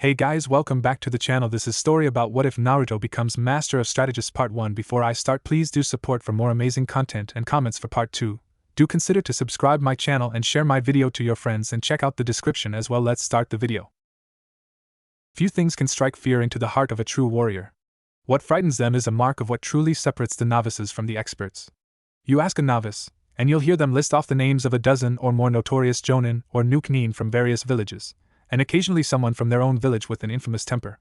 Hey guys, welcome back to the channel. This is story about what if Naruto becomes Master of Strategist Part 1. Before I start, please do support for more amazing content and comments for Part 2. Do consider to subscribe my channel and share my video to your friends and check out the description as well. Let's start the video. Few things can strike fear into the heart of a true warrior. What frightens them is a mark of what truly separates the novices from the experts. You ask a novice, and you'll hear them list off the names of a dozen or more notorious jonin or nukenin from various villages, and occasionally someone from their own village with an infamous temper.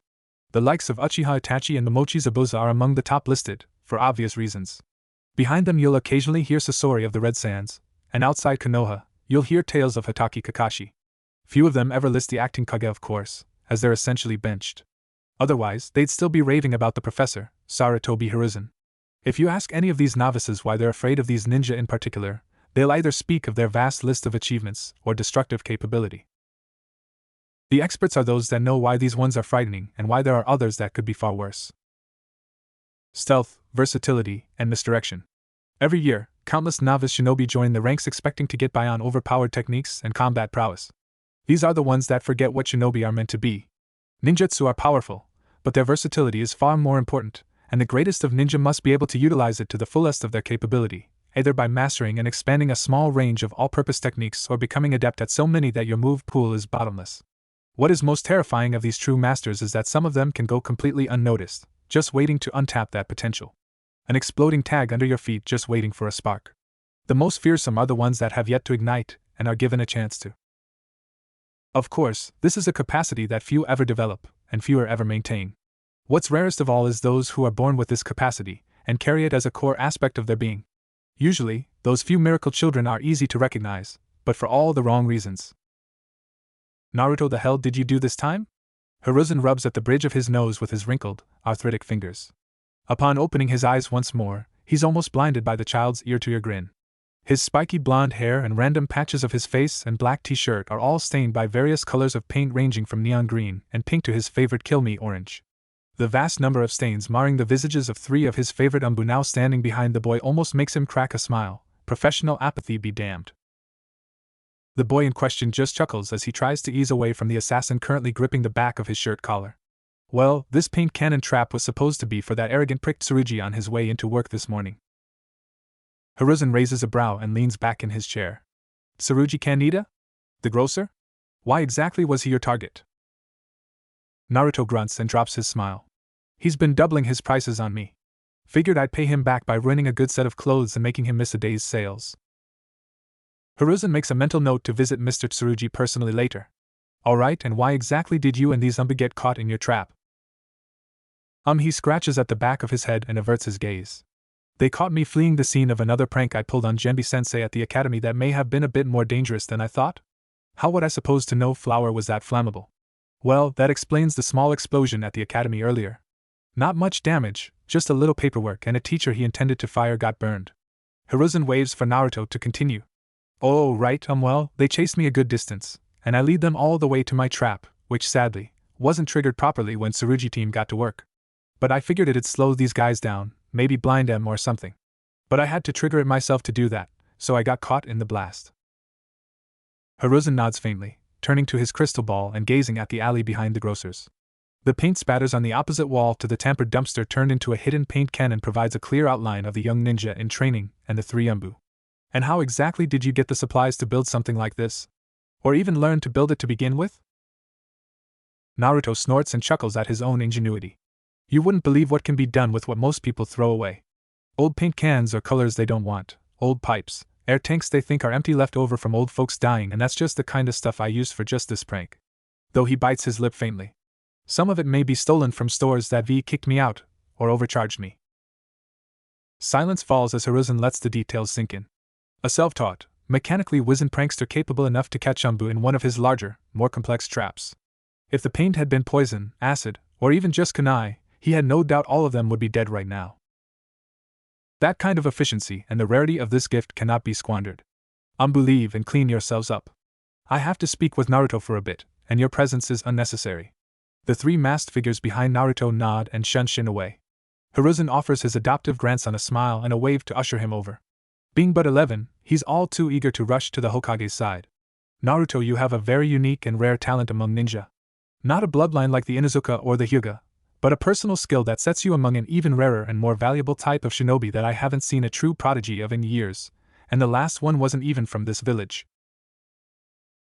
The likes of Uchiha Itachi and Momochi Zabuza are among the top listed, for obvious reasons. Behind them you'll occasionally hear Sasori of the Red Sands, and outside Konoha, you'll hear tales of Hitaki Kakashi. Few of them ever list the acting Kage, of course, as they're essentially benched. Otherwise, they'd still be raving about the professor, Sarutobi Hiruzen. If you ask any of these novices why they're afraid of these ninja in particular, they'll either speak of their vast list of achievements or destructive capability. The experts are those that know why these ones are frightening and why there are others that could be far worse. Stealth, versatility, and misdirection. Every year, countless novice shinobi join the ranks expecting to get by on overpowered techniques and combat prowess. These are the ones that forget what shinobi are meant to be. Ninjutsu are powerful, but their versatility is far more important, and the greatest of ninja must be able to utilize it to the fullest of their capability, either by mastering and expanding a small range of all-purpose techniques or becoming adept at so many that your move pool is bottomless. What is most terrifying of these true masters is that some of them can go completely unnoticed, just waiting to untap that potential. An exploding tag under your feet just waiting for a spark. The most fearsome are the ones that have yet to ignite and are given a chance to. Of course, this is a capacity that few ever develop, and fewer ever maintain. What's rarest of all is those who are born with this capacity, and carry it as a core aspect of their being. Usually, those few miracle children are easy to recognize, but for all the wrong reasons. Naruto, the hell did you do this time? Hiruzen rubs at the bridge of his nose with his wrinkled, arthritic fingers. Upon opening his eyes once more, he's almost blinded by the child's ear-to-ear grin. His spiky blonde hair and random patches of his face and black t-shirt are all stained by various colors of paint ranging from neon green and pink to his favorite kill me orange. The vast number of stains marring the visages of three of his favorite Umbu now standing behind the boy almost makes him crack a smile. Professional apathy be damned. The boy in question just chuckles as he tries to ease away from the assassin currently gripping the back of his shirt collar. Well, this paint cannon trap was supposed to be for that arrogant prick Tsurugi on his way into work this morning. Hiruzen raises a brow and leans back in his chair. Tsurugi Kaneda? The grocer? Why exactly was he your target? Naruto grunts and drops his smile. He's been doubling his prices on me. Figured I'd pay him back by ruining a good set of clothes and making him miss a day's sales. Hiruzen makes a mental note to visit Mr. Tsurugi personally later. Alright, and why exactly did you and these Umbu get caught in your trap? He scratches at the back of his head and averts his gaze. They caught me fleeing the scene of another prank I pulled on Genbi-sensei at the academy that may have been a bit more dangerous than I thought. How would I suppose to know flour was that flammable? Well, that explains the small explosion at the academy earlier. Not much damage, just a little paperwork, and a teacher he intended to fire got burned. Hiruzen waves for Naruto to continue. Oh, right, well, they chased me a good distance, and I lead them all the way to my trap, which sadly, wasn't triggered properly when Tsurugi team got to work. But I figured it'd slow these guys down, maybe blind them or something. But I had to trigger it myself to do that, so I got caught in the blast. Hiruzen nods faintly, turning to his crystal ball and gazing at the alley behind the grocers. The paint spatters on the opposite wall to the tampered dumpster turned into a hidden paint cannon provides a clear outline of the young ninja in training and the three Umbu. And how exactly did you get the supplies to build something like this? Or even learn to build it to begin with? Naruto snorts and chuckles at his own ingenuity. You wouldn't believe what can be done with what most people throw away. Old paint cans or colors they don't want, old pipes, air tanks they think are empty left over from old folks dying, and that's just the kind of stuff I used for just this prank. Though he bites his lip faintly. Some of it may be stolen from stores that kicked me out, or overcharged me. Silence falls as Hiruzen lets the details sink in. A self-taught, mechanically wizened prankster capable enough to catch Umbu in one of his larger, more complex traps. If the paint had been poison, acid, or even just kunai, he had no doubt all of them would be dead right now. That kind of efficiency and the rarity of this gift cannot be squandered. Umbu, leave and clean yourselves up. I have to speak with Naruto for a bit, and your presence is unnecessary. The three masked figures behind Naruto nod and shun away. Hiruzen offers his adoptive grandson a smile and a wave to usher him over. Being but 11, he's all too eager to rush to the Hokage's side. Naruto, you have a very unique and rare talent among ninja. Not a bloodline like the Inuzuka or the Hyuga, but a personal skill that sets you among an even rarer and more valuable type of shinobi that I haven't seen a true prodigy of in years, and the last one wasn't even from this village.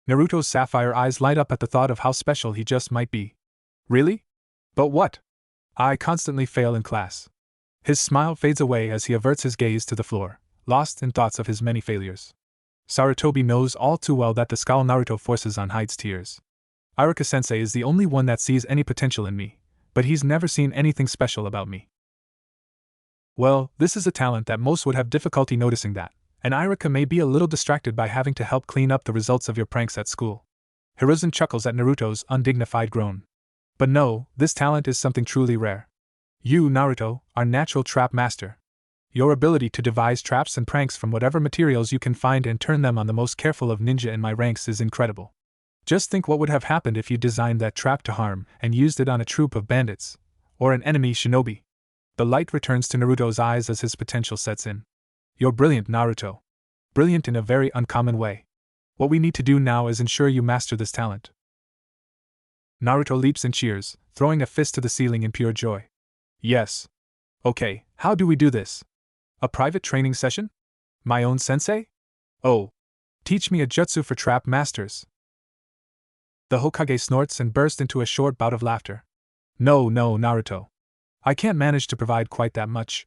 Naruto's sapphire eyes light up at the thought of how special he just might be. Really? But what? I constantly fail in class. His smile fades away as he averts his gaze to the floor, lost in thoughts of his many failures. Sarutobi knows all too well that the scowl Naruto forces on hides tears. Iruka-sensei is the only one that sees any potential in me, but he's never seen anything special about me. Well, this is a talent that most would have difficulty noticing that, and Iruka may be a little distracted by having to help clean up the results of your pranks at school. Hiruzen chuckles at Naruto's undignified groan. But no, this talent is something truly rare. You, Naruto, are natural trap master. Your ability to devise traps and pranks from whatever materials you can find and turn them on the most careful of ninja in my ranks is incredible. Just think what would have happened if you designed that trap to harm and used it on a troop of bandits, or an enemy shinobi. The light returns to Naruto's eyes as his potential sets in. You're brilliant, Naruto. Brilliant in a very uncommon way. What we need to do now is ensure you master this talent. Naruto leaps and cheers, throwing a fist to the ceiling in pure joy. Yes. Okay, how do we do this? A private training session? My own sensei? Oh. Teach me a jutsu for trap masters. The Hokage snorts and bursts into a short bout of laughter. No, Naruto. I can't manage to provide quite that much.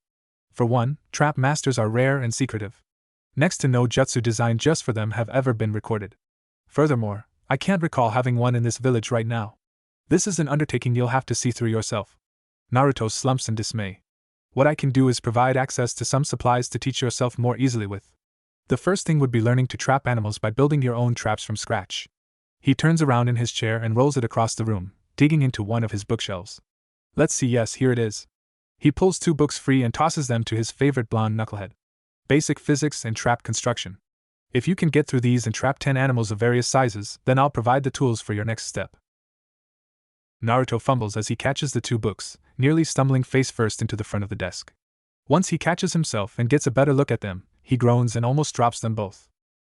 For one, trap masters are rare and secretive. Next to no jutsu designed just for them have ever been recorded. Furthermore, I can't recall having one in this village right now. This is an undertaking you'll have to see through yourself. Naruto slumps in dismay. What I can do is provide access to some supplies to teach yourself more easily with. The first thing would be learning to trap animals by building your own traps from scratch. He turns around in his chair and rolls it across the room, digging into one of his bookshelves. Let's see, yes, here it is. He pulls 2 books free and tosses them to his favorite blonde knucklehead. Basic Physics and Trap Construction. If you can get through these and trap 10 animals of various sizes, then I'll provide the tools for your next step. Naruto fumbles as he catches the 2 books, nearly stumbling face first into the front of the desk. Once he catches himself and gets a better look at them, he groans and almost drops them both.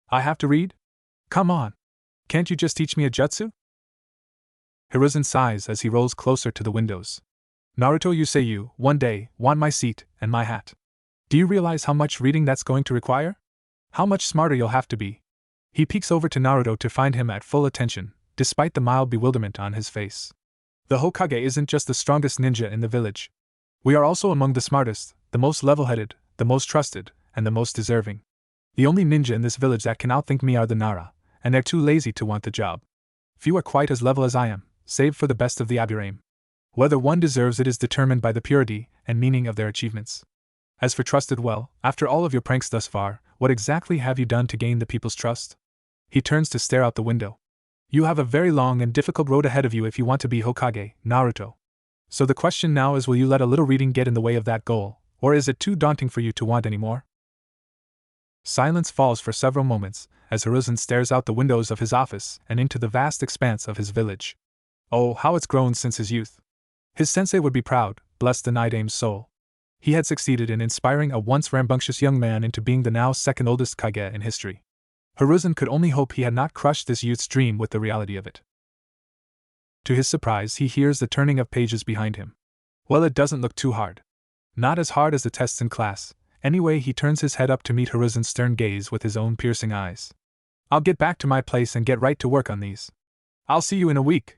I have to read? Come on. Can't you just teach me a jutsu? Hiruzen sighs as he rolls closer to the windows. Naruto, you say you, one day, want my seat and my hat. Do you realize how much reading that's going to require? How much smarter you'll have to be? He peeks over to Naruto to find him at full attention, despite the mild bewilderment on his face. The Hokage isn't just the strongest ninja in the village. We are also among the smartest, the most level-headed, the most trusted, and the most deserving. The only ninja in this village that can outthink me are the Nara, and they're too lazy to want the job. Few are quite as level as I am, save for the best of the Aburame. Whether one deserves it is determined by the purity and meaning of their achievements. As for trusted, well, after all of your pranks thus far, what exactly have you done to gain the people's trust? He turns to stare out the window. You have a very long and difficult road ahead of you if you want to be Hokage, Naruto. So the question now is, will you let a little reading get in the way of that goal, or is it too daunting for you to want any more? Silence falls for several moments, as Hiruzen stares out the windows of his office and into the vast expanse of his village. Oh, how it's grown since his youth. His sensei would be proud, bless the Nidame's soul. He had succeeded in inspiring a once rambunctious young man into being the now second oldest Kage in history. Hiruzen could only hope he had not crushed this youth's dream with the reality of it. To his surprise, he hears the turning of pages behind him. Well, it doesn't look too hard. Not as hard as the tests in class. Anyway, he turns his head up to meet Hiruzen's stern gaze with his own piercing eyes. I'll get back to my place and get right to work on these. I'll see you in a week.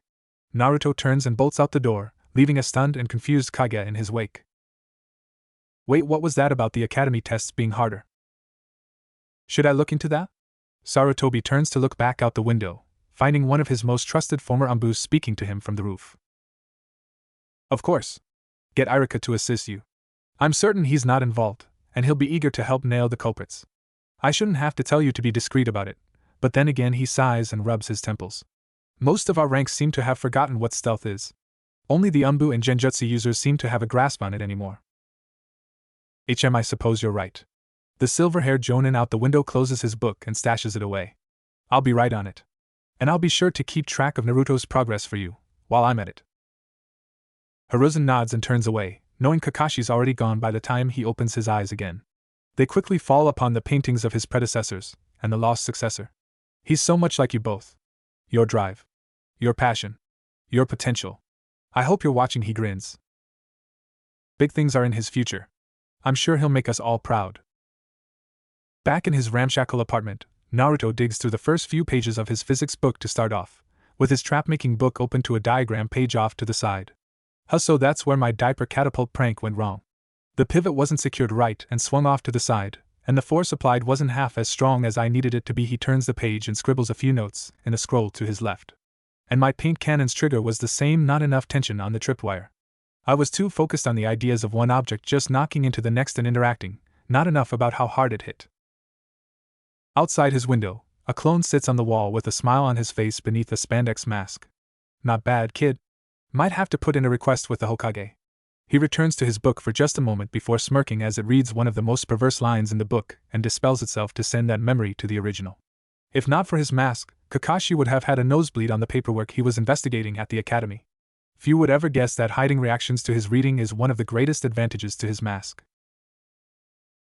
Naruto turns and bolts out the door, leaving a stunned and confused Kage in his wake. Wait, what was that about the academy tests being harder? Should I look into that? Sarutobi turns to look back out the window, finding one of his most trusted former Ambus speaking to him from the roof. Of course. Get Iruka to assist you. I'm certain he's not involved, and he'll be eager to help nail the culprits. I shouldn't have to tell you to be discreet about it, but then again he sighs and rubs his temples. Most of our ranks seem to have forgotten what stealth is. Only the Umbu and Genjutsu users seem to have a grasp on it anymore. I suppose you're right. The silver-haired Jonin out the window closes his book and stashes it away. I'll be right on it. And I'll be sure to keep track of Naruto's progress for you, while I'm at it. Hiruzen nods and turns away, knowing Kakashi's already gone by the time he opens his eyes again. They quickly fall upon the paintings of his predecessors, and the lost successor. He's so much like you both. Your drive. Your passion. Your potential. I hope you're watching, he grins. Big things are in his future. I'm sure he'll make us all proud. Back in his ramshackle apartment, Naruto digs through the first few pages of his physics book to start off, with his trap-making book open to a diagram page off to the side. So that's where my diaper catapult prank went wrong. The pivot wasn't secured right and swung off to the side, and the force applied wasn't half as strong as I needed it to be. He turns the page and scribbles a few notes in a scroll to his left. And my paint cannon's trigger was the same, not enough tension on the tripwire. I was too focused on the ideas of one object just knocking into the next and interacting, not enough about how hard it hit. Outside his window, a clone sits on the wall with a smile on his face beneath a spandex mask. Not bad, kid. Might have to put in a request with the Hokage. He returns to his book for just a moment before smirking as it reads one of the most perverse lines in the book and dispels itself to send that memory to the original. If not for his mask, Kakashi would have had a nosebleed on the paperwork he was investigating at the academy. Few would ever guess that hiding reactions to his reading is one of the greatest advantages to his mask.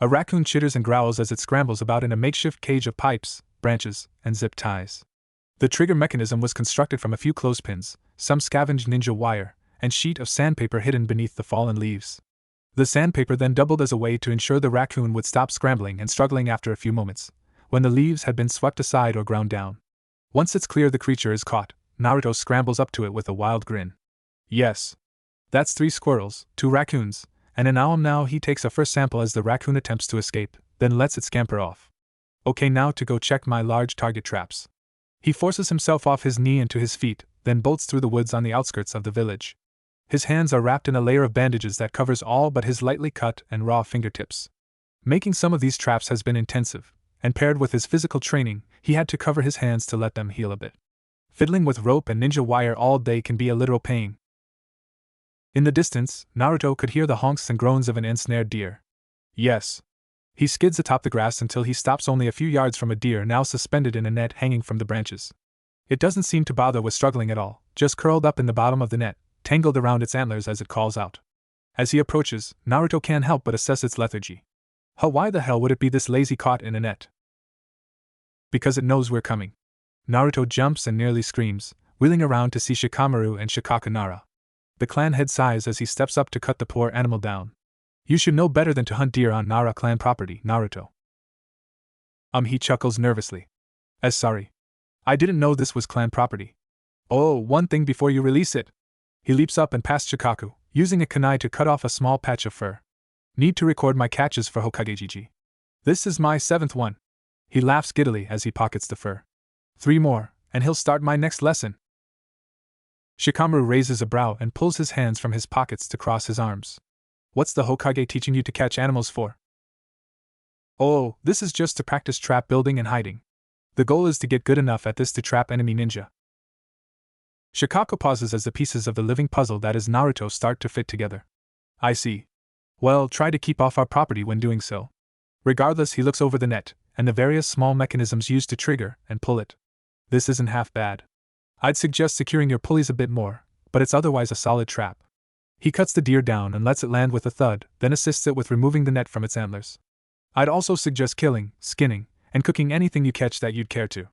A raccoon chitters and growls as it scrambles about in a makeshift cage of pipes, branches, and zip ties. The trigger mechanism was constructed from a few clothespins, some scavenged ninja wire, and sheet of sandpaper hidden beneath the fallen leaves. The sandpaper then doubled as a way to ensure the raccoon would stop scrambling and struggling after a few moments, when the leaves had been swept aside or ground down. Once it's clear the creature is caught, Naruto scrambles up to it with a wild grin. Yes. That's 3 squirrels, 2 raccoons, and an owl. Now he takes a first sample as the raccoon attempts to escape, then lets it scamper off. Okay, now to go check my large target traps. He forces himself off his knee and to his feet, then bolts through the woods on the outskirts of the village. His hands are wrapped in a layer of bandages that covers all but his lightly cut and raw fingertips. Making some of these traps has been intensive, and paired with his physical training, he had to cover his hands to let them heal a bit. Fiddling with rope and ninja wire all day can be a literal pain. In the distance, Naruto could hear the honks and groans of an ensnared deer. Yes. He skids atop the grass until he stops only a few yards from a deer now suspended in a net hanging from the branches. It doesn't seem to bother with struggling at all, just curled up in the bottom of the net, tangled around its antlers as it calls out. As he approaches, Naruto can't help but assess its lethargy. Why the hell would it be this lazy caught in a net? Because it knows we're coming. Naruto jumps and nearly screams, wheeling around to see Shikamaru and Shikaku Nara. The clan head sighs as he steps up to cut the poor animal down. You should know better than to hunt deer on Nara clan property, Naruto. He chuckles nervously. Sorry. I didn't know this was clan property. Oh, one thing before you release it. He leaps up and past Shikaku, using a kunai to cut off a small patch of fur. Need to record my catches for Hokage. This is my 7th one. He laughs giddily as he pockets the fur. 3 more, and he'll start my next lesson. Shikamaru raises a brow and pulls his hands from his pockets to cross his arms. What's the Hokage teaching you to catch animals for? Oh, this is just to practice trap building and hiding. The goal is to get good enough at this to trap enemy ninja. Shikaku pauses as the pieces of the living puzzle that is Naruto start to fit together. I see. Well, try to keep off our property when doing so. Regardless, he looks over the net, and the various small mechanisms used to trigger and pull it. This isn't half bad. I'd suggest securing your pulleys a bit more, but it's otherwise a solid trap. He cuts the deer down and lets it land with a thud, then assists it with removing the net from its antlers. I'd also suggest killing, skinning, and cooking anything you catch that you'd care to.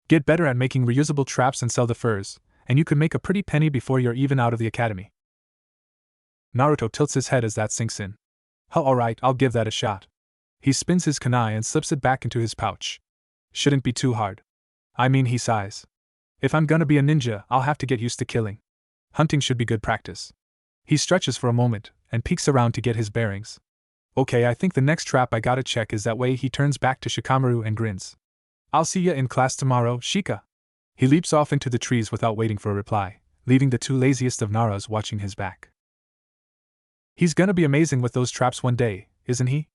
Get better at making reusable traps and sell the furs, and you could make a pretty penny before you're even out of the academy. Naruto tilts his head as that sinks in. Alright, I'll give that a shot. He spins his kunai and slips it back into his pouch. Shouldn't be too hard. He sighs. If I'm gonna be a ninja, I'll have to get used to killing. Hunting should be good practice. He stretches for a moment, and peeks around to get his bearings. Okay, I think the next trap I gotta check is that way. He turns back to Shikamaru and grins. I'll see ya in class tomorrow, Shika. He leaps off into the trees without waiting for a reply, leaving the 2 laziest of Naras watching his back. He's gonna be amazing with those traps one day, isn't he?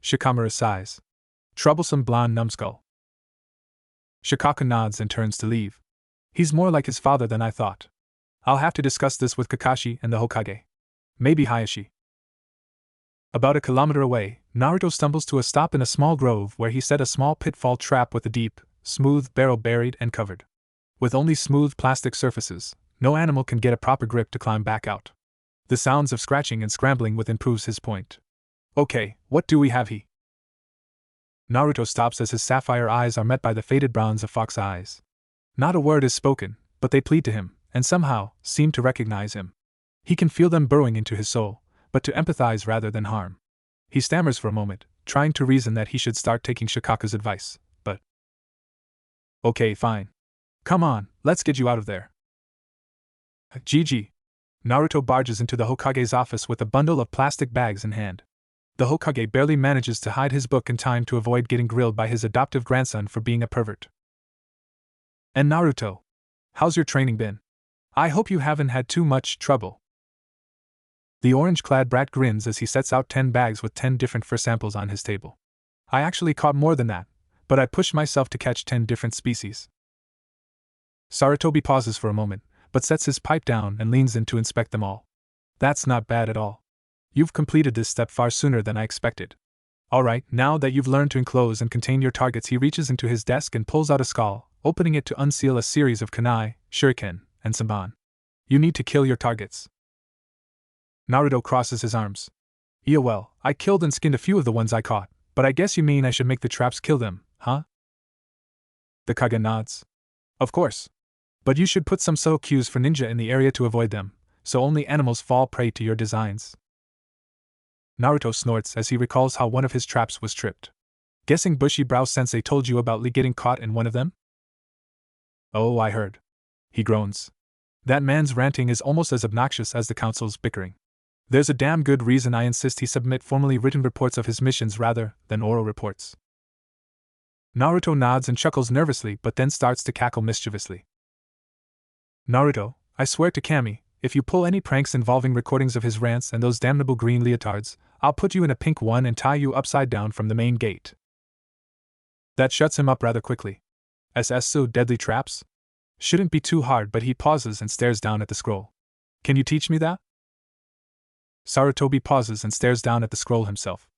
Shikamaru sighs. Troublesome blonde numbskull. Shikaku nods and turns to leave. He's more like his father than I thought. I'll have to discuss this with Kakashi and the Hokage. Maybe Hayashi. About a kilometer away, Naruto stumbles to a stop in a small grove where he set a small pitfall trap with a deep, smooth barrel buried and covered. With only smooth plastic surfaces, no animal can get a proper grip to climb back out. The sounds of scratching and scrambling within proves his point. Okay, what do we have here? Naruto stops as his sapphire eyes are met by the faded browns of fox eyes. Not a word is spoken, but they plead to him, and somehow, seem to recognize him. He can feel them burrowing into his soul, but to empathize rather than harm. He stammers for a moment, trying to reason that he should start taking Shikaka's advice, but... Okay, fine. Come on, let's get you out of there. Gigi. Naruto barges into the Hokage's office with a bundle of plastic bags in hand. The Hokage barely manages to hide his book in time to avoid getting grilled by his adoptive grandson for being a pervert. And Naruto, how's your training been? I hope you haven't had too much trouble. The orange-clad brat grins as he sets out 10 bags with 10 different fur samples on his table. I actually caught more than that, but I pushed myself to catch 10 different species. Sarutobi pauses for a moment, but sets his pipe down and leans in to inspect them all. That's not bad at all. You've completed this step far sooner than I expected. Alright, now that you've learned to enclose and contain your targets, he reaches into his desk and pulls out a skull, opening it to unseal a series of kunai, shuriken, and senbon. You need to kill your targets. Naruto crosses his arms. Yeah, well, I killed and skinned a few of the ones I caught, but I guess you mean I should make the traps kill them, huh? The Kage nods. Of course. But you should put some subtle cues for ninja in the area to avoid them, so only animals fall prey to your designs. Naruto snorts as he recalls how one of his traps was tripped. Guessing Bushy Brow Sensei told you about Lee getting caught in one of them? Oh, I heard. He groans. That man's ranting is almost as obnoxious as the council's bickering. There's a damn good reason I insist he submit formally written reports of his missions rather than oral reports. Naruto nods and chuckles nervously but then starts to cackle mischievously. Naruto, I swear to Kami, if you pull any pranks involving recordings of his rants and those damnable green leotards, I'll put you in a pink one and tie you upside down from the main gate. That shuts him up rather quickly. So deadly traps? Shouldn't be too hard, but he pauses and stares down at the scroll. Can you teach me that? Sarutobi pauses and stares down at the scroll himself.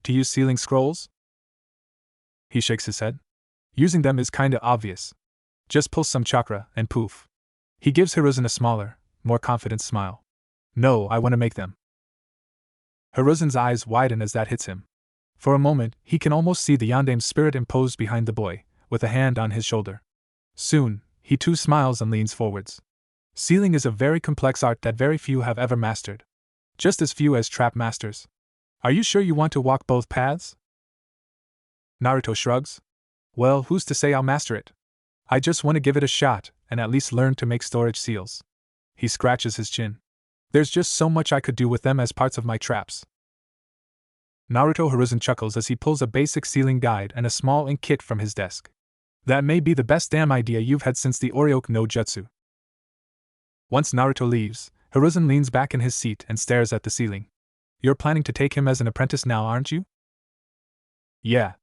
To use sealing scrolls? He shakes his head. Using them is kinda obvious. Just pull some chakra, and poof. He gives Hiruzen a smaller, more confident smile. No, I want to make them. Hiruzen's eyes widen as that hits him. For a moment, he can almost see the Yondaime spirit imposed behind the boy, with a hand on his shoulder. Soon, he too smiles and leans forwards. Sealing is a very complex art that very few have ever mastered. Just as few as trap masters. Are you sure you want to walk both paths? Naruto shrugs. Well, who's to say I'll master it? I just want to give it a shot, and at least learn to make storage seals. He scratches his chin. There's just so much I could do with them as parts of my traps. Naruto Hiruzen chuckles as he pulls a basic sealing guide and a small ink kit from his desk. That may be the best damn idea you've had since the Oryoku no Jutsu. Once Naruto leaves, Hiruzen leans back in his seat and stares at the ceiling. You're planning to take him as an apprentice now, aren't you? Yeah.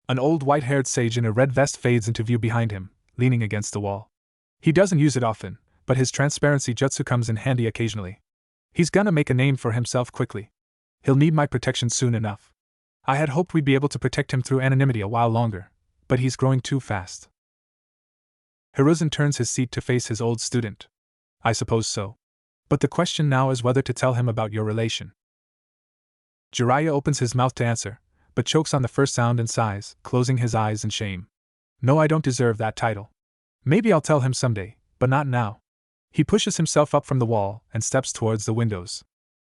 An old white-haired sage in a red vest fades into view behind him, leaning against the wall. He doesn't use it often, but his transparency jutsu comes in handy occasionally. He's gonna make a name for himself quickly. He'll need my protection soon enough. I had hoped we'd be able to protect him through anonymity a while longer, but he's growing too fast. Hiruzen turns his seat to face his old student. I suppose so. But the question now is whether to tell him about your relation. Jiraiya opens his mouth to answer, but chokes on the first sound and sighs, closing his eyes in shame. No, I don't deserve that title. Maybe I'll tell him someday, but not now. He pushes himself up from the wall and steps towards the windows.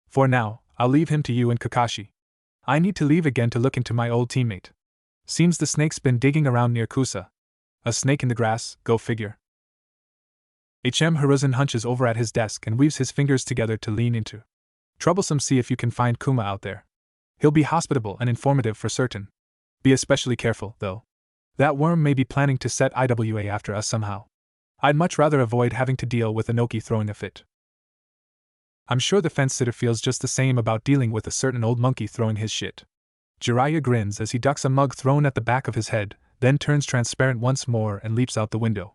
For now, I'll leave him to you and Kakashi. I need to leave again to look into my old teammate. Seems the snake's been digging around near Kusa. A snake in the grass, go figure. Hiruzen hunches over at his desk and weaves his fingers together to lean into. Troublesome, see if you can find Kuma out there. He'll be hospitable and informative for certain. Be especially careful, though. That worm may be planning to set IWA after us somehow. I'd much rather avoid having to deal with Inoki throwing a fit. I'm sure the fence-sitter feels just the same about dealing with a certain old monkey throwing his shit. Jiraiya grins as he ducks a mug thrown at the back of his head, then turns transparent once more and leaps out the window.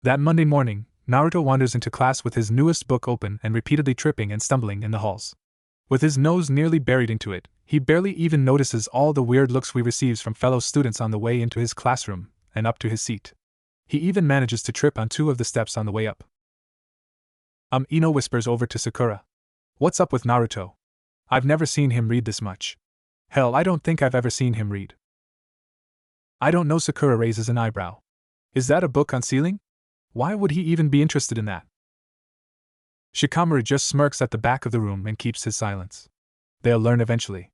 That Monday morning, Naruto wanders into class with his newest book open and repeatedly tripping and stumbling in the halls. With his nose nearly buried into it, he barely even notices all the weird looks we receives from fellow students on the way into his classroom and up to his seat. He even manages to trip on 2 of the steps on the way up. Ino whispers over to Sakura. What's up with Naruto? I've never seen him read this much. Hell, I don't think I've ever seen him read. I don't know. Sakura raises an eyebrow. Is that a book on sealing? Why would he even be interested in that? Shikamaru just smirks at the back of the room and keeps his silence. They'll learn eventually.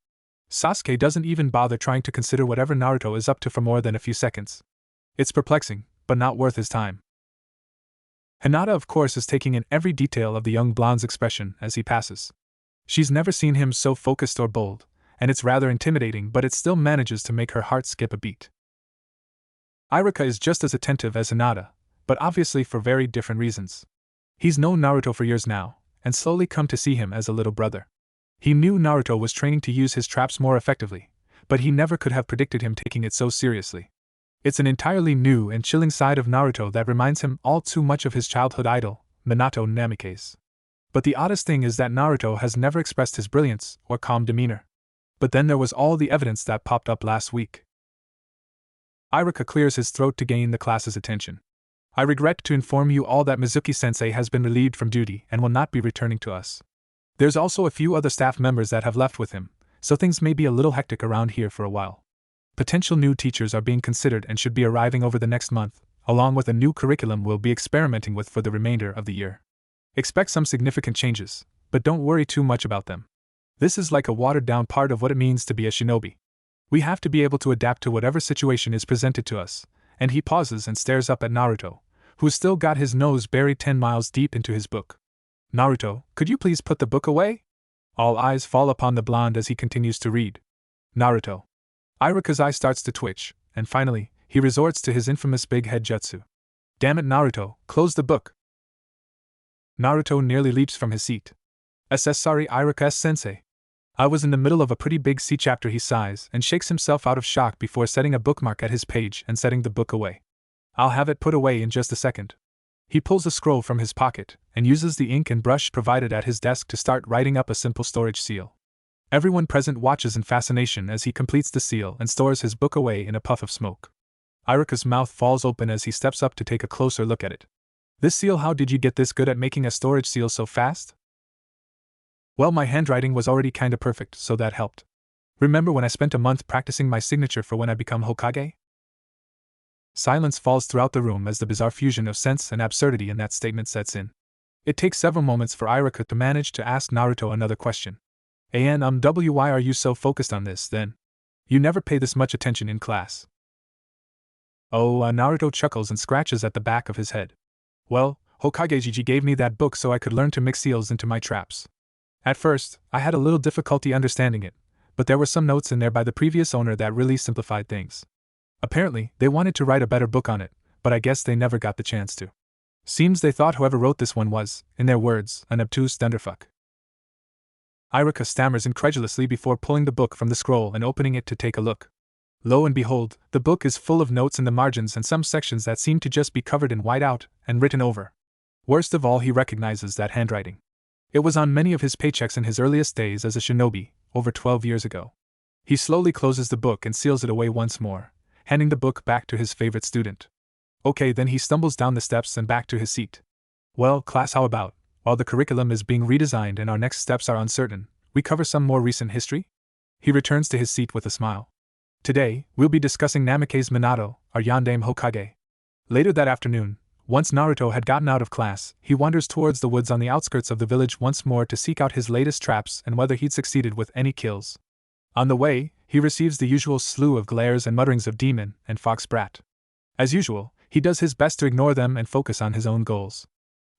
Sasuke doesn't even bother trying to consider whatever Naruto is up to for more than a few seconds. It's perplexing, but not worth his time. Hinata, of course, is taking in every detail of the young blonde's expression as he passes. She's never seen him so focused or bold, and it's rather intimidating, but it still manages to make her heart skip a beat. Iruka is just as attentive as Hinata, but obviously for very different reasons. He's known Naruto for years now, and slowly come to see him as a little brother. He knew Naruto was training to use his traps more effectively, but he never could have predicted him taking it so seriously. It's an entirely new and chilling side of Naruto that reminds him all too much of his childhood idol, Minato Namikaze. But the oddest thing is that Naruto has never expressed his brilliance or calm demeanor. But then there was all the evidence that popped up last week. Iruka clears his throat to gain the class's attention. I regret to inform you all that Mizuki-sensei has been relieved from duty and will not be returning to us. There's also a few other staff members that have left with him, so things may be a little hectic around here for a while. Potential new teachers are being considered and should be arriving over the next month, along with a new curriculum we'll be experimenting with for the remainder of the year. Expect some significant changes, but don't worry too much about them. This is like a watered-down part of what it means to be a shinobi. We have to be able to adapt to whatever situation is presented to us, and he pauses and stares up at Naruto, who's still got his nose buried 10 miles deep into his book. Naruto, could you please put the book away? All eyes fall upon the blonde as he continues to read. Naruto. Iruka's eye starts to twitch, and finally, he resorts to his infamous big head jutsu. Damn it, Naruto, close the book. Naruto nearly leaps from his seat. Sorry, Iruka-sensei. I was in the middle of a pretty big sea chapter, he sighs and shakes himself out of shock before setting a bookmark at his page and setting the book away. I'll have it put away in just a second. He pulls a scroll from his pocket and uses the ink and brush provided at his desk to start writing up a simple storage seal. Everyone present watches in fascination as he completes the seal and stores his book away in a puff of smoke. Iruka's mouth falls open as he steps up to take a closer look at it. This seal, how did you get this good at making a storage seal so fast? Well, my handwriting was already kinda perfect, so that helped. Remember when I spent a month practicing my signature for when I become Hokage? Silence falls throughout the room as the bizarre fusion of sense and absurdity in that statement sets in. It takes several moments for Iruka to manage to ask Naruto another question. Why are you so focused on this, then? You never pay this much attention in class. Naruto chuckles and scratches at the back of his head. Well, Hokage gave me that book so I could learn to mix seals into my traps. At first, I had a little difficulty understanding it, but there were some notes in there by the previous owner that really simplified things. Apparently, they wanted to write a better book on it, but I guess they never got the chance to. Seems they thought whoever wrote this one was, in their words, an obtuse dunderfuck. Iruka stammers incredulously before pulling the book from the scroll and opening it to take a look. Lo and behold, the book is full of notes in the margins and some sections that seem to just be covered in whiteout and written over. Worst of all, he recognizes that handwriting. It was on many of his paychecks in his earliest days as a shinobi, over 12 years ago. He slowly closes the book and seals it away once more, handing the book back to his favorite student. Okay, then he stumbles down the steps and back to his seat. Well, class, how about, while the curriculum is being redesigned and our next steps are uncertain, we cover some more recent history? He returns to his seat with a smile. Today, we'll be discussing Namikaze Minato, our Yondaime Hokage. Later that afternoon, once Naruto had gotten out of class, he wanders towards the woods on the outskirts of the village once more to seek out his latest traps and whether he'd succeeded with any kills. On the way, he receives the usual slew of glares and mutterings of demon and fox brat. As usual, he does his best to ignore them and focus on his own goals.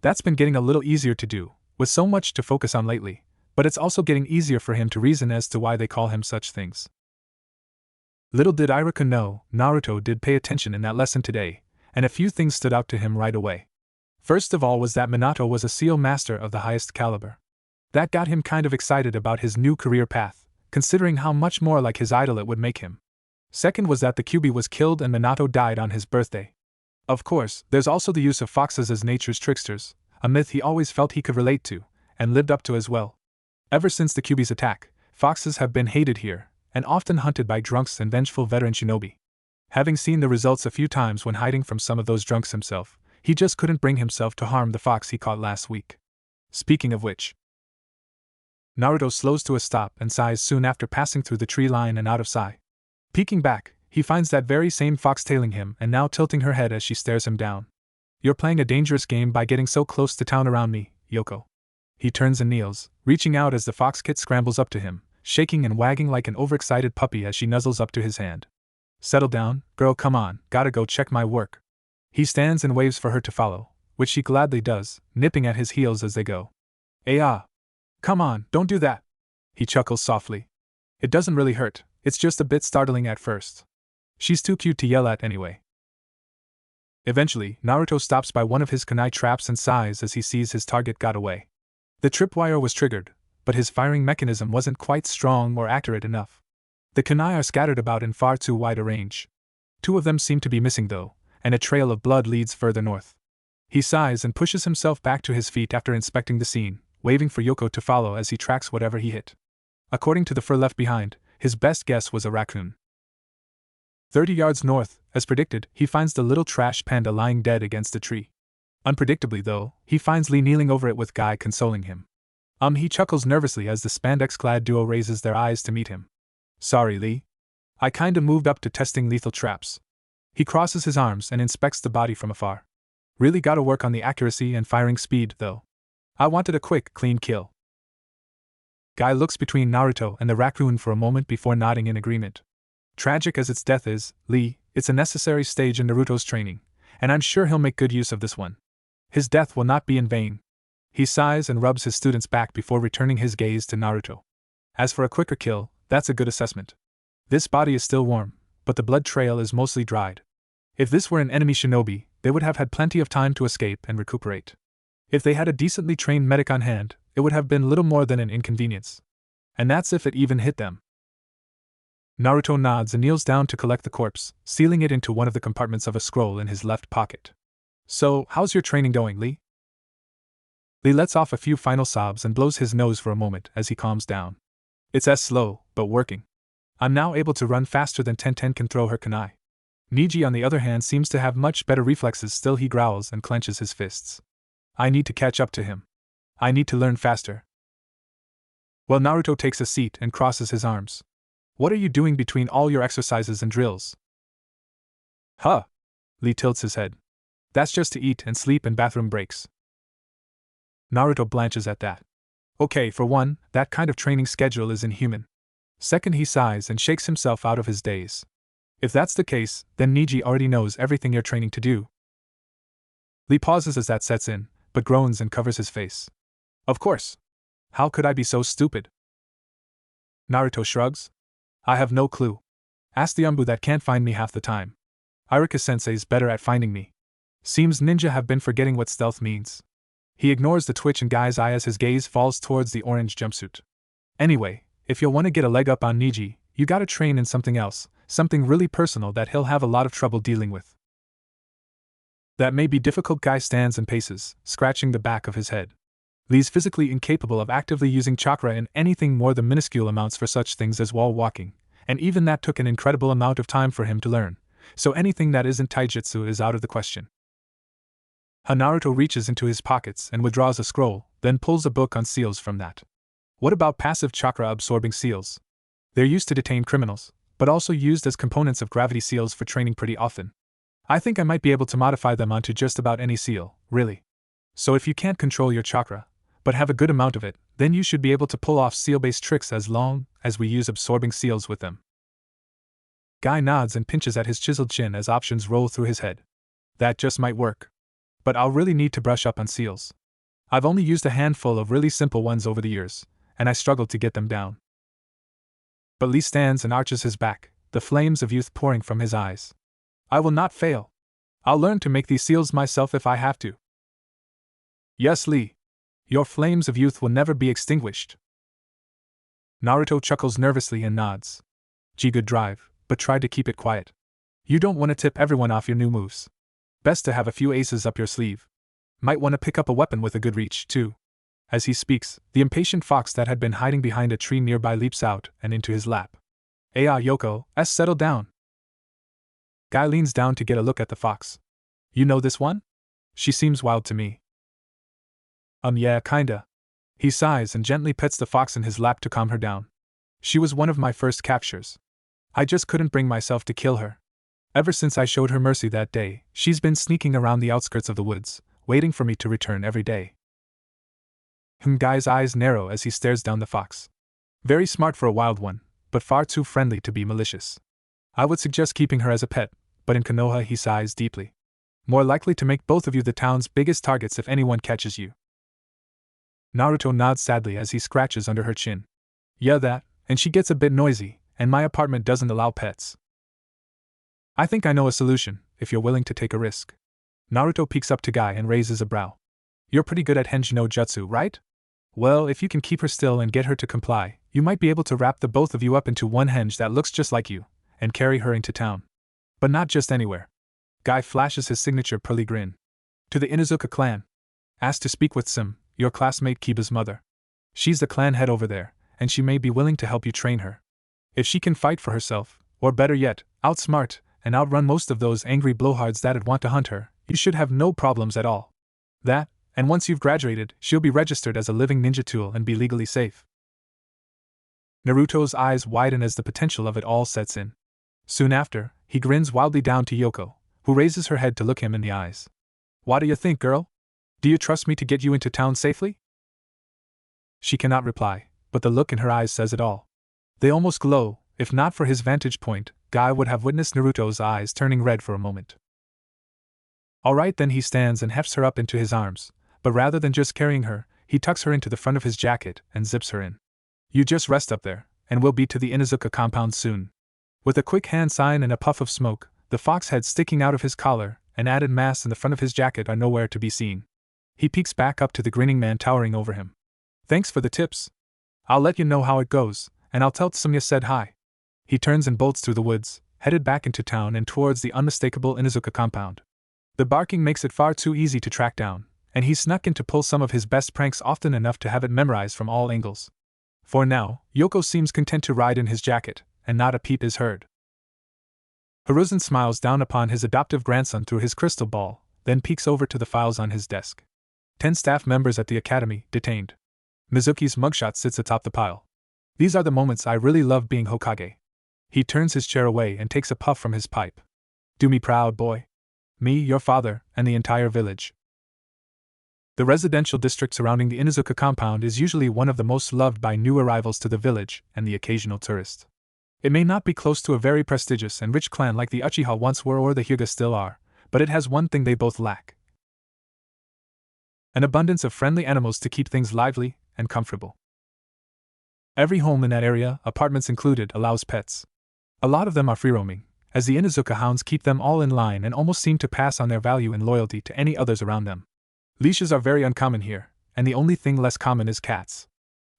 That's been getting a little easier to do, with so much to focus on lately, but it's also getting easier for him to reason as to why they call him such things. Little did Iruka know, Naruto did pay attention in that lesson today, and a few things stood out to him right away. First of all was that Minato was a seal master of the highest caliber. That got him kind of excited about his new career path, considering how much more like his idol it would make him. Second was that the Kyuubi was killed and Minato died on his birthday. Of course, there's also the use of foxes as nature's tricksters, a myth he always felt he could relate to, and lived up to as well. Ever since the Kyuubi's attack, foxes have been hated here, and often hunted by drunks and vengeful veteran shinobi. Having seen the results a few times when hiding from some of those drunks himself, he just couldn't bring himself to harm the fox he caught last week. Speaking of which, Naruto slows to a stop and sighs soon after passing through the tree line and out of sight. Peeking back, he finds that very same fox tailing him and now tilting her head as she stares him down. You're playing a dangerous game by getting so close to town around me, Yoko. He turns and kneels, reaching out as the fox kit scrambles up to him, shaking and wagging like an overexcited puppy as she nuzzles up to his hand. Settle down, girl, come on, gotta go check my work. He stands and waves for her to follow, which she gladly does, nipping at his heels as they go. Come on, don't do that. He chuckles softly. It doesn't really hurt, it's just a bit startling at first. She's too cute to yell at anyway. Eventually, Naruto stops by one of his kunai traps and sighs as he sees his target got away. The tripwire was triggered, but his firing mechanism wasn't quite strong or accurate enough. The kunai are scattered about in far too wide a range. 2 of them seem to be missing though, and a trail of blood leads further north. He sighs and pushes himself back to his feet after inspecting the scene, waving for Yoko to follow as he tracks whatever he hit. According to the fur left behind, his best guess was a raccoon. 30 yards north, as predicted, he finds the little trash panda lying dead against a tree. Unpredictably though, he finds Lee kneeling over it with Guy consoling him. He chuckles nervously as the spandex-clad duo raises their eyes to meet him. Sorry, Lee. I kinda moved up to testing lethal traps. He crosses his arms and inspects the body from afar. Really gotta work on the accuracy and firing speed, though. I wanted a quick, clean kill. Guy looks between Naruto and the raccoon for a moment before nodding in agreement. Tragic as its death is, Lee, it's a necessary stage in Naruto's training, and I'm sure he'll make good use of this one. His death will not be in vain. He sighs and rubs his student's back before returning his gaze to Naruto. As for a quicker kill, that's a good assessment. This body is still warm, but the blood trail is mostly dried. If this were an enemy shinobi, they would have had plenty of time to escape and recuperate. If they had a decently trained medic on hand, it would have been little more than an inconvenience. And that's if it even hit them. Naruto nods and kneels down to collect the corpse, sealing it into one of the compartments of a scroll in his left pocket. So, how's your training going, Lee? Lee lets off a few final sobs and blows his nose for a moment as he calms down. It's slow, but working. I'm now able to run faster than Tenten can throw her kunai. Niji, on the other hand, seems to have much better reflexes. Still, he growls and clenches his fists. I need to catch up to him. I need to learn faster. Well, Naruto takes a seat and crosses his arms. What are you doing between all your exercises and drills? Huh? Lee tilts his head. That's just to eat and sleep and bathroom breaks. Naruto blanches at that. Okay, for one, that kind of training schedule is inhuman. Second, he sighs and shakes himself out of his daze. If that's the case, then Niji already knows everything you're training to do. Lee pauses as that sets in, but groans and covers his face. Of course. How could I be so stupid? Naruto shrugs. I have no clue. Ask the Umbu that can't find me half the time. Iruka-sensei's better at finding me. Seems ninja have been forgetting what stealth means. He ignores the twitch in Guy's eye as his gaze falls towards the orange jumpsuit. Anyway, if you'll want to get a leg up on Niji, you gotta train in something else, something really personal that he'll have a lot of trouble dealing with. That may be difficult. Guy stands and paces, scratching the back of his head. Lee's physically incapable of actively using chakra in anything more than minuscule amounts for such things as wall walking, and even that took an incredible amount of time for him to learn, so anything that isn't taijutsu is out of the question. Naruto reaches into his pockets and withdraws a scroll, then pulls a book on seals from that. What about passive chakra-absorbing seals? They're used to detain criminals, but also used as components of gravity seals for training pretty often. I think I might be able to modify them onto just about any seal, really. So if you can't control your chakra, but have a good amount of it, then you should be able to pull off seal-based tricks as long as we use absorbing seals with them. Guy nods and pinches at his chiseled chin as options roll through his head. That just might work. But I'll really need to brush up on seals. I've only used a handful of really simple ones over the years, and I struggled to get them down. But Lee stands and arches his back, the flames of youth pouring from his eyes. I will not fail. I'll learn to make these seals myself if I have to. Yes, Lee. Your flames of youth will never be extinguished. Naruto chuckles nervously and nods. Gee, good drive, but try to keep it quiet. You don't want to tip everyone off your new moves. Best to have a few aces up your sleeve. Might want to pick up a weapon with a good reach, too. As he speaks, the impatient fox that had been hiding behind a tree nearby leaps out and into his lap. Yoko, settle down. Guy leans down to get a look at the fox. You know this one? She seems wild to me. Yeah, kinda. He sighs and gently pets the fox in his lap to calm her down. She was one of my first captures. I just couldn't bring myself to kill her. Ever since I showed her mercy that day, she's been sneaking around the outskirts of the woods, waiting for me to return every day. Guy's eyes narrow as he stares down the fox. Very smart for a wild one, but far too friendly to be malicious. I would suggest keeping her as a pet, but in Konoha he sighs deeply. More likely to make both of you the town's biggest targets if anyone catches you. Naruto nods sadly as he scratches under her chin. Yeah, that, and she gets a bit noisy, and my apartment doesn't allow pets. I think I know a solution, if you're willing to take a risk. Naruto peeks up to Guy and raises a brow. You're pretty good at Henji no Jutsu, right? Well, if you can keep her still and get her to comply, you might be able to wrap the both of you up into one henge that looks just like you, and carry her into town. But not just anywhere. Guy flashes his signature pearly grin. To the Inuzuka clan. Asked to speak with Sim, your classmate Kiba's mother. She's the clan head over there, and she may be willing to help you train her. If she can fight for herself, or better yet, outsmart and outrun most of those angry blowhards that'd want to hunt her, you should have no problems at all. That, and once you've graduated, she'll be registered as a living ninja tool and be legally safe. Naruto's eyes widen as the potential of it all sets in. Soon after, he grins wildly down to Yoko, who raises her head to look him in the eyes. What do you think, girl? Do you trust me to get you into town safely? She cannot reply, but the look in her eyes says it all. They almost glow. If not for his vantage point, Guy would have witnessed Naruto's eyes turning red for a moment. Alright, then he stands and hefts her up into his arms, but rather than just carrying her, he tucks her into the front of his jacket and zips her in. You just rest up there, and we'll be to the Inuzuka compound soon. With a quick hand sign and a puff of smoke, the fox head sticking out of his collar and added mass in the front of his jacket are nowhere to be seen. He peeks back up to the grinning man towering over him. Thanks for the tips. I'll let you know how it goes, and I'll tell Tsumya said hi. He turns and bolts through the woods, headed back into town and towards the unmistakable Inuzuka compound. The barking makes it far too easy to track down, and he snuck in to pull some of his best pranks often enough to have it memorized from all angles. For now, Yoko seems content to ride in his jacket, and not a peep is heard. Hiruzen smiles down upon his adoptive grandson through his crystal ball, then peeks over to the files on his desk. 10 staff members at the academy, detained. Mizuki's mugshot sits atop the pile. These are the moments I really love being Hokage. He turns his chair away and takes a puff from his pipe. Do me proud, boy. Me, your father, and the entire village. The residential district surrounding the Inuzuka compound is usually one of the most loved by new arrivals to the village and the occasional tourist. It may not be close to a very prestigious and rich clan like the Uchiha once were or the Hyuga still are, but it has one thing they both lack: an abundance of friendly animals to keep things lively and comfortable. Every home in that area, apartments included, allows pets. A lot of them are free-roaming, as the Inuzuka hounds keep them all in line and almost seem to pass on their value and loyalty to any others around them. Leashes are very uncommon here, and the only thing less common is cats.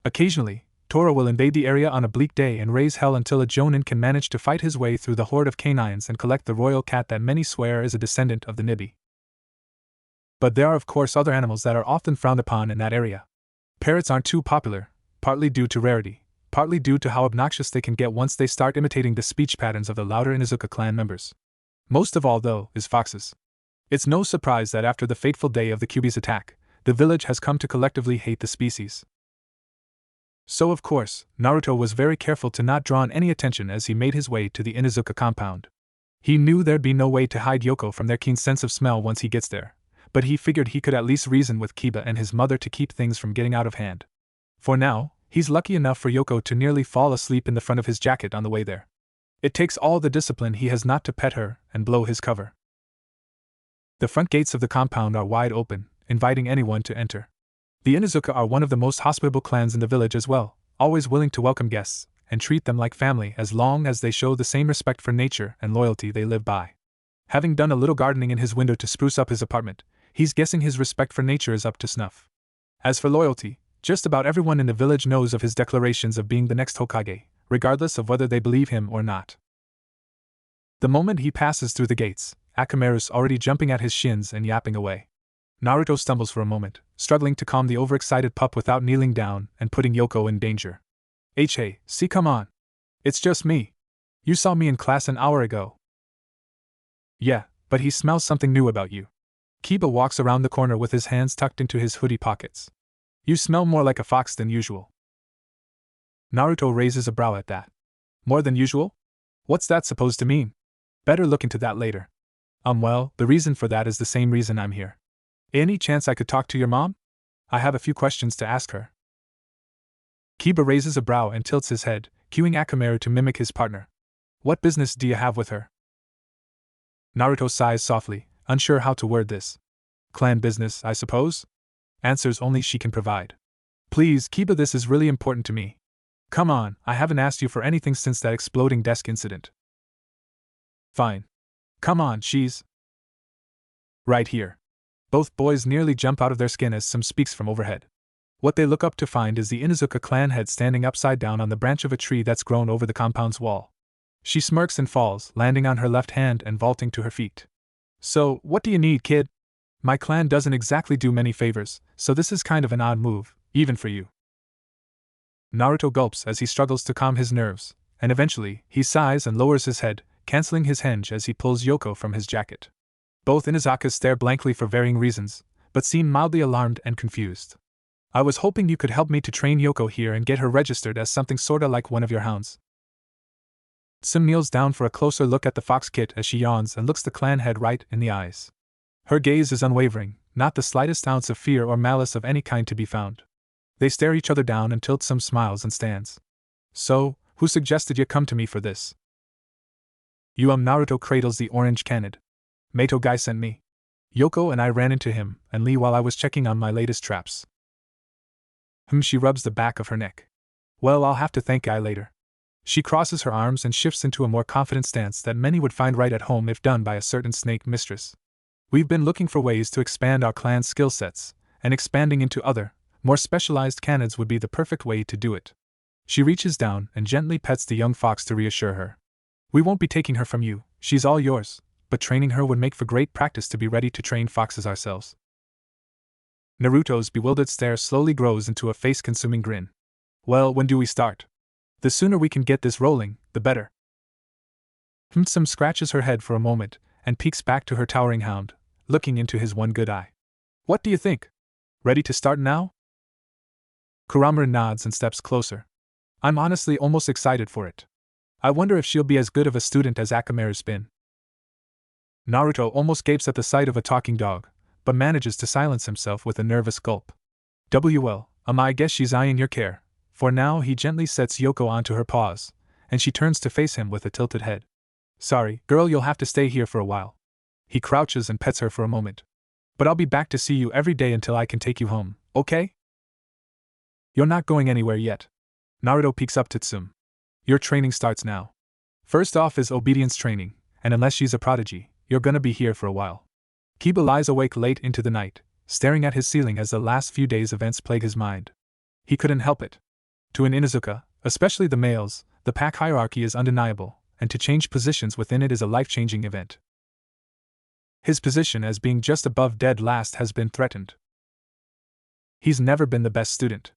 Occasionally, Tora will invade the area on a bleak day and raise hell until a Jonin can manage to fight his way through the horde of canines and collect the royal cat that many swear is a descendant of the Nibi. But there are of course other animals that are often frowned upon in that area. Parrots aren't too popular, partly due to rarity, partly due to how obnoxious they can get once they start imitating the speech patterns of the louder Inuzuka clan members. Most of all, though, is foxes. It's no surprise that after the fateful day of the Kyuubi's attack, the village has come to collectively hate the species. So of course, Naruto was very careful to not draw any attention as he made his way to the Inuzuka compound. He knew there'd be no way to hide Yoko from their keen sense of smell once he gets there, but he figured he could at least reason with Kiba and his mother to keep things from getting out of hand. For now, he's lucky enough for Yoko to nearly fall asleep in the front of his jacket on the way there. It takes all the discipline he has not to pet her and blow his cover. The front gates of the compound are wide open, inviting anyone to enter. The Inuzuka are one of the most hospitable clans in the village as well, always willing to welcome guests and treat them like family as long as they show the same respect for nature and loyalty they live by. Having done a little gardening in his window to spruce up his apartment, he's guessing his respect for nature is up to snuff. As for loyalty, just about everyone in the village knows of his declarations of being the next Hokage, regardless of whether they believe him or not. The moment he passes through the gates, Akamaru's already jumping at his shins and yapping away. Naruto stumbles for a moment, struggling to calm the overexcited pup without kneeling down and putting Yoko in danger. Hey, see, come on. It's just me. You saw me in class an hour ago. Yeah, but he smells something new about you. Kiba walks around the corner with his hands tucked into his hoodie pockets. You smell more like a fox than usual. Naruto raises a brow at that. More than usual? What's that supposed to mean? Better look into that later. Well, the reason for that is the same reason I'm here. Any chance I could talk to your mom? I have a few questions to ask her. Kiba raises a brow and tilts his head, cueing Akamaru to mimic his partner. What business do you have with her? Naruto sighs softly, unsure how to word this. Clan business, I suppose? Answers only she can provide. Please, Kiba, this is really important to me. Come on, I haven't asked you for anything since that exploding desk incident. Fine. Come on, she's right here. Both boys nearly jump out of their skin as Sum speaks from overhead. What they look up to find is the Inuzuka clan head standing upside down on the branch of a tree that's grown over the compound's wall. She smirks and falls, landing on her left hand and vaulting to her feet. So, what do you need, kid? My clan doesn't exactly do many favors, so this is kind of an odd move, even for you. Naruto gulps as he struggles to calm his nerves, and eventually, he sighs and lowers his head, canceling his henge as he pulls Yoko from his jacket. Both Inuzukas stare blankly for varying reasons, but seem mildly alarmed and confused. I was hoping you could help me to train Yoko here and get her registered as something sorta like one of your hounds. Sim kneels down for a closer look at the fox kit as she yawns and looks the clan head right in the eyes. Her gaze is unwavering, not the slightest ounce of fear or malice of any kind to be found. They stare each other down until Sim smiles and stands. So, who suggested you come to me for this? Naruto cradles the orange canid. Mato guy sent me. Yoko and I ran into him and Lee while I was checking on my latest traps. She rubs the back of her neck. Well, I'll have to thank Guy later. She crosses her arms and shifts into a more confident stance that many would find right at home if done by a certain snake mistress. We've been looking for ways to expand our clan's skill sets, and expanding into other, more specialized canids would be the perfect way to do it. She reaches down and gently pets the young fox to reassure her. We won't be taking her from you, she's all yours, but training her would make for great practice to be ready to train foxes ourselves. Naruto's bewildered stare slowly grows into a face-consuming grin. Well, when do we start? The sooner we can get this rolling, the better. Sim scratches her head for a moment and peeks back to her towering hound, looking into his one good eye. What do you think? Ready to start now? Kuramaru nods and steps closer. I'm honestly almost excited for it. I wonder if she'll be as good of a student as Akamaru's been. Naruto almost gapes at the sight of a talking dog, but manages to silence himself with a nervous gulp. I guess she's eyeing your care. For now, he gently sets Yoko onto her paws, and she turns to face him with a tilted head. Sorry, girl, you'll have to stay here for a while. He crouches and pets her for a moment. But I'll be back to see you every day until I can take you home, okay? You're not going anywhere yet. Naruto peeks up to Tsum. Your training starts now. First off is obedience training, and unless she's a prodigy, you're gonna be here for a while. Kiba lies awake late into the night, staring at his ceiling as the last few days' events plague his mind. He couldn't help it. To an Inuzuka, especially the males, the pack hierarchy is undeniable, and to change positions within it is a life-changing event. His position as being just above dead last has been threatened. He's never been the best student.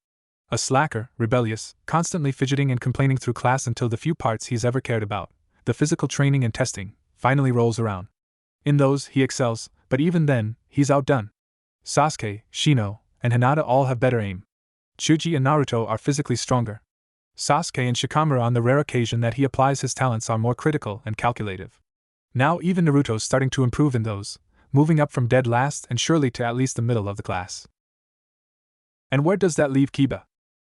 A slacker, rebellious, constantly fidgeting and complaining through class until the few parts he's ever cared about, the physical training and testing, finally rolls around. In those, he excels, but even then, he's outdone. Sasuke, Shino, and Hinata all have better aim. Chuji and Naruto are physically stronger. Sasuke and Shikamaru, on the rare occasion that he applies his talents, are more critical and calculative. Now even Naruto's starting to improve in those, moving up from dead last and surely to at least the middle of the class. And where does that leave Kiba?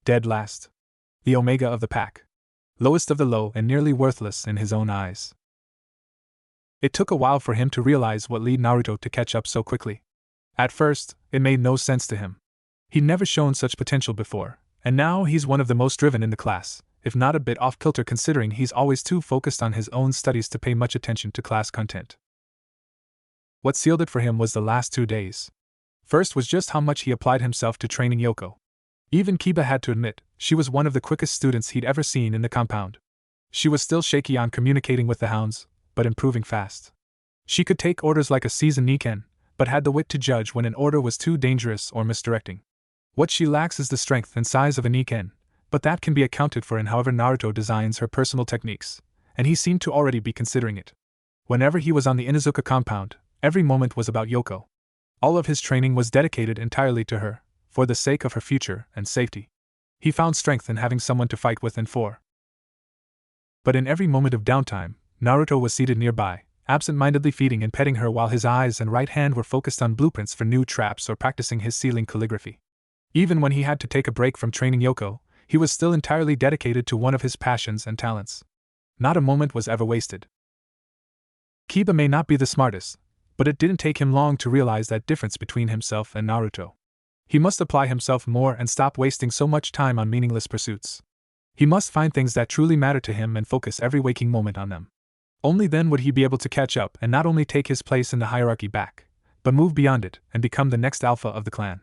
Dead last. The omega of the pack. Lowest of the low and nearly worthless in his own eyes. It took a while for him to realize what led Naruto to catch up so quickly. At first, it made no sense to him. He'd never shown such potential before, and now he's one of the most driven in the class, if not a bit off-kilter considering he's always too focused on his own studies to pay much attention to class content. What sealed it for him was the last 2 days. First was just how much he applied himself to training Yoko. Even Kiba had to admit, she was one of the quickest students he'd ever seen in the compound. She was still shaky on communicating with the hounds, but improving fast. She could take orders like a seasoned Niken, but had the wit to judge when an order was too dangerous or misdirecting. What she lacks is the strength and size of a Niken, but that can be accounted for in however Naruto designs her personal techniques, and he seemed to already be considering it. Whenever he was on the Inuzuka compound, every moment was about Yoko. All of his training was dedicated entirely to her, for the sake of her future and safety. He found strength in having someone to fight with and for. But in every moment of downtime, Naruto was seated nearby, absent-mindedly feeding and petting her while his eyes and right hand were focused on blueprints for new traps or practicing his ceiling calligraphy. Even when he had to take a break from training Yoko, he was still entirely dedicated to one of his passions and talents. Not a moment was ever wasted. Kiba may not be the smartest, but it didn't take him long to realize that difference between himself and Naruto. He must apply himself more and stop wasting so much time on meaningless pursuits. He must find things that truly matter to him and focus every waking moment on them. Only then would he be able to catch up and not only take his place in the hierarchy back, but move beyond it and become the next alpha of the clan.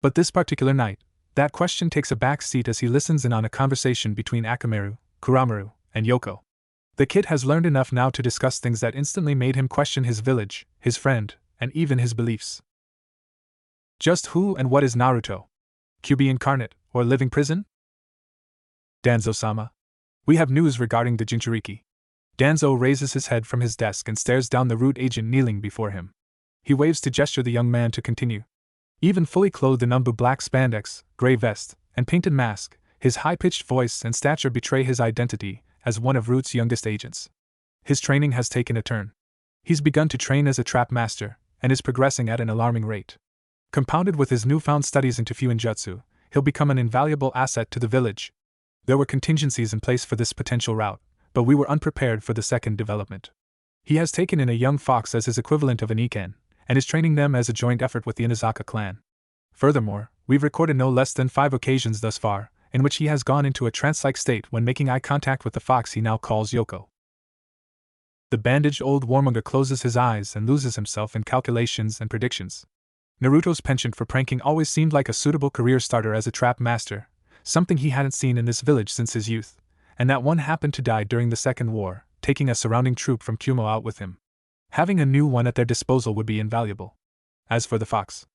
But this particular night, that question takes a back seat as he listens in on a conversation between Akamaru, Kuramaru, and Yoko. The kid has learned enough now to discuss things that instantly made him question his village, his friend, and even his beliefs. Just who and what is Naruto? QB incarnate, or living prison? Danzo-sama. We have news regarding the Jinchuriki. Danzo raises his head from his desk and stares down the rude agent kneeling before him. He waves to gesture the young man to continue. Even fully clothed in umbu black spandex, gray vest, and painted mask, his high-pitched voice and stature betray his identity as one of Root's youngest agents. His training has taken a turn. He's begun to train as a trap master, and is progressing at an alarming rate. Compounded with his newfound studies into Fuinjutsu, he'll become an invaluable asset to the village. There were contingencies in place for this potential route, but we were unprepared for the second development. He has taken in a young fox as his equivalent of an Iken, and is training them as a joint effort with the Inazaka clan. Furthermore, we've recorded no less than 5 occasions thus far, in which he has gone into a trance-like state when making eye contact with the fox he now calls Yoko. The bandaged old warmonger closes his eyes and loses himself in calculations and predictions. Naruto's penchant for pranking always seemed like a suitable career starter as a trap master, something he hadn't seen in this village since his youth, and that one happened to die during the Second War, taking a surrounding troop from Kumo out with him. Having a new one at their disposal would be invaluable. As for the fox,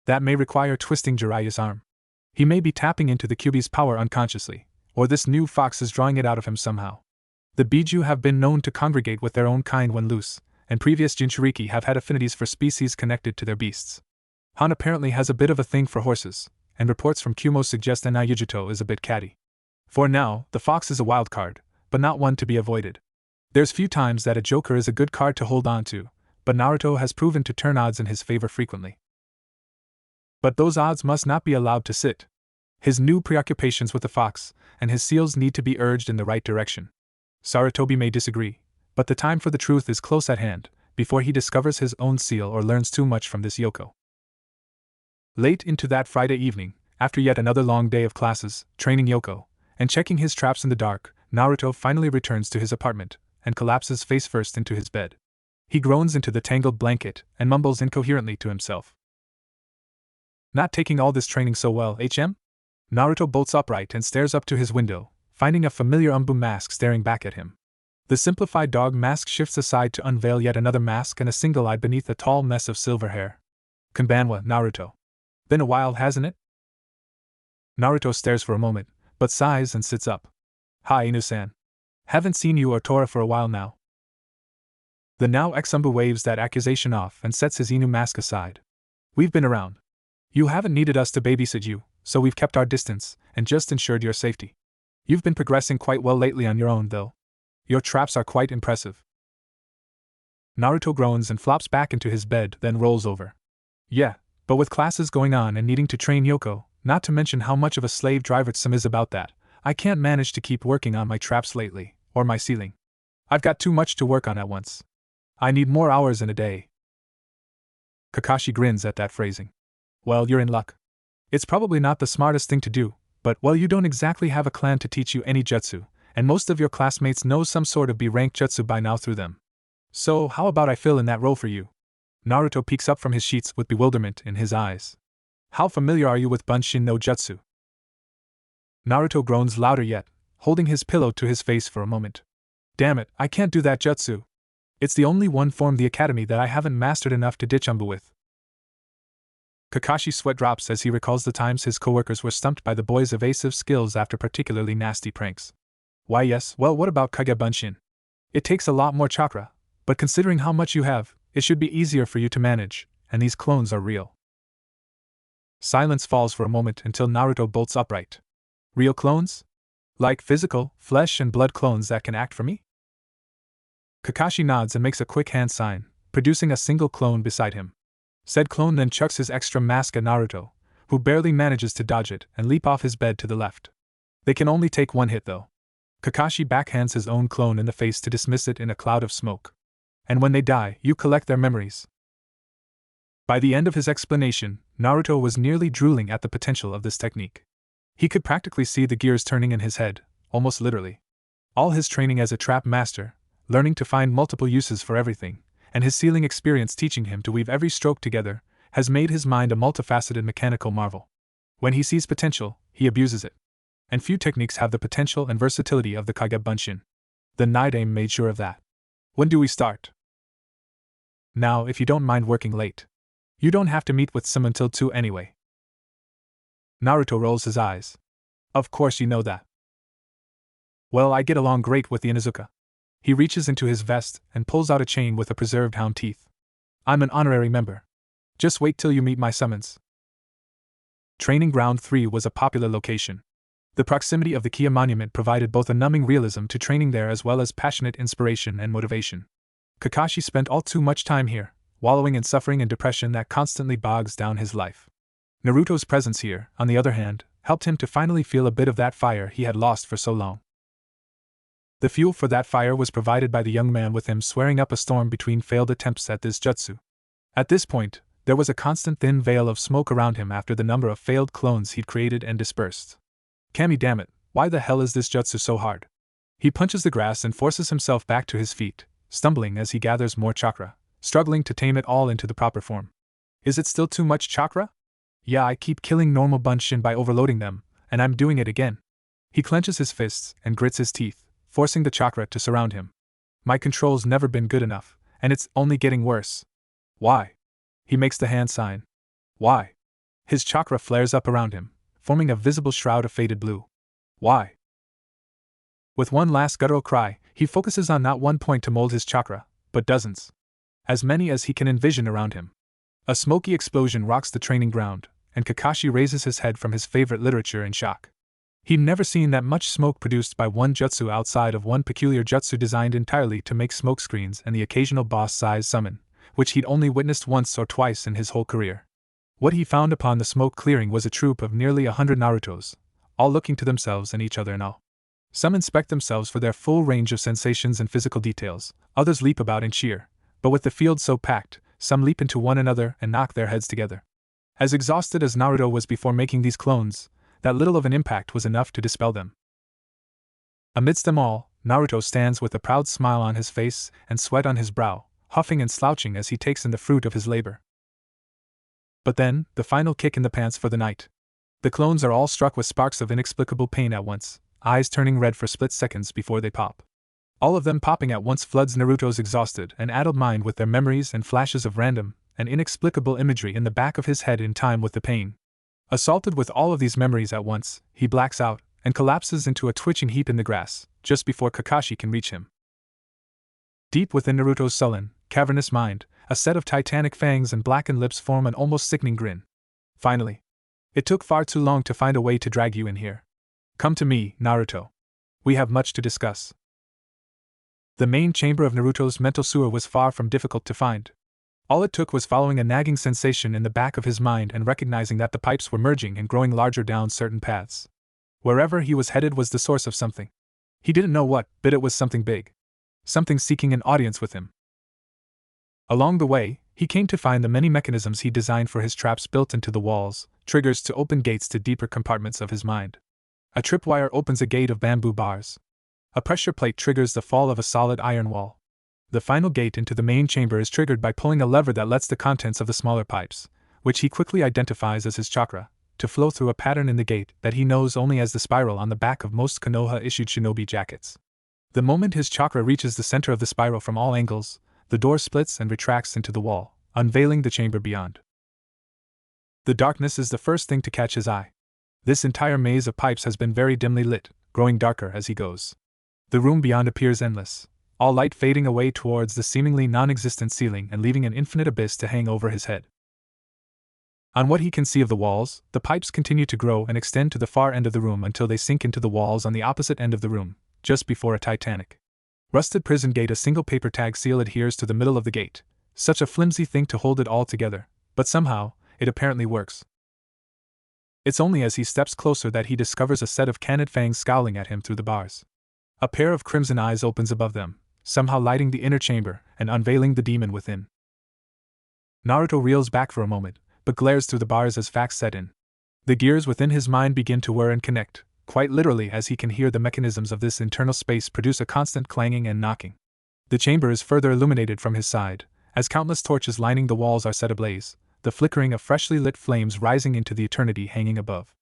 that may require twisting Jiraiya's arm. He may be tapping into the Kyuubi's power unconsciously, or this new fox is drawing it out of him somehow. The Biju have been known to congregate with their own kind when loose, and previous Jinchuriki have had affinities for species connected to their beasts. Han apparently has a bit of a thing for horses, and reports from Kumo suggest that Naruto is a bit catty. For now, the fox is a wild card, but not one to be avoided. There's few times that a joker is a good card to hold on to, but Naruto has proven to turn odds in his favor frequently. But those odds must not be allowed to sit. His new preoccupations with the fox and his seals need to be urged in the right direction. Sarutobi may disagree, but the time for the truth is close at hand, before he discovers his own seal or learns too much from this Yoko. Late into that Friday evening, after yet another long day of classes, training Yoko, and checking his traps in the dark, Naruto finally returns to his apartment, and collapses face first into his bed. He groans into the tangled blanket, and mumbles incoherently to himself. Not taking all this training so well, HM? Naruto bolts upright and stares up to his window, finding a familiar umbu mask staring back at him. The simplified dog mask shifts aside to unveil yet another mask and a single eye beneath a tall mess of silver hair. Konbanwa, Naruto. Been a while, hasn't it? Naruto stares for a moment, but sighs and sits up. Hi, Inu-san. Haven't seen you or Tora for a while now. The now ex-umbu waves that accusation off and sets his Inu mask aside. We've been around. You haven't needed us to babysit you, so we've kept our distance and just ensured your safety. You've been progressing quite well lately on your own, though. Your traps are quite impressive. Naruto groans and flops back into his bed, then rolls over. Yeah, but with classes going on and needing to train Yoko, not to mention how much of a slave driver Tsum is about that, I can't manage to keep working on my traps lately, or my ceiling. I've got too much to work on at once. I need more hours in a day. Kakashi grins at that phrasing. Well, you're in luck. It's probably not the smartest thing to do, but, well, you don't exactly have a clan to teach you any jutsu, and most of your classmates know some sort of B-rank jutsu by now through them. So, how about I fill in that role for you? Naruto peeks up from his sheets with bewilderment in his eyes. How familiar are you with Bunshin no Jutsu? Naruto groans louder yet, holding his pillow to his face for a moment. Damn it, I can't do that jutsu. It's the only one form the academy that I haven't mastered enough to ditch umbu with. Kakashi's sweat drops as he recalls the times his coworkers were stumped by the boy's evasive skills after particularly nasty pranks. Why yes, well, what about Kage Bunshin? It takes a lot more chakra, but considering how much you have, it should be easier for you to manage, and these clones are real. Silence falls for a moment until Naruto bolts upright. Real clones? Like physical, flesh and blood clones that can act for me? Kakashi nods and makes a quick hand sign, producing a single clone beside him. Said clone then chucks his extra mask at Naruto, who barely manages to dodge it and leap off his bed to the left. They can only take one hit though. Kakashi backhands his own clone in the face to dismiss it in a cloud of smoke. And when they die, you collect their memories. By the end of his explanation, Naruto was nearly drooling at the potential of this technique. He could practically see the gears turning in his head, almost literally. All his training as a trap master, learning to find multiple uses for everything, and his sealing experience teaching him to weave every stroke together, has made his mind a multifaceted mechanical marvel. When he sees potential, he abuses it. And few techniques have the potential and versatility of the Kage Bunshin. The Night Aim made sure of that. When do we start? Now, if you don't mind working late. You don't have to meet with some until 2 anyway. Naruto rolls his eyes. Of course you know that. Well, I get along great with the Inuzuka. He reaches into his vest and pulls out a chain with a preserved hound teeth. I'm an honorary member. Just wait till you meet my summons. Training Ground 3 was a popular location. The proximity of the Kia Monument provided both a numbing realism to training there as well as passionate inspiration and motivation. Kakashi spent all too much time here, wallowing in suffering and depression that constantly bogs down his life. Naruto's presence here, on the other hand, helped him to finally feel a bit of that fire he had lost for so long. The fuel for that fire was provided by the young man with him swearing up a storm between failed attempts at this jutsu. At this point, there was a constant thin veil of smoke around him after the number of failed clones he'd created and dispersed. Kami, damn it, why the hell is this jutsu so hard? He punches the grass and forces himself back to his feet, stumbling as he gathers more chakra, struggling to tame it all into the proper form. Is it still too much chakra? Yeah, I keep killing normal Bunshin by overloading them, and I'm doing it again. He clenches his fists and grits his teeth, forcing the chakra to surround him. My control's never been good enough, and it's only getting worse. Why? He makes the hand sign. Why? His chakra flares up around him, forming a visible shroud of faded blue. Why? With one last guttural cry, he focuses on not one point to mold his chakra, but dozens. As many as he can envision around him. A smoky explosion rocks the training ground, and Kakashi raises his head from his favorite literature in shock. He'd never seen that much smoke produced by one jutsu outside of one peculiar jutsu designed entirely to make smokescreens and the occasional boss-size summon, which he'd only witnessed once or twice in his whole career. What he found upon the smoke clearing was a troop of nearly 100 Narutos, all looking to themselves and each other in awe. Some inspect themselves for their full range of sensations and physical details, others leap about and cheer, but with the field so packed, some leap into one another and knock their heads together. As exhausted as Naruto was before making these clones, that little of an impact was enough to dispel them. Amidst them all, Naruto stands with a proud smile on his face and sweat on his brow, huffing and slouching as he takes in the fruit of his labor. But then, the final kick in the pants for the night. The clones are all struck with sparks of inexplicable pain at once, eyes turning red for split seconds before they pop. All of them popping at once floods Naruto's exhausted and addled mind with their memories and flashes of random and inexplicable imagery in the back of his head in time with the pain. Assaulted with all of these memories at once, he blacks out and collapses into a twitching heap in the grass, just before Kakashi can reach him. Deep within Naruto's sullen, cavernous mind, a set of titanic fangs and blackened lips form an almost sickening grin. Finally. It took far too long to find a way to drag you in here. Come to me, Naruto. We have much to discuss. The main chamber of Naruto's mental sewer was far from difficult to find. All it took was following a nagging sensation in the back of his mind and recognizing that the pipes were merging and growing larger down certain paths. Wherever he was headed was the source of something. He didn't know what, but it was something big. Something seeking an audience with him. Along the way, he came to find the many mechanisms he designed for his traps built into the walls, triggers to open gates to deeper compartments of his mind. A tripwire opens a gate of bamboo bars. A pressure plate triggers the fall of a solid iron wall. The final gate into the main chamber is triggered by pulling a lever that lets the contents of the smaller pipes, which he quickly identifies as his chakra, to flow through a pattern in the gate that he knows only as the spiral on the back of most Konoha-issued shinobi jackets. The moment his chakra reaches the center of the spiral from all angles, the door splits and retracts into the wall, unveiling the chamber beyond. The darkness is the first thing to catch his eye. This entire maze of pipes has been very dimly lit, growing darker as he goes. The room beyond appears endless, all light fading away towards the seemingly non-existent ceiling and leaving an infinite abyss to hang over his head. On what he can see of the walls, the pipes continue to grow and extend to the far end of the room until they sink into the walls on the opposite end of the room, just before a Titanic. Rusted prison gate. A single paper tag seal adheres to the middle of the gate, such a flimsy thing to hold it all together, but somehow, it apparently works. It's only as he steps closer that he discovers a set of canid fangs scowling at him through the bars. A pair of crimson eyes opens above them, somehow lighting the inner chamber and unveiling the demon within. Naruto reels back for a moment, but glares through the bars as facts set in. The gears within his mind begin to whir and connect, quite literally, as he can hear the mechanisms of this internal space produce a constant clanging and knocking. The chamber is further illuminated from his side, as countless torches lining the walls are set ablaze, the flickering of freshly lit flames rising into the eternity hanging above.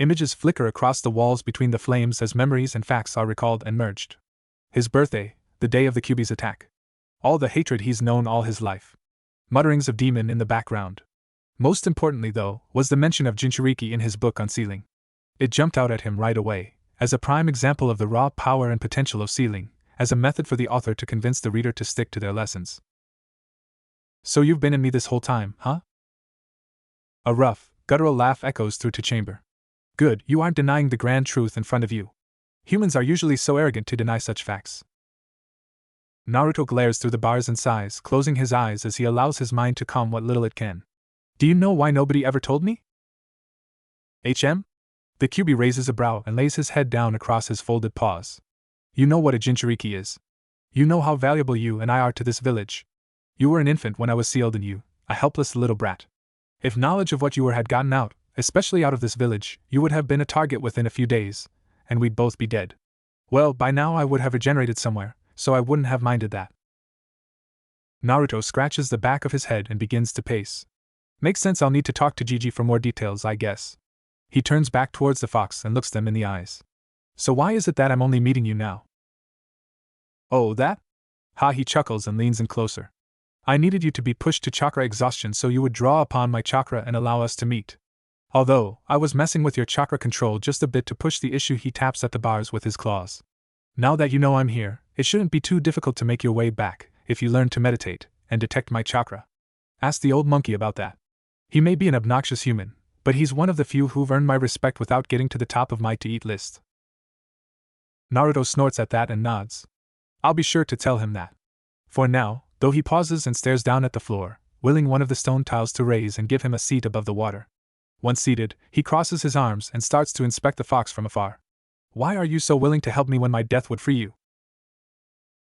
Images flicker across the walls between the flames as memories and facts are recalled and merged. His birthday, the day of the Kyuubi's attack. All the hatred he's known all his life. Mutterings of demon in the background. Most importantly, though, was the mention of Jinchuriki in his book on sealing. It jumped out at him right away, as a prime example of the raw power and potential of sealing, as a method for the author to convince the reader to stick to their lessons. So you've been in me this whole time, huh? A rough, guttural laugh echoes through the chamber. Good, you aren't denying the grand truth in front of you. Humans are usually so arrogant to deny such facts. Naruto glares through the bars and sighs, closing his eyes as he allows his mind to calm what little it can. Do you know why nobody ever told me? HM? The Kyuubi raises a brow and lays his head down across his folded paws. You know what a Jinchuriki is. You know how valuable you and I are to this village. You were an infant when I was sealed in you, a helpless little brat. If knowledge of what you were had gotten out, especially out of this village, you would have been a target within a few days, and we'd both be dead. Well, by now I would have regenerated somewhere, so I wouldn't have minded that. Naruto scratches the back of his head and begins to pace. Makes sense. I'll need to talk to Gigi for more details, I guess. He turns back towards the fox and looks them in the eyes. So why is it that I'm only meeting you now? Oh, that? Ha, he chuckles and leans in closer. I needed you to be pushed to chakra exhaustion so you would draw upon my chakra and allow us to meet. Although, I was messing with your chakra control just a bit to push the issue. He taps at the bars with his claws. Now that you know I'm here, it shouldn't be too difficult to make your way back, if you learn to meditate and detect my chakra. Ask the old monkey about that. He may be an obnoxious human, but he's one of the few who've earned my respect without getting to the top of my to-eat list. Naruto snorts at that and nods. I'll be sure to tell him that. For now, though, he pauses and stares down at the floor, willing one of the stone tiles to raise and give him a seat above the water. Once seated, he crosses his arms and starts to inspect the fox from afar. Why are you so willing to help me when my death would free you?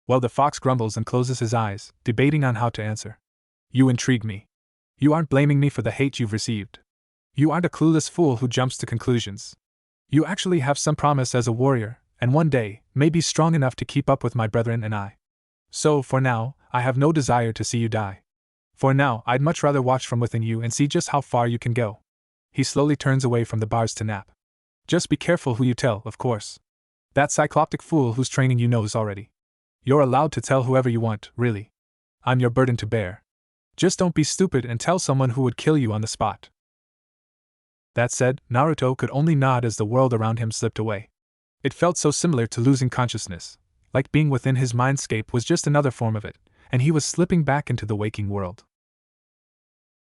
Well, the fox grumbles and closes his eyes, debating on how to answer. You intrigue me. You aren't blaming me for the hate you've received. You aren't a clueless fool who jumps to conclusions. You actually have some promise as a warrior, and one day, may be strong enough to keep up with my brethren and I. So, for now, I have no desire to see you die. For now, I'd much rather watch from within you and see just how far you can go. He slowly turns away from the bars to nap. Just be careful who you tell, of course. That cycloptic fool who's training you knows already. You're allowed to tell whoever you want, really. I'm your burden to bear. Just don't be stupid and tell someone who would kill you on the spot. That said, Naruto could only nod as the world around him slipped away. It felt so similar to losing consciousness, like being within his mindscape was just another form of it, and he was slipping back into the waking world.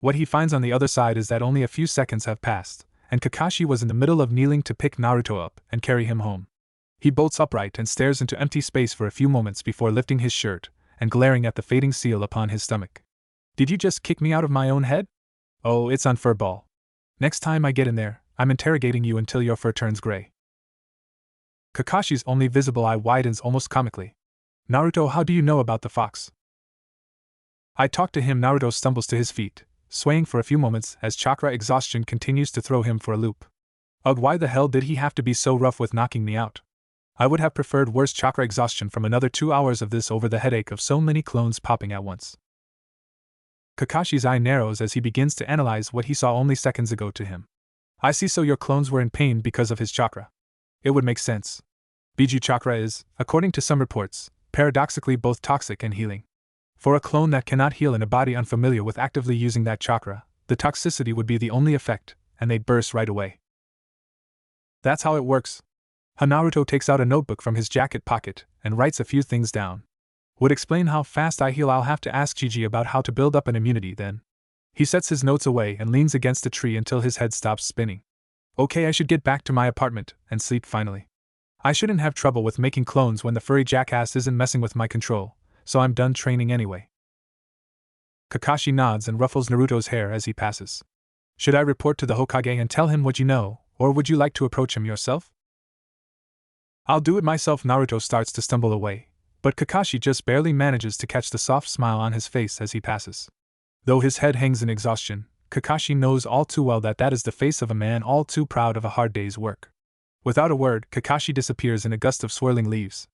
What he finds on the other side is that only a few seconds have passed, and Kakashi was in the middle of kneeling to pick Naruto up and carry him home. He bolts upright and stares into empty space for a few moments before lifting his shirt and glaring at the fading seal upon his stomach. Did you just kick me out of my own head? Oh, it's on furball. Next time I get in there, I'm interrogating you until your fur turns gray. Kakashi's only visible eye widens almost comically. Naruto, how do you know about the fox? I talked to him. Naruto stumbles to his feet, swaying for a few moments as chakra exhaustion continues to throw him for a loop. Ugh, why the hell did he have to be so rough with knocking me out? I would have preferred worse chakra exhaustion from another 2 hours of this over the headache of so many clones popping at once. Kakashi's eye narrows as he begins to analyze what he saw only seconds ago to him. I see, so your clones were in pain because of his chakra. It would make sense. Biju chakra is, according to some reports, paradoxically both toxic and healing. For a clone that cannot heal in a body unfamiliar with actively using that chakra, the toxicity would be the only effect, and they'd burst right away. That's how it works. Naruto takes out a notebook from his jacket pocket and writes a few things down. Would explain how fast I heal. I'll have to ask Gigi about how to build up an immunity then. He sets his notes away and leans against a tree until his head stops spinning. Okay, I should get back to my apartment and sleep finally. I shouldn't have trouble with making clones when the furry jackass isn't messing with my control, so I'm done training anyway. Kakashi nods and ruffles Naruto's hair as he passes. Should I report to the Hokage and tell him what you know, or would you like to approach him yourself? I'll do it myself. Naruto starts to stumble away, but Kakashi just barely manages to catch the soft smile on his face as he passes. Though his head hangs in exhaustion, Kakashi knows all too well that that is the face of a man all too proud of a hard day's work. Without a word, Kakashi disappears in a gust of swirling leaves.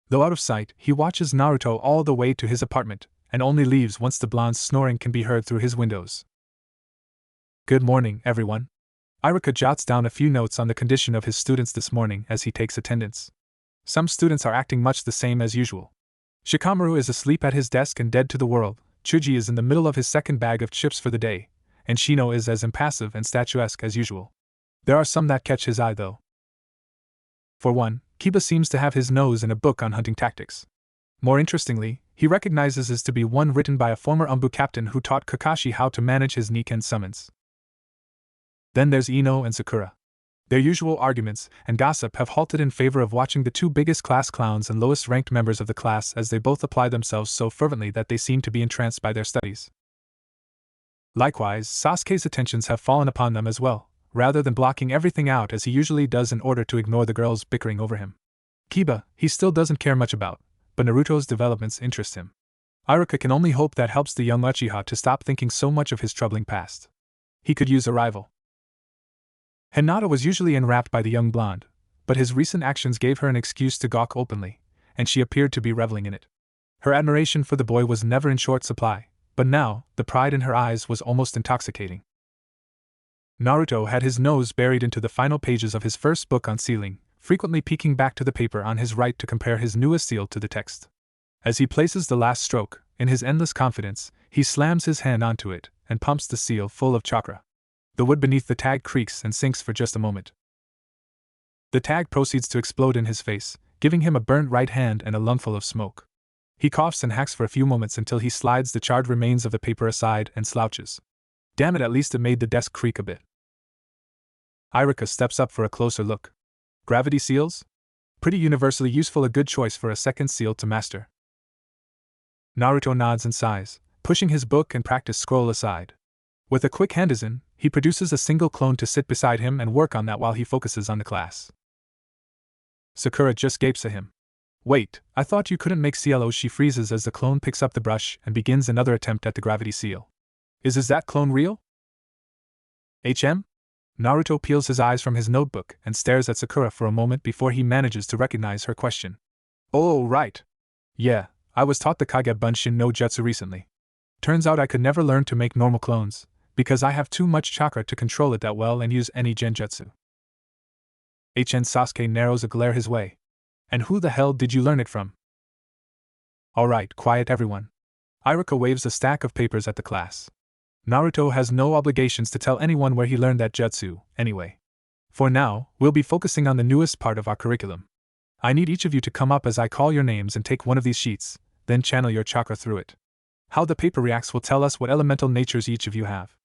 Though out of sight, he watches Naruto all the way to his apartment, and only leaves once the blonde's snoring can be heard through his windows. Good morning, everyone. Iruka jots down a few notes on the condition of his students this morning as he takes attendance. Some students are acting much the same as usual. Shikamaru is asleep at his desk and dead to the world, Chuji is in the middle of his second bag of chips for the day, and Shino is as impassive and statuesque as usual. There are some that catch his eye though. For one, Kiba seems to have his nose in a book on hunting tactics. More interestingly, he recognizes this to be one written by a former Umbu captain who taught Kakashi how to manage his Niken summons. Then there's Ino and Sakura. Their usual arguments and gossip have halted in favor of watching the two biggest class clowns and lowest ranked members of the class as they both apply themselves so fervently that they seem to be entranced by their studies. Likewise, Sasuke's attentions have fallen upon them as well, rather than blocking everything out as he usually does in order to ignore the girls bickering over him. Kiba, he still doesn't care much about, but Naruto's developments interest him. Iruka can only hope that helps the young Uchiha to stop thinking so much of his troubling past. He could use a rival. Hinata was usually enwrapped by the young blonde, but his recent actions gave her an excuse to gawk openly, and she appeared to be reveling in it. Her admiration for the boy was never in short supply, but now, the pride in her eyes was almost intoxicating. Naruto had his nose buried into the final pages of his first book on sealing, frequently peeking back to the paper on his right to compare his newest seal to the text. As he places the last stroke, in his endless confidence, he slams his hand onto it and pumps the seal full of chakra. The wood beneath the tag creaks and sinks for just a moment. The tag proceeds to explode in his face, giving him a burnt right hand and a lungful of smoke. He coughs and hacks for a few moments until he slides the charred remains of the paper aside and slouches. Damn it, at least it made the desk creak a bit. Iruka steps up for a closer look. Gravity seals? Pretty universally useful, a good choice for a second seal to master. Naruto nods and sighs, pushing his book and practice scroll aside. With a quick handizin, he produces a single clone to sit beside him and work on that while he focuses on the class. Sakura just gapes at him. Wait, I thought you couldn't make CLOs. She freezes as the clone picks up the brush and begins another attempt at the gravity seal. Is that clone real? HM? Naruto peels his eyes from his notebook and stares at Sakura for a moment before he manages to recognize her question. Oh, right. Yeah, I was taught the Kage Bunshin no Jutsu recently. Turns out I could never learn to make normal clones, because I have too much chakra to control it that well and use any genjutsu. HN Sasuke narrows a glare his way. And who the hell did you learn it from? Alright, quiet everyone. Iruka waves a stack of papers at the class. Naruto has no obligations to tell anyone where he learned that jutsu, anyway. For now, we'll be focusing on the newest part of our curriculum. I need each of you to come up as I call your names and take one of these sheets, then channel your chakra through it. How the paper reacts will tell us what elemental natures each of you have.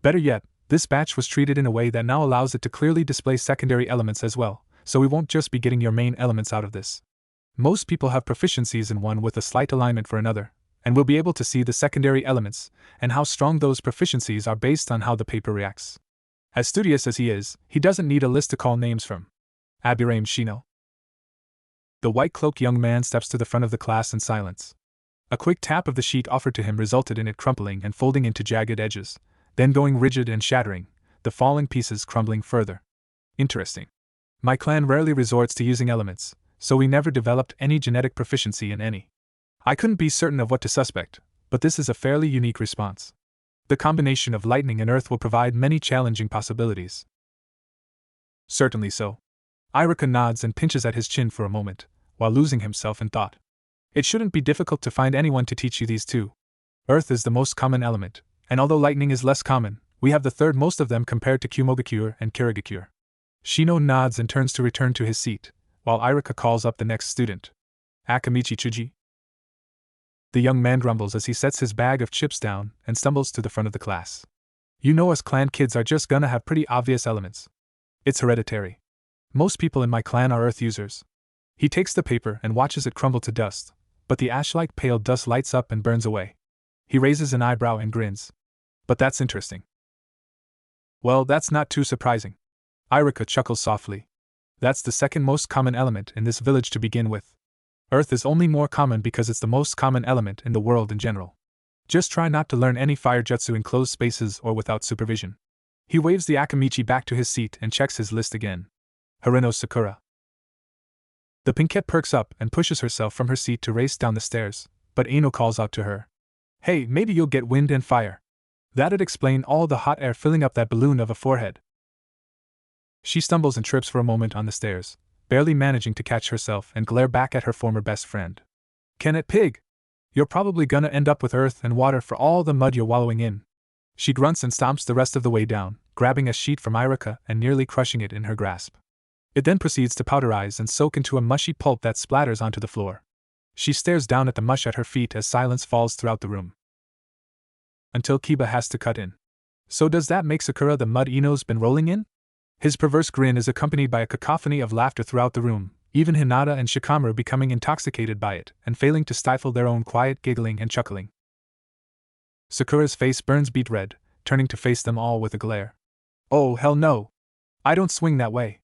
Better yet, this batch was treated in a way that now allows it to clearly display secondary elements as well, so we won't just be getting your main elements out of this. Most people have proficiencies in one with a slight alignment for another, and we'll be able to see the secondary elements, and how strong those proficiencies are based on how the paper reacts. As studious as he is, he doesn't need a list to call names from. Abirame Shino. The white-cloaked young man steps to the front of the class in silence. A quick tap of the sheet offered to him resulted in it crumpling and folding into jagged edges, then going rigid and shattering, the falling pieces crumbling further. Interesting. My clan rarely resorts to using elements, so we never developed any genetic proficiency in any. I couldn't be certain of what to suspect, but this is a fairly unique response. The combination of lightning and earth will provide many challenging possibilities. Certainly so. Iruka nods and pinches at his chin for a moment, while losing himself in thought. It shouldn't be difficult to find anyone to teach you these two. Earth is the most common element, and although lightning is less common, we have the third most of them compared to Kumogakure and Kirigakure. Shino nods and turns to return to his seat, while Iruka calls up the next student. Akamichi Chuji. The young man grumbles as he sets his bag of chips down and stumbles to the front of the class. You know us clan kids are just gonna have pretty obvious elements. It's hereditary. Most people in my clan are earth users. He takes the paper and watches it crumble to dust, but the ash-like pale dust lights up and burns away. He raises an eyebrow and grins. But that's interesting. Well, that's not too surprising. Irika chuckles softly. That's the second most common element in this village to begin with. Earth is only more common because it's the most common element in the world in general. Just try not to learn any fire jutsu in closed spaces or without supervision. He waves the Akamichi back to his seat and checks his list again. Harino Sakura. The pinkette perks up and pushes herself from her seat to race down the stairs, but Ino calls out to her. Hey, maybe you'll get wind and fire. That'd explain all the hot air filling up that balloon of a forehead. She stumbles and trips for a moment on the stairs, barely managing to catch herself and glare back at her former best friend. Kennet Pig! You're probably gonna end up with earth and water for all the mud you're wallowing in. She grunts and stomps the rest of the way down, grabbing a sheet from Irika and nearly crushing it in her grasp. It then proceeds to powderize and soak into a mushy pulp that splatters onto the floor. She stares down at the mush at her feet as silence falls throughout the room. Until Kiba has to cut in. So does that make Sakura the mud Ino's been rolling in? His perverse grin is accompanied by a cacophony of laughter throughout the room, even Hinata and Shikamaru becoming intoxicated by it and failing to stifle their own quiet giggling and chuckling. Sakura's face burns beet red, turning to face them all with a glare. Oh, hell no! I don't swing that way.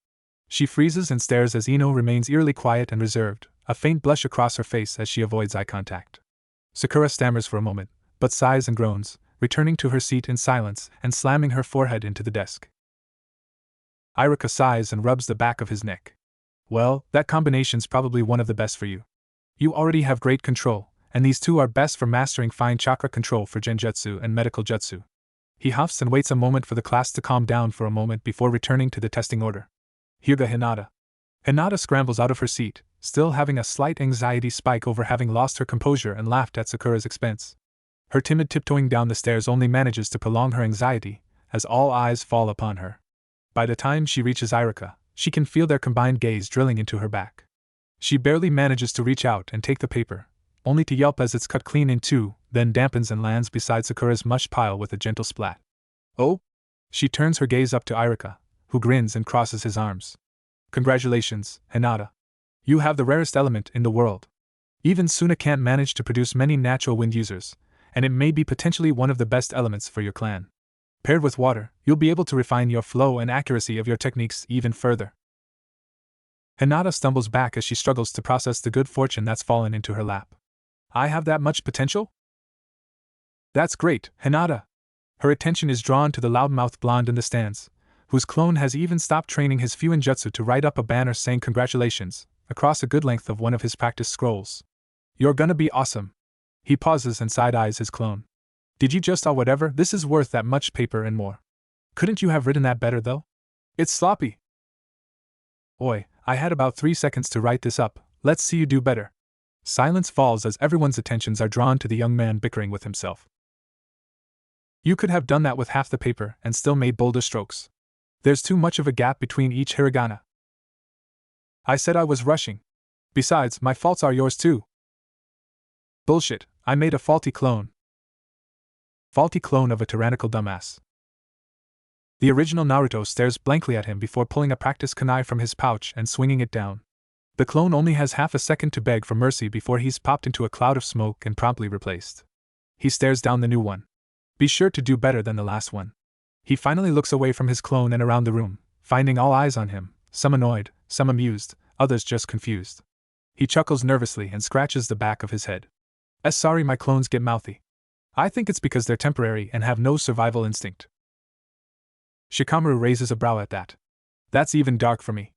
She freezes and stares as Ino remains eerily quiet and reserved, a faint blush across her face as she avoids eye contact. Sakura stammers for a moment, but sighs and groans, returning to her seat in silence and slamming her forehead into the desk. Irika sighs and rubs the back of his neck. Well, that combination's probably one of the best for you. You already have great control, and these two are best for mastering fine chakra control for genjutsu and medical jutsu. He huffs and waits a moment for the class to calm down for a moment before returning to the testing order. Hyuga Hinata. Hinata scrambles out of her seat, still having a slight anxiety spike over having lost her composure and laughed at Sakura's expense. Her timid tiptoeing down the stairs only manages to prolong her anxiety, as all eyes fall upon her. By the time she reaches Irika, she can feel their combined gaze drilling into her back. She barely manages to reach out and take the paper, only to yelp as it's cut clean in two, then dampens and lands beside Sakura's mush pile with a gentle splat. Oh? She turns her gaze up to Irika, who grins and crosses his arms. Congratulations, Hinata. You have the rarest element in the world. Even Suna can't manage to produce many natural wind users, and it may be potentially one of the best elements for your clan. Paired with water, you'll be able to refine your flow and accuracy of your techniques even further. Hinata stumbles back as she struggles to process the good fortune that's fallen into her lap. I have that much potential? That's great, Hinata. Her attention is drawn to the loudmouthed blonde in the stands, whose clone has even stopped training his Fuinjutsu to write up a banner saying congratulations, across a good length of one of his practice scrolls. You're gonna be awesome. He pauses and side-eyes his clone. Did you just whatever? This is worth that much paper and more. Couldn't you have written that better though? It's sloppy. Oi, I had about 3 seconds to write this up, let's see you do better. Silence falls as everyone's attentions are drawn to the young man bickering with himself. You could have done that with half the paper and still made bolder strokes. There's too much of a gap between each hiragana. I said I was rushing. Besides, my faults are yours too. Bullshit, I made a faulty clone. Faulty clone of a tyrannical dumbass. The original Naruto stares blankly at him before pulling a practice kunai from his pouch and swinging it down. The clone only has half a second to beg for mercy before he's popped into a cloud of smoke and promptly replaced. He stares down the new one. Be sure to do better than the last one. He finally looks away from his clone and around the room, finding all eyes on him, some annoyed, some amused, others just confused. He chuckles nervously and scratches the back of his head. Sorry my clones get mouthy. I think it's because they're temporary and have no survival instinct. Shikamaru raises a brow at that. That's even dark for me.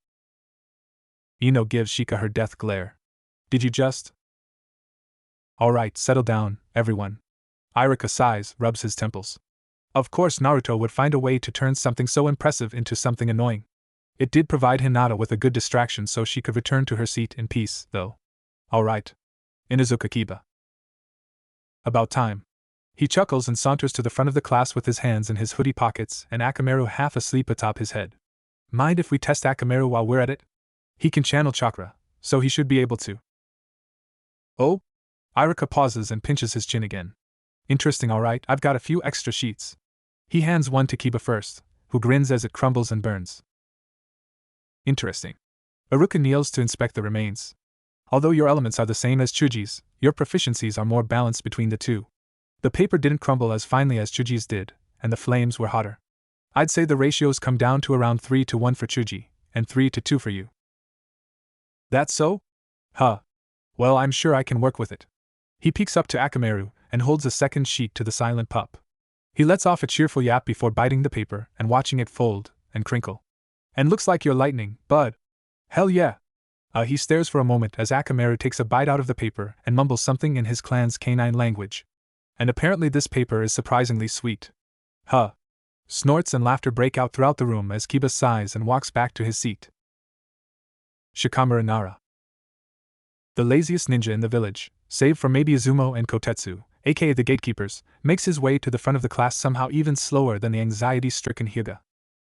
Ino gives Shika her death glare. Did you just? Alright, settle down, everyone. Irika sighs, rubs his temples. Of course Naruto would find a way to turn something so impressive into something annoying. It did provide Hinata with a good distraction so she could return to her seat in peace, though. Alright. Inuzuka Kiba. About time. He chuckles and saunters to the front of the class with his hands in his hoodie pockets and Akamaru half asleep atop his head. Mind if we test Akamaru while we're at it? He can channel chakra, so he should be able to. Oh? Irika pauses and pinches his chin again. Interesting, alright, I've got a few extra sheets. He hands one to Kiba first, who grins as it crumbles and burns. Interesting. Iruka kneels to inspect the remains. Although your elements are the same as Chuji's, your proficiencies are more balanced between the two. The paper didn't crumble as finely as Chuji's did, and the flames were hotter. I'd say the ratios come down to around 3-1 for Chuji, and 3-2 for you. That's so? Huh. Well, I'm sure I can work with it. He peeks up to Akamaru and holds a second sheet to the silent pup. He lets off a cheerful yap before biting the paper and watching it fold and crinkle. And looks like you're lightning, bud. Hell yeah. He stares for a moment as Akamaru takes a bite out of the paper and mumbles something in his clan's canine language. And apparently this paper is surprisingly sweet. Huh. Snorts and laughter break out throughout the room as Kiba sighs and walks back to his seat. Shikamaru Nara. The laziest ninja in the village, save for maybe Izumo and Kotetsu, aka the gatekeepers, makes his way to the front of the class somehow even slower than the anxiety-stricken Hyuga.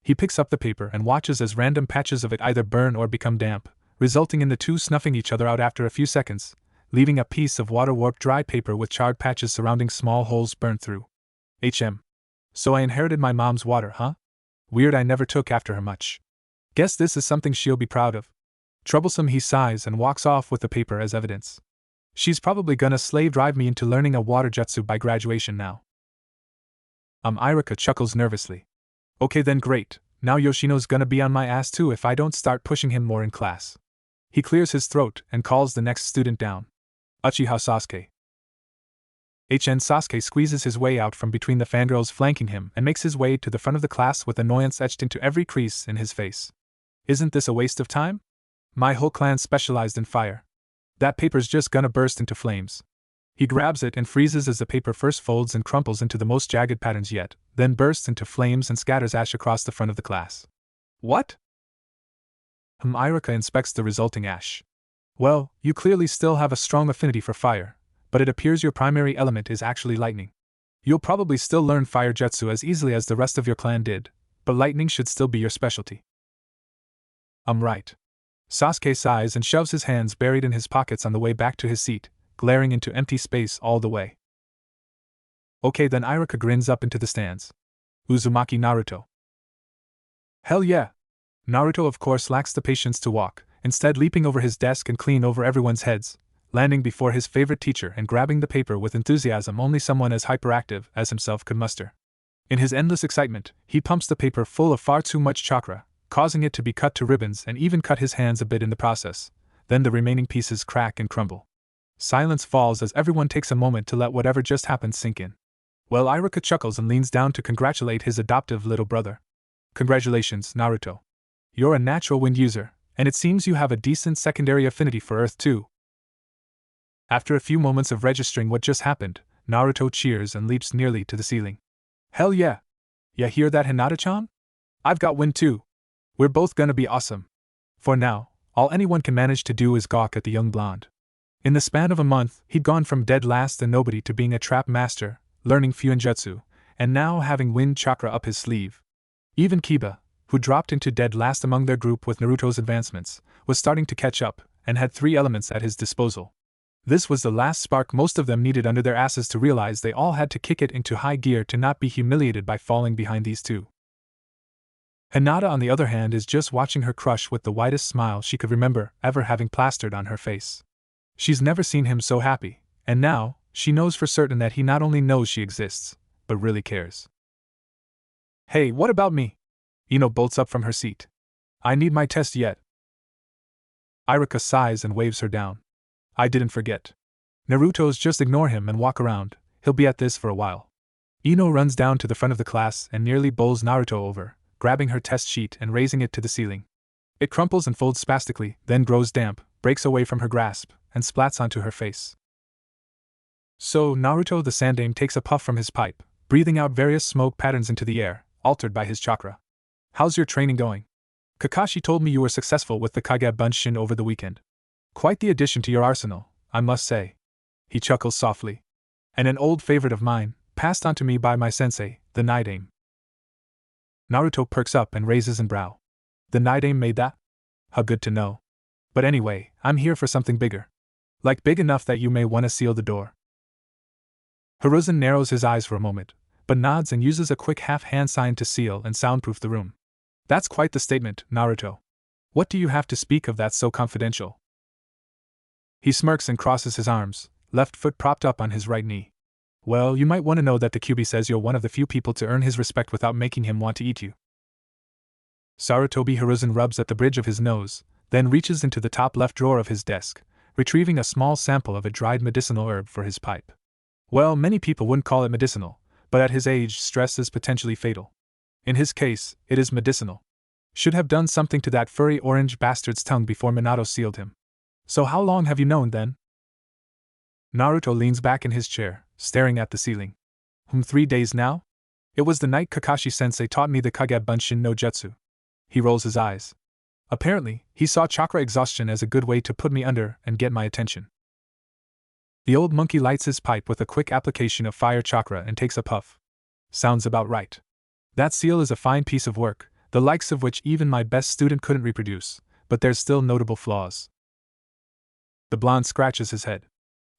He picks up the paper and watches as random patches of it either burn or become damp, resulting in the two snuffing each other out after a few seconds, leaving a piece of water-warped dry paper with charred patches surrounding small holes burned through. So I inherited my mom's water, huh? Weird, I never took after her much. Guess this is something she'll be proud of. Troublesome, he sighs and walks off with the paper as evidence. She's probably gonna slave drive me into learning a water jutsu by graduation now. Irika chuckles nervously. Okay then, great. Now Yoshino's gonna be on my ass too if I don't start pushing him more in class. He clears his throat and calls the next student down. Uchiha Sasuke. Sasuke squeezes his way out from between the fangirls flanking him and makes his way to the front of the class with annoyance etched into every crease in his face. Isn't this a waste of time? My whole clan specialized in fire. That paper's just gonna burst into flames. He grabs it and freezes as the paper first folds and crumples into the most jagged patterns yet, then bursts into flames and scatters ash across the front of the class. What? Irika inspects the resulting ash. Well, you clearly still have a strong affinity for fire, but it appears your primary element is actually lightning. You'll probably still learn fire jutsu as easily as the rest of your clan did, but lightning should still be your specialty. Right. Sasuke sighs and shoves his hands buried in his pockets on the way back to his seat, glaring into empty space all the way. Okay then, Irika grins up into the stands. Uzumaki Naruto. Hell yeah! Naruto of course lacks the patience to walk, instead leaping over his desk and clean over everyone's heads, landing before his favorite teacher and grabbing the paper with enthusiasm only someone as hyperactive as himself could muster. In his endless excitement, he pumps the paper full of far too much chakra, causing it to be cut to ribbons and even cut his hands a bit in the process. Then the remaining pieces crack and crumble. Silence falls as everyone takes a moment to let whatever just happened sink in. Well, Irika chuckles and leans down to congratulate his adoptive little brother. Congratulations, Naruto. You're a natural wind user, and it seems you have a decent secondary affinity for earth too. After a few moments of registering what just happened, Naruto cheers and leaps nearly to the ceiling. Hell yeah! Ya hear that, Hinata-chan? I've got wind too. We're both gonna be awesome. For now, all anyone can manage to do is gawk at the young blonde. In the span of a month, he'd gone from dead last and nobody to being a trap master, learning Fuinjutsu, and now having wind chakra up his sleeve. Even Kiba, who dropped into dead last among their group with Naruto's advancements, was starting to catch up, and had 3 elements at his disposal. This was the last spark most of them needed under their asses to realize they all had to kick it into high gear to not be humiliated by falling behind these two. Hinata, on the other hand, is just watching her crush with the widest smile she could remember ever having plastered on her face. She's never seen him so happy, and now, she knows for certain that he not only knows she exists, but really cares. Hey, what about me? Ino bolts up from her seat. I need my test yet. Irika sighs and waves her down. I didn't forget. Naruto's just ignore him and walk around, he'll be at this for a while. Ino runs down to the front of the class and nearly bowls Naruto over, grabbing her test sheet and raising it to the ceiling. It crumples and folds spastically, then grows damp, breaks away from her grasp, and splats onto her face. So, Naruto the Sandame takes a puff from his pipe, breathing out various smoke patterns into the air, altered by his chakra. How's your training going? Kakashi told me you were successful with the Kage Bunshin over the weekend. Quite the addition to your arsenal, I must say. He chuckles softly. And an old favorite of mine, passed on to me by my sensei, the Night Aim. Naruto perks up and raises an brow. The Night Aim made that? How good to know. But anyway, I'm here for something bigger. Like big enough that you may want to seal the door. Hiruzen narrows his eyes for a moment, but nods and uses a quick half-hand sign to seal and soundproof the room. That's quite the statement, Naruto. What do you have to speak of that's so confidential? He smirks and crosses his arms, left foot propped up on his right knee. Well, you might want to know that the Kyuubi says you're one of the few people to earn his respect without making him want to eat you. Sarutobi Hiruzen rubs at the bridge of his nose, then reaches into the top left drawer of his desk, retrieving a small sample of a dried medicinal herb for his pipe. Well, many people wouldn't call it medicinal, but at his age, stress is potentially fatal. In his case, it is medicinal. Should have done something to that furry orange bastard's tongue before Minato sealed him. So how long have you known then? Naruto leans back in his chair, staring at the ceiling. 3 days now? It was the night Kakashi-sensei taught me the Kage Bunshin no Jutsu. He rolls his eyes. Apparently, he saw chakra exhaustion as a good way to put me under and get my attention. The old monkey lights his pipe with a quick application of fire chakra and takes a puff. Sounds about right. That seal is a fine piece of work, the likes of which even my best student couldn't reproduce, but there's still notable flaws. The blonde scratches his head.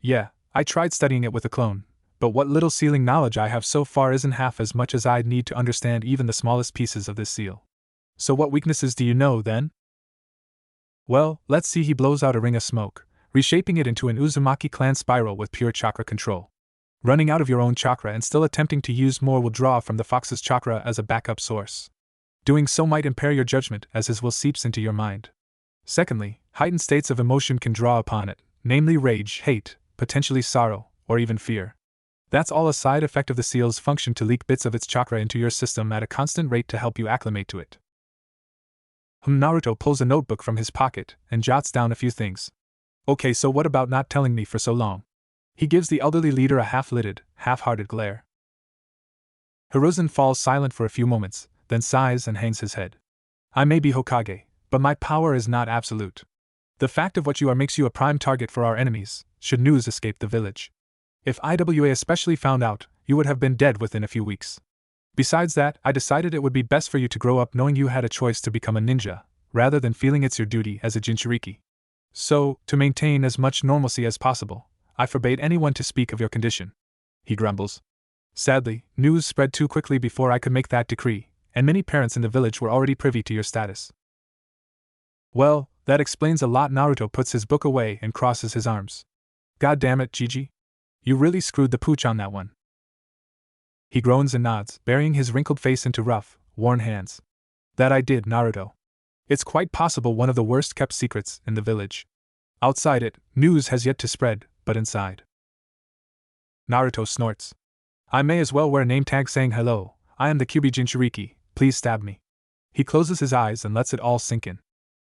Yeah, I tried studying it with a clone, but what little sealing knowledge I have so far isn't half as much as I'd need to understand even the smallest pieces of this seal. So what weaknesses do you know, then? Well, let's see. He blows out a ring of smoke, reshaping it into an Uzumaki clan spiral with pure chakra control. Running out of your own chakra and still attempting to use more will draw from the fox's chakra as a backup source. Doing so might impair your judgment as his will seeps into your mind. Secondly, heightened states of emotion can draw upon it, namely rage, hate, potentially sorrow, or even fear. That's all a side effect of the seal's function to leak bits of its chakra into your system at a constant rate to help you acclimate to it. Naruto pulls a notebook from his pocket and jots down a few things. Okay, so what about not telling me for so long? He gives the elderly leader a half-lidded, half-hearted glare. Hiruzen falls silent for a few moments, then sighs and hangs his head. I may be Hokage, but my power is not absolute. The fact of what you are makes you a prime target for our enemies, should news escape the village. If IWA especially found out, you would have been dead within a few weeks. Besides that, I decided it would be best for you to grow up knowing you had a choice to become a ninja, rather than feeling it's your duty as a Jinchuriki. So, to maintain as much normalcy as possible, I forbade anyone to speak of your condition. He grumbles. Sadly, news spread too quickly before I could make that decree, and many parents in the village were already privy to your status. Well, that explains a lot. Naruto puts his book away and crosses his arms. God damn it, Gigi. You really screwed the pooch on that one. He groans and nods, burying his wrinkled face into rough, worn hands. That I did, Naruto. It's quite possible one of the worst kept secrets in the village. Outside it, news has yet to spread, but inside. Naruto snorts. I may as well wear a name tag saying hello, I am the Kyuubi Jinchuriki, please stab me. He closes his eyes and lets it all sink in.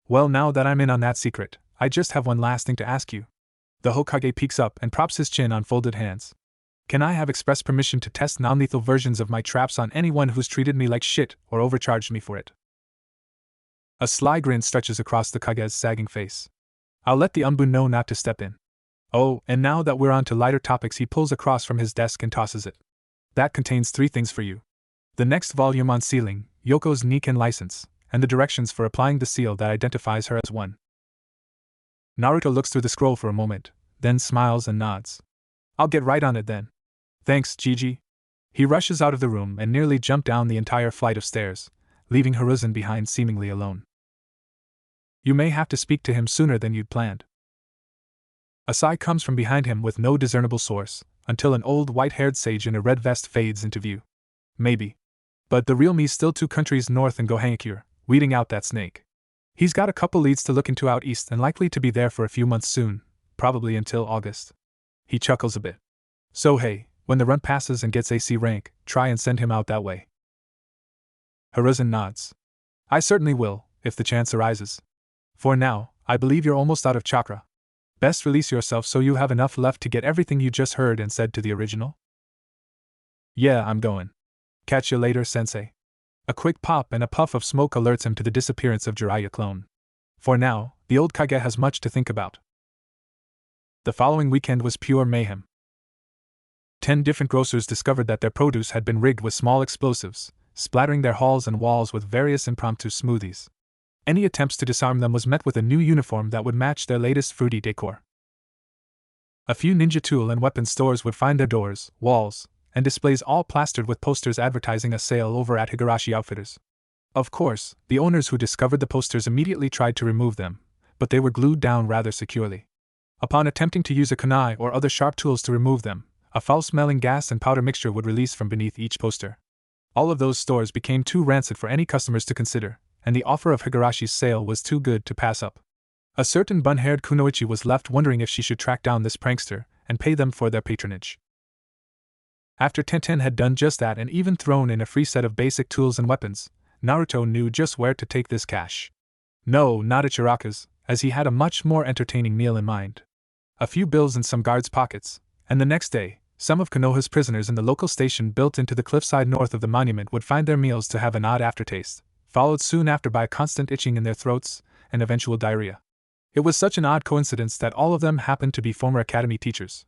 Well, now that I'm in on that secret, I just have one last thing to ask you. The Hokage peeks up and props his chin on folded hands. Can I have express permission to test non-lethal versions of my traps on anyone who's treated me like shit or overcharged me for it? A sly grin stretches across the Kage's sagging face. I'll let the Umbun know not to step in. Oh, and now that we're on to lighter topics, he pulls across from his desk and tosses it. That contains 3 things for you. The next volume on sealing, Yoko's Niken license, and the directions for applying the seal that identifies her as one. Naruto looks through the scroll for a moment, then smiles and nods. I'll get right on it then. Thanks, Gigi. He rushes out of the room and nearly jumped down the entire flight of stairs, leaving Hiruzen behind seemingly alone. You may have to speak to him sooner than you'd planned. A sigh comes from behind him with no discernible source, until an old white-haired sage in a red vest fades into view. Maybe. But the real me's still 2 countries north in Gohankure, weeding out that snake. He's got a couple leads to look into out east and likely to be there for a few months soon, probably until August. He chuckles a bit. So hey, when the run passes and gets AC rank, try and send him out that way. Hiruzen nods. I certainly will, if the chance arises. For now, I believe you're almost out of chakra. Best release yourself so you have enough left to get everything you just heard and said to the original. Yeah, I'm going. Catch you later, sensei. A quick pop and a puff of smoke alerts him to the disappearance of Jiraiya clone. For now, the old Kage has much to think about. The following weekend was pure mayhem. 10 different grocers discovered that their produce had been rigged with small explosives, splattering their halls and walls with various impromptu smoothies. Any attempts to disarm them was met with a new uniform that would match their latest fruity decor. A few ninja tool and weapon stores would find their doors, walls, and displays all plastered with posters advertising a sale over at Higurashi Outfitters. Of course, the owners who discovered the posters immediately tried to remove them, but they were glued down rather securely. Upon attempting to use a kunai or other sharp tools to remove them, a foul-smelling gas and powder mixture would release from beneath each poster. All of those stores became too rancid for any customers to consider, and the offer of Higurashi's sale was too good to pass up. A certain bun-haired kunoichi was left wondering if she should track down this prankster and pay them for their patronage. After Tenten had done just that and even thrown in a free set of basic tools and weapons, Naruto knew just where to take this cash. No, not at Chiraka's, as he had a much more entertaining meal in mind. A few bills in some guards' pockets, and the next day, some of Konoha's prisoners in the local station built into the cliffside north of the monument would find their meals to have an odd aftertaste, followed soon after by a constant itching in their throats and eventual diarrhea. It was such an odd coincidence that all of them happened to be former academy teachers.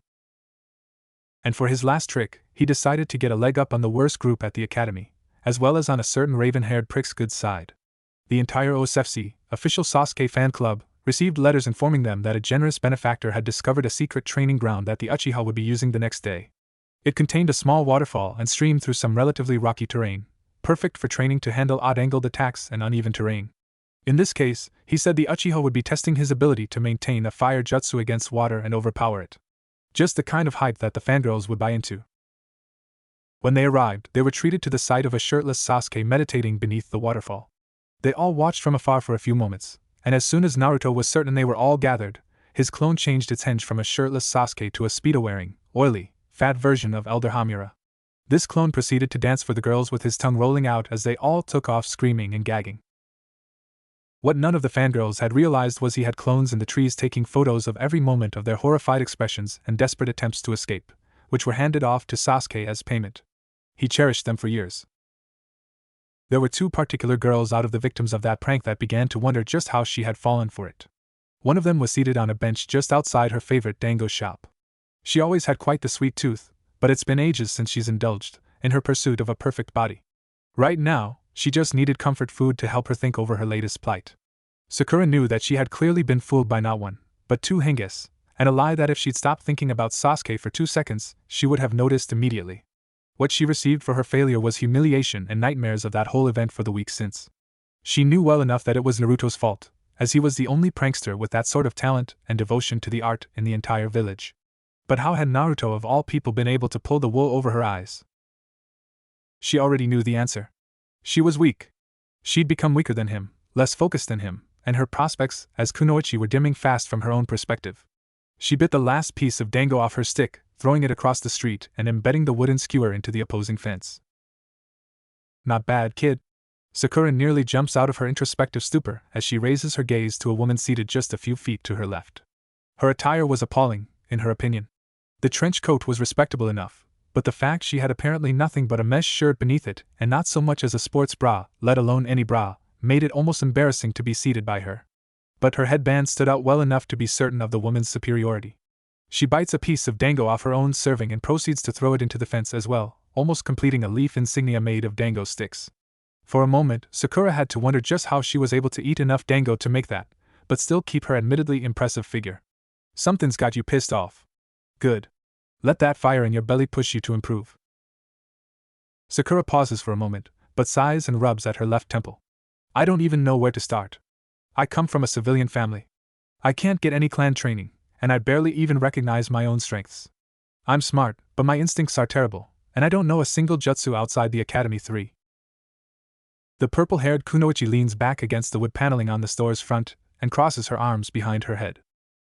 And for his last trick, he decided to get a leg up on the worst group at the academy, as well as on a certain raven-haired prick's good side. The entire OSFC, official Sasuke fan club, received letters informing them that a generous benefactor had discovered a secret training ground that the Uchiha would be using the next day. It contained a small waterfall and stream through some relatively rocky terrain, perfect for training to handle odd-angled attacks and uneven terrain. In this case, he said the Uchiha would be testing his ability to maintain a fire jutsu against water and overpower it. Just the kind of hype that the fangirls would buy into. When they arrived, they were treated to the sight of a shirtless Sasuke meditating beneath the waterfall. They all watched from afar for a few moments, and as soon as Naruto was certain they were all gathered, his clone changed its henge from a shirtless Sasuke to a speedo-wearing, oily, fat version of Elder Hamura. This clone proceeded to dance for the girls with his tongue rolling out as they all took off screaming and gagging. What none of the fangirls had realized was he had clones in the trees taking photos of every moment of their horrified expressions and desperate attempts to escape, which were handed off to Sasuke as payment. He cherished them for years. There were two particular girls out of the victims of that prank that began to wonder just how she had fallen for it. One of them was seated on a bench just outside her favorite dango shop. She always had quite the sweet tooth, but it's been ages since she's indulged in her pursuit of a perfect body. Right now, she just needed comfort food to help her think over her latest plight. Sakura knew that she had clearly been fooled by not one, but two henges, and a lie that if she'd stopped thinking about Sasuke for 2 seconds, she would have noticed immediately. What she received for her failure was humiliation and nightmares of that whole event for the week since. She knew well enough that it was Naruto's fault, as he was the only prankster with that sort of talent and devotion to the art in the entire village. But how had Naruto of all people been able to pull the wool over her eyes? She already knew the answer. She was weak. She'd become weaker than him, less focused than him, and her prospects as kunoichi were dimming fast from her own perspective. She bit the last piece of dango off her stick, throwing it across the street and embedding the wooden skewer into the opposing fence. Not bad, kid. Sakura nearly jumps out of her introspective stupor as she raises her gaze to a woman seated just a few feet to her left. Her attire was appalling, in her opinion. The trench coat was respectable enough, but the fact she had apparently nothing but a mesh shirt beneath it and not so much as a sports bra, let alone any bra, made it almost embarrassing to be seated by her. But her headband stood out well enough to be certain of the woman's superiority. She bites a piece of dango off her own serving and proceeds to throw it into the fence as well, almost completing a leaf insignia made of dango sticks. For a moment, Sakura had to wonder just how she was able to eat enough dango to make that, but still keep her admittedly impressive figure. Something's got you pissed off. Good. Let that fire in your belly push you to improve. Sakura pauses for a moment, but sighs and rubs at her left temple. I don't even know where to start. I come from a civilian family. I can't get any clan training, and I barely even recognize my own strengths. I'm smart, but my instincts are terrible, and I don't know a single jutsu outside the Academy 3. The purple-haired kunoichi leans back against the wood paneling on the store's front and crosses her arms behind her head.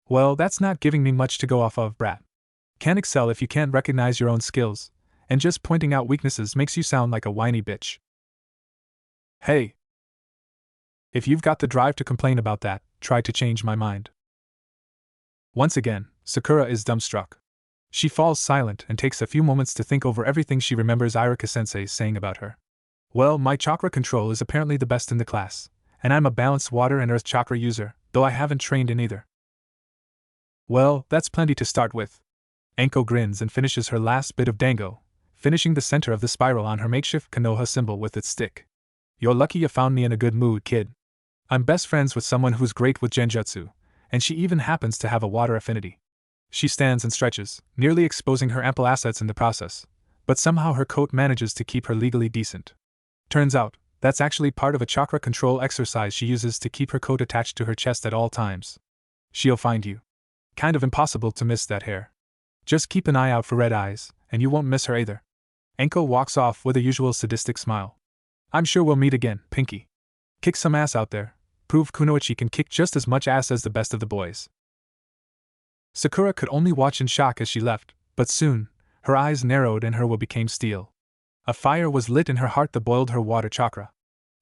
Well, that's not giving me much to go off of, brat. Can't excel if you can't recognize your own skills, and just pointing out weaknesses makes you sound like a whiny bitch. Hey! If you've got the drive to complain about that, try to change my mind. Once again, Sakura is dumbstruck. She falls silent and takes a few moments to think over everything she remembers Irika-sensei saying about her. Well, my chakra control is apparently the best in the class, and I'm a balanced water and earth chakra user, though I haven't trained in either. Well, that's plenty to start with. Enko grins and finishes her last bit of dango, finishing the center of the spiral on her makeshift Konoha symbol with its stick. You're lucky you found me in a good mood, kid. I'm best friends with someone who's great with genjutsu, and she even happens to have a water affinity. She stands and stretches, nearly exposing her ample assets in the process, but somehow her coat manages to keep her legally decent. Turns out, that's actually part of a chakra control exercise she uses to keep her coat attached to her chest at all times. She'll find you. Kind of impossible to miss that hair. Just keep an eye out for red eyes, and you won't miss her either. Enko walks off with a usual sadistic smile. I'm sure we'll meet again, Pinky. Kick some ass out there. Prove Kunoichi can kick just as much ass as the best of the boys. Sakura could only watch in shock as she left, but soon, her eyes narrowed and her will became steel. A fire was lit in her heart that boiled her water chakra.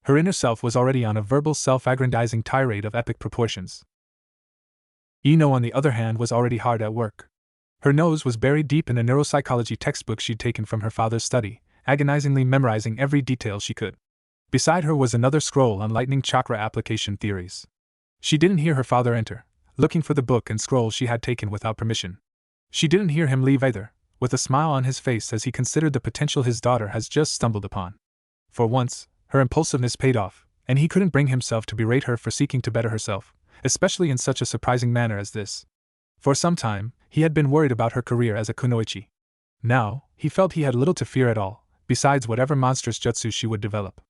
Her inner self was already on a verbal self-aggrandizing tirade of epic proportions. Ino, on the other hand, was already hard at work. Her nose was buried deep in a neuropsychology textbook she'd taken from her father's study, agonizingly memorizing every detail she could. Beside her was another scroll on lightning chakra application theories. She didn't hear her father enter, looking for the book and scroll she had taken without permission. She didn't hear him leave either, with a smile on his face as he considered the potential his daughter has just stumbled upon. For once, her impulsiveness paid off, and he couldn't bring himself to berate her for seeking to better herself, especially in such a surprising manner as this. For some time, he had been worried about her career as a kunoichi. Now, he felt he had little to fear at all, besides whatever monstrous jutsu she would develop.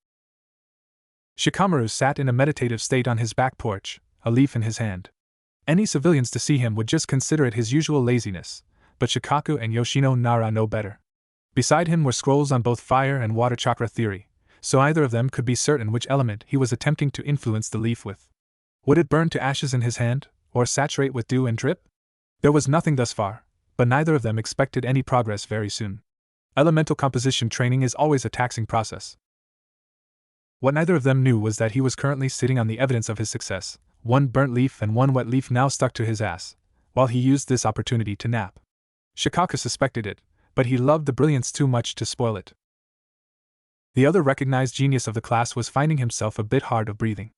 Shikamaru sat in a meditative state on his back porch, a leaf in his hand. Any civilians to see him would just consider it his usual laziness, but Shikaku and Yoshino Nara know better. Beside him were scrolls on both fire and water chakra theory, so either of them could be certain which element he was attempting to influence the leaf with. Would it burn to ashes in his hand, or saturate with dew and drip? There was nothing thus far, but neither of them expected any progress very soon. Elemental composition training is always a taxing process. What neither of them knew was that he was currently sitting on the evidence of his success, one burnt leaf and one wet leaf now stuck to his ass, while he used this opportunity to nap. Shikaku suspected it, but he loved the brilliance too much to spoil it. The other recognized genius of the class was finding himself a bit hard of breathing.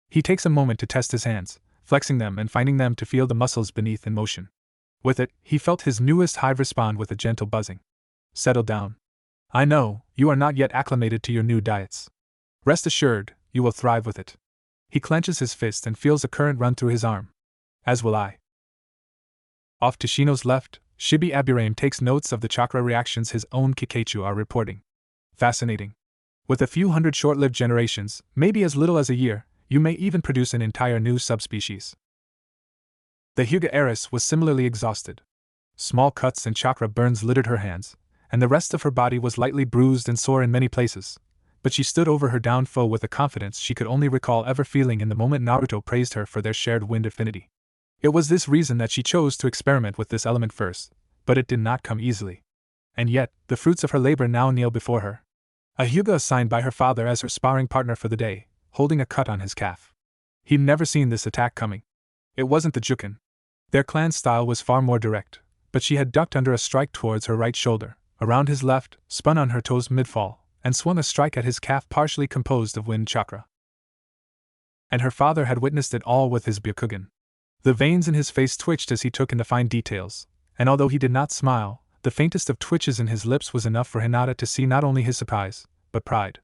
He takes a moment to test his hands, flexing them and finding them to feel the muscles beneath in motion. With it, he felt his newest hive respond with a gentle buzzing. Settle down. I know, you are not yet acclimated to your new diets. Rest assured, you will thrive with it. He clenches his fist and feels a current run through his arm. As will I. Off to Shino's left, Shibi Aburame takes notes of the chakra reactions his own Kikeichu are reporting. Fascinating. With a few hundred short-lived generations, maybe as little as a year, you may even produce an entire new subspecies. The Hyuga heiress was similarly exhausted. Small cuts and chakra burns littered her hands, and the rest of her body was lightly bruised and sore in many places, but she stood over her downed foe with a confidence she could only recall ever feeling in the moment Naruto praised her for their shared wind affinity. It was this reason that she chose to experiment with this element first, but it did not come easily. And yet, the fruits of her labor now kneel before her. A Hyuga assigned by her father as her sparring partner for the day, holding a cut on his calf. He'd never seen this attack coming. It wasn't the Jukin. Their clan style was far more direct, but she had ducked under a strike towards her right shoulder, around his left, spun on her toes mid-fall, and swung a strike at his calf partially composed of wind chakra. And her father had witnessed it all with his Byakugan. The veins in his face twitched as he took in the fine details, and although he did not smile, the faintest of twitches in his lips was enough for Hinata to see not only his surprise, but pride.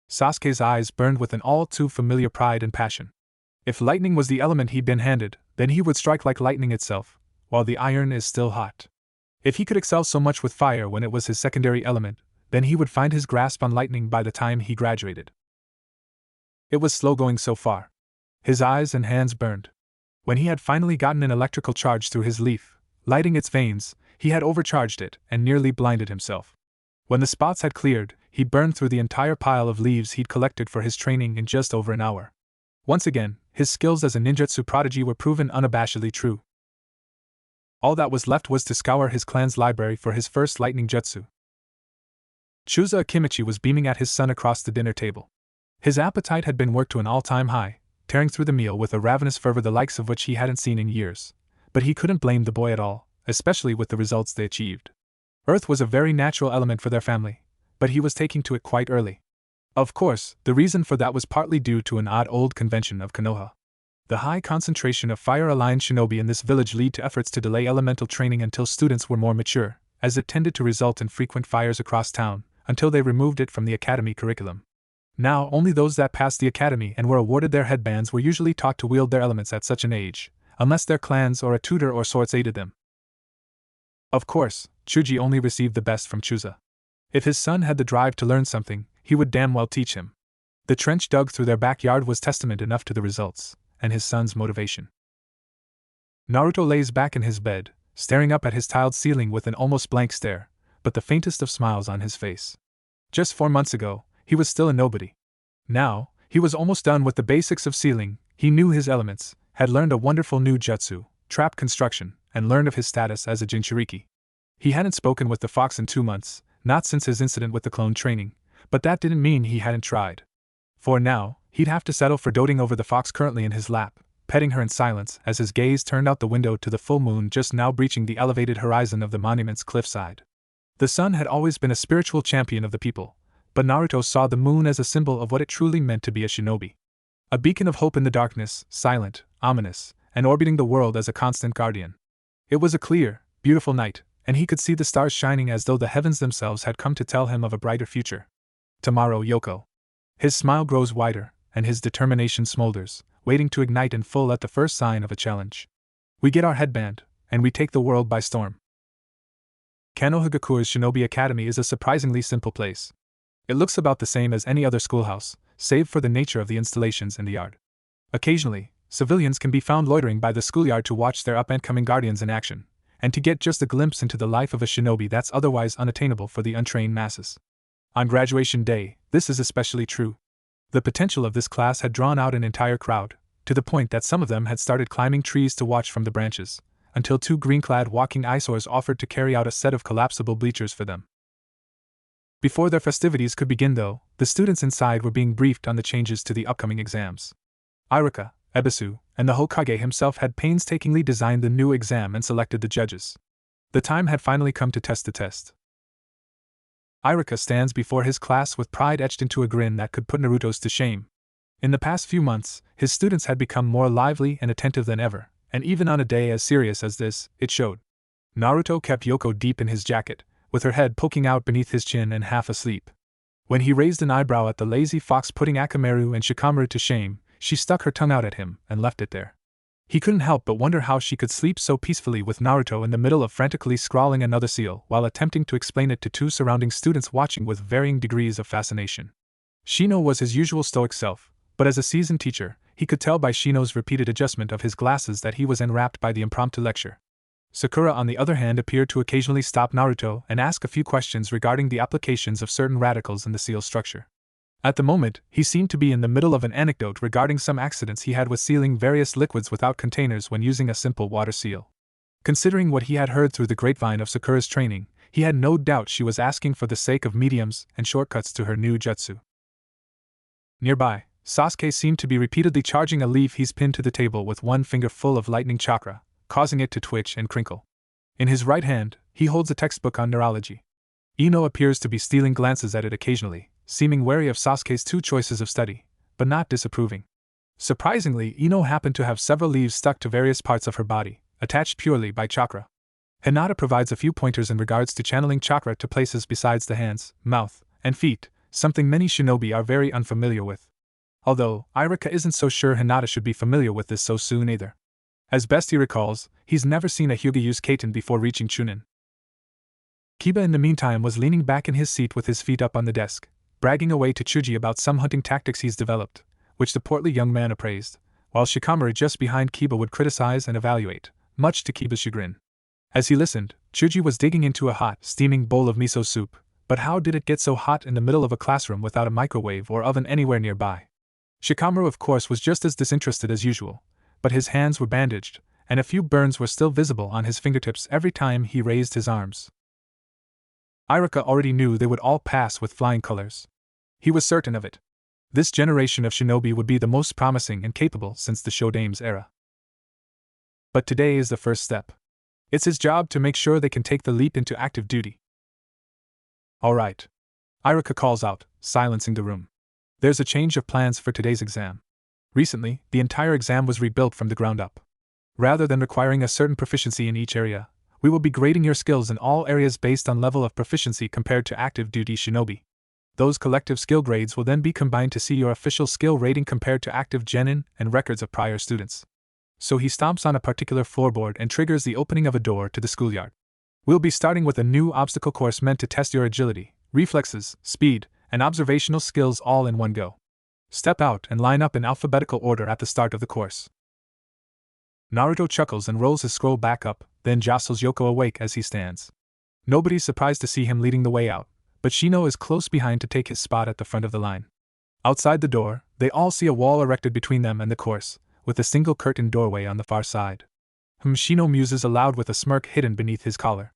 Sasuke's eyes burned with an all-too-familiar pride and passion. If lightning was the element he'd been handed, then he would strike like lightning itself, while the iron is still hot. If he could excel so much with fire when it was his secondary element, then he would find his grasp on lightning by the time he graduated. It was slow going so far. His eyes and hands burned. When he had finally gotten an electrical charge through his leaf, lighting its veins, he had overcharged it and nearly blinded himself. When the spots had cleared, he burned through the entire pile of leaves he'd collected for his training in just over an hour. Once again, his skills as a ninjutsu prodigy were proven unabashedly true. All that was left was to scour his clan's library for his first lightning jutsu. Chusa Akimichi was beaming at his son across the dinner table. His appetite had been worked to an all-time high, tearing through the meal with a ravenous fervor the likes of which he hadn't seen in years, but he couldn't blame the boy at all, especially with the results they achieved. Earth was a very natural element for their family, but he was taking to it quite early. Of course, the reason for that was partly due to an odd old convention of Konoha. The high concentration of fire-aligned shinobi in this village led to efforts to delay elemental training until students were more mature, as it tended to result in frequent fires across town, until they removed it from the academy curriculum. Now, only those that passed the academy and were awarded their headbands were usually taught to wield their elements at such an age, unless their clans or a tutor or sorts aided them. Of course, Chuji only received the best from Chusa. If his son had the drive to learn something, he would damn well teach him. The trench dug through their backyard was testament enough to the results, and his son's motivation. Naruto lays back in his bed, staring up at his tiled ceiling with an almost blank stare, but the faintest of smiles on his face. Just 4 months ago, he was still a nobody. Now, he was almost done with the basics of sealing, he knew his elements, had learned a wonderful new jutsu, trap construction, and learned of his status as a Jinchuriki. He hadn't spoken with the fox in 2 months, not since his incident with the clone training, but that didn't mean he hadn't tried. For now, he'd have to settle for doting over the fox currently in his lap, petting her in silence as his gaze turned out the window to the full moon just now breaching the elevated horizon of the monument's cliffside. The sun had always been a spiritual champion of the people, but Naruto saw the moon as a symbol of what it truly meant to be a shinobi. A beacon of hope in the darkness, silent, ominous, and orbiting the world as a constant guardian. It was a clear, beautiful night, and he could see the stars shining as though the heavens themselves had come to tell him of a brighter future. Tomorrow, Yoko. His smile grows wider, and his determination smolders, waiting to ignite in full at the first sign of a challenge. We get our headband, and we take the world by storm. Kanohigakure's Shinobi Academy is a surprisingly simple place. It looks about the same as any other schoolhouse, save for the nature of the installations in the yard. Occasionally, civilians can be found loitering by the schoolyard to watch their up-and-coming guardians in action, and to get just a glimpse into the life of a shinobi that's otherwise unattainable for the untrained masses. On graduation day, this is especially true. The potential of this class had drawn out an entire crowd, to the point that some of them had started climbing trees to watch from the branches, until 2 green-clad walking eyesores offered to carry out a set of collapsible bleachers for them. Before their festivities could begin though, the students inside were being briefed on the changes to the upcoming exams. Iruka, Ebisu, and the Hokage himself had painstakingly designed the new exam and selected the judges. The time had finally come to test the test. Iruka stands before his class with pride etched into a grin that could put Naruto's to shame. In the past few months, his students had become more lively and attentive than ever, and even on a day as serious as this, it showed. Naruto kept Yoko deep in his jacket, with her head poking out beneath his chin and half asleep. When he raised an eyebrow at the lazy fox putting Akamaru and Shikamaru to shame, she stuck her tongue out at him and left it there. He couldn't help but wonder how she could sleep so peacefully with Naruto in the middle of frantically scrawling another seal while attempting to explain it to 2 surrounding students watching with varying degrees of fascination. Shino was his usual stoic self, but as a seasoned teacher, he could tell by Shino's repeated adjustment of his glasses that he was enwrapped by the impromptu lecture. Sakura on the other hand appeared to occasionally stop Naruto and ask a few questions regarding the applications of certain radicals in the seal structure. At the moment, he seemed to be in the middle of an anecdote regarding some accidents he had with sealing various liquids without containers when using a simple water seal. Considering what he had heard through the grapevine of Sakura's training, he had no doubt she was asking for the sake of mediums and shortcuts to her new jutsu. Nearby, Sasuke seemed to be repeatedly charging a leaf he's pinned to the table with one finger full of lightning chakra, causing it to twitch and crinkle. In his right hand, he holds a textbook on neurology. Ino appears to be stealing glances at it occasionally, seeming wary of Sasuke's 2 choices of study, but not disapproving. Surprisingly, Ino happened to have several leaves stuck to various parts of her body, attached purely by chakra. Hinata provides a few pointers in regards to channeling chakra to places besides the hands, mouth, and feet, something many shinobi are very unfamiliar with. Although, Iruka isn't so sure Hinata should be familiar with this so soon either. As best he recalls, he's never seen a Hyuga use Kaiten before reaching Chunin. Kiba in the meantime was leaning back in his seat with his feet up on the desk, bragging away to Chuji about some hunting tactics he's developed, which the portly young man appraised, while Shikamaru just behind Kiba would criticize and evaluate, much to Kiba's chagrin. As he listened, Chuji was digging into a hot, steaming bowl of miso soup, but how did it get so hot in the middle of a classroom without a microwave or oven anywhere nearby? Shikamaru of course was just as disinterested as usual, but his hands were bandaged, and a few burns were still visible on his fingertips every time he raised his arms. Iruka already knew they would all pass with flying colors. He was certain of it. This generation of shinobi would be the most promising and capable since the Shodame's era. But today is the first step. It's his job to make sure they can take the leap into active duty. All right. Iruka calls out, silencing the room. There's a change of plans for today's exam. Recently, the entire exam was rebuilt from the ground up. Rather than requiring a certain proficiency in each area, we will be grading your skills in all areas based on level of proficiency compared to active duty shinobi. Those collective skill grades will then be combined to see your official skill rating compared to active genin and records of prior students. So he stomps on a particular floorboard and triggers the opening of a door to the schoolyard. We'll be starting with a new obstacle course meant to test your agility, reflexes, speed, and observational skills all in one go. Step out and line up in alphabetical order at the start of the course. Naruto chuckles and rolls his scroll back up, then jostles Yoko awake as he stands. Nobody's surprised to see him leading the way out, but Shino is close behind to take his spot at the front of the line. Outside the door, they all see a wall erected between them and the course, with a single curtained doorway on the far side. Shino muses aloud with a smirk hidden beneath his collar.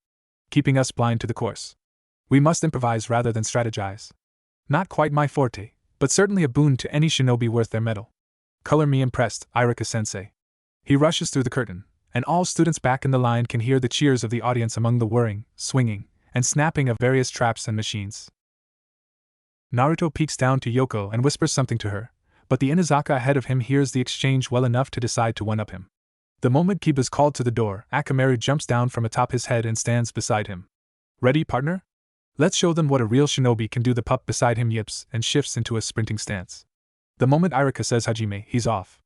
Keeping us blind to the course. We must improvise rather than strategize. Not quite my forte, but certainly a boon to any shinobi worth their mettle. Color me impressed, Irika-sensei. He rushes through the curtain, and all students back in the line can hear the cheers of the audience among the whirring, swinging, and snapping of various traps and machines. Naruto peeks down to Yoko and whispers something to her, but the Inazaka ahead of him hears the exchange well enough to decide to one-up him. The moment Kiba's called to the door, Akamaru jumps down from atop his head and stands beside him. Ready, partner? Let's show them what a real shinobi can do. The pup beside him yips and shifts into a sprinting stance. The moment Irika says Hajime, he's off.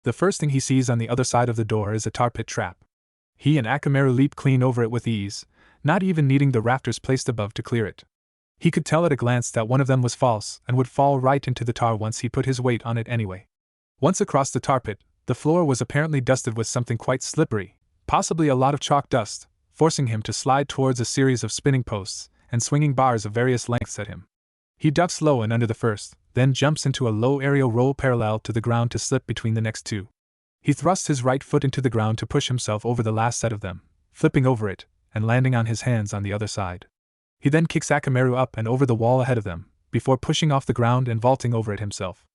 The first thing he sees on the other side of the door is a tar pit trap. He and Akamaru leap clean over it with ease, not even needing the rafters placed above to clear it. He could tell at a glance that one of them was false and would fall right into the tar once he put his weight on it anyway. Once across the tar pit, the floor was apparently dusted with something quite slippery, possibly a lot of chalk dust, forcing him to slide towards a series of spinning posts and swinging bars of various lengths at him. He ducks low and under the first, then jumps into a low aerial roll parallel to the ground to slip between the next two. He thrusts his right foot into the ground to push himself over the last set of them, flipping over it, and landing on his hands on the other side. He then kicks Akamaru up and over the wall ahead of them, before pushing off the ground and vaulting over it himself.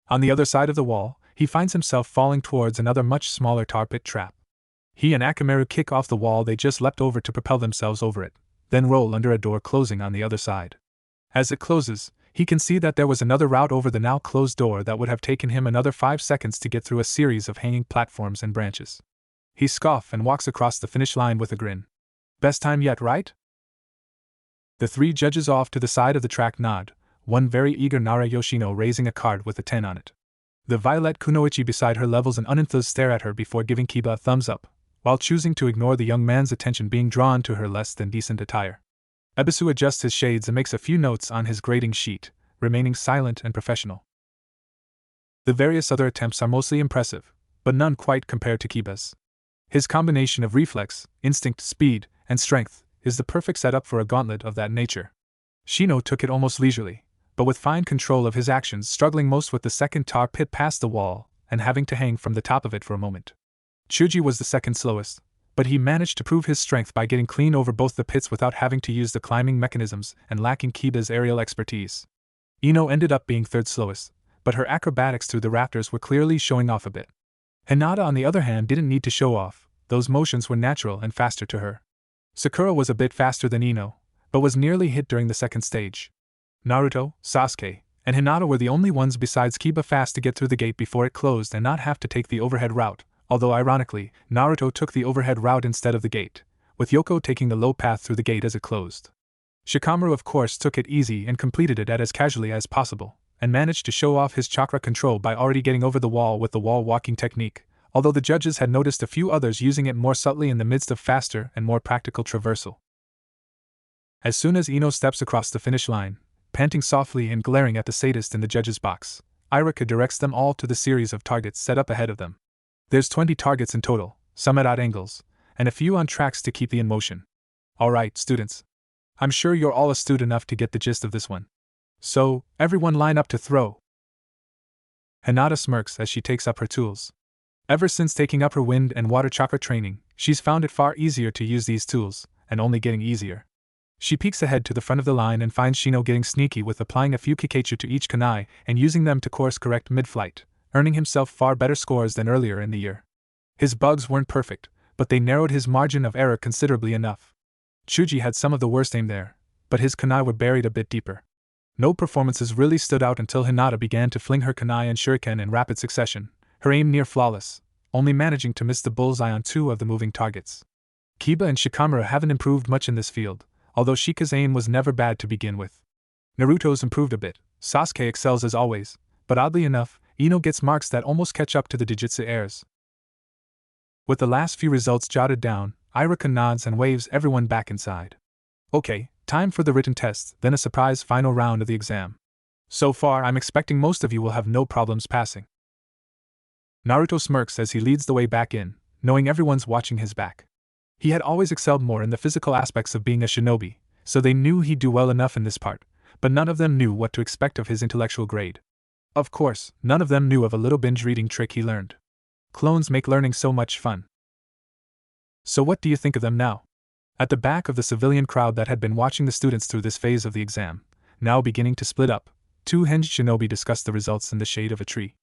On the other side of the wall, he finds himself falling towards another much smaller tar pit trap. He and Akamaru kick off the wall they just leapt over to propel themselves over it, then roll under a door closing on the other side. As it closes, he can see that there was another route over the now closed door that would have taken him another 5 seconds to get through a series of hanging platforms and branches. He scoffs and walks across the finish line with a grin. Best time yet, right? The 3 judges off to the side of the track nod, one very eager Nara Yoshino raising a card with a 10 on it. The violet Kunoichi beside her levels an unenthused stare at her before giving Kiba a thumbs up, while choosing to ignore the young man's attention being drawn to her less than decent attire. Ebisu adjusts his shades and makes a few notes on his grading sheet, remaining silent and professional. The various other attempts are mostly impressive, but none quite compared to Kiba's. His combination of reflex, instinct, speed, and strength is the perfect setup for a gauntlet of that nature. Shino took it almost leisurely, but with fine control of his actions, struggling most with the second tar pit past the wall and having to hang from the top of it for a moment. Chuji was the second slowest, but he managed to prove his strength by getting clean over both the pits without having to use the climbing mechanisms and lacking Kiba's aerial expertise. Ino ended up being third slowest, but her acrobatics through the rafters were clearly showing off a bit. Hinata, on the other hand, didn't need to show off, those motions were natural and faster to her. Sakura was a bit faster than Ino, but was nearly hit during the second stage. Naruto, Sasuke, and Hinata were the only ones besides Kiba fast to get through the gate before it closed and not have to take the overhead route, although ironically, Naruto took the overhead route instead of the gate, with Yoko taking the low path through the gate as it closed. Shikamaru of course took it easy and completed it as casually as possible, and managed to show off his chakra control by already getting over the wall with the wall walking technique, although the judges had noticed a few others using it more subtly in the midst of faster and more practical traversal. As soon as Ino steps across the finish line, panting softly and glaring at the sadist in the judges' box, Irika directs them all to the series of targets set up ahead of them. There's 20 targets in total, some at odd angles, and a few on tracks to keep the in motion. Alright, students. I'm sure you're all astute enough to get the gist of this one. So, everyone line up to throw. Hinata smirks as she takes up her tools. Ever since taking up her wind and water chakra training, she's found it far easier to use these tools, and only getting easier. She peeks ahead to the front of the line and finds Shino getting sneaky with applying a few kikeichu to each kunai and using them to course correct mid-flight, earning himself far better scores than earlier in the year. His bugs weren't perfect, but they narrowed his margin of error considerably enough. Chuji had some of the worst aim there, but his kunai were buried a bit deeper. No performances really stood out until Hinata began to fling her kunai and shuriken in rapid succession, her aim near flawless, only managing to miss the bullseye on 2 of the moving targets. Kiba and Shikamaru haven't improved much in this field, although Shika's aim was never bad to begin with. Naruto's improved a bit, Sasuke excels as always, but oddly enough, Ino gets marks that almost catch up to the Digitsu heirs. With the last few results jotted down, Irika nods and waves everyone back inside. Okay, time for the written test, then a surprise final round of the exam. So far, I'm expecting most of you will have no problems passing. Naruto smirks as he leads the way back in, knowing everyone's watching his back. He had always excelled more in the physical aspects of being a shinobi, so they knew he'd do well enough in this part, but none of them knew what to expect of his intellectual grade. Of course, none of them knew of a little binge reading trick he learned. Clones make learning so much fun. So what do you think of them now? At the back of the civilian crowd that had been watching the students through this phase of the exam, now beginning to split up, two hinged shinobi discussed the results in the shade of a tree.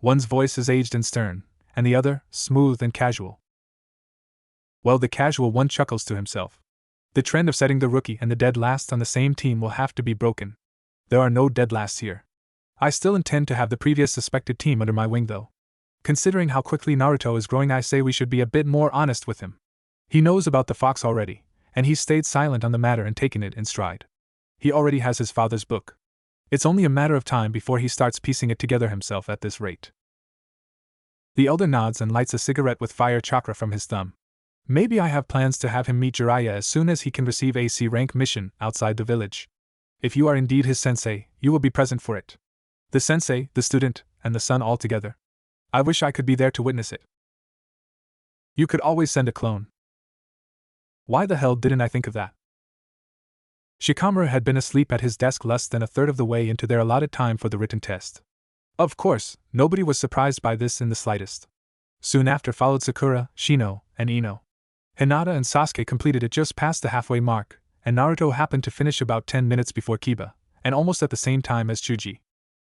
One's voice is aged and stern, and the other, smooth and casual. Well, the casual one chuckles to himself. The trend of setting the rookie and the dead last on the same team will have to be broken. There are no dead lasts here. I still intend to have the previous suspected team under my wing though. Considering how quickly Naruto is growing, I say we should be a bit more honest with him. He knows about the fox already, and he's stayed silent on the matter and taken it in stride. He already has his father's book. It's only a matter of time before he starts piecing it together himself at this rate. The elder nods and lights a cigarette with fire chakra from his thumb. Maybe I have plans to have him meet Jiraiya as soon as he can receive a C rank mission outside the village. If you are indeed his sensei, you will be present for it. The sensei, the student, and the son all together. I wish I could be there to witness it. You could always send a clone. Why the hell didn't I think of that? Shikamaru had been asleep at his desk less than a third of the way into their allotted time for the written test. Of course, nobody was surprised by this in the slightest. Soon after followed Sakura, Shino, and Ino. Hinata and Sasuke completed it just past the halfway mark, and Naruto happened to finish about 10 minutes before Kiba, and almost at the same time as Chuji.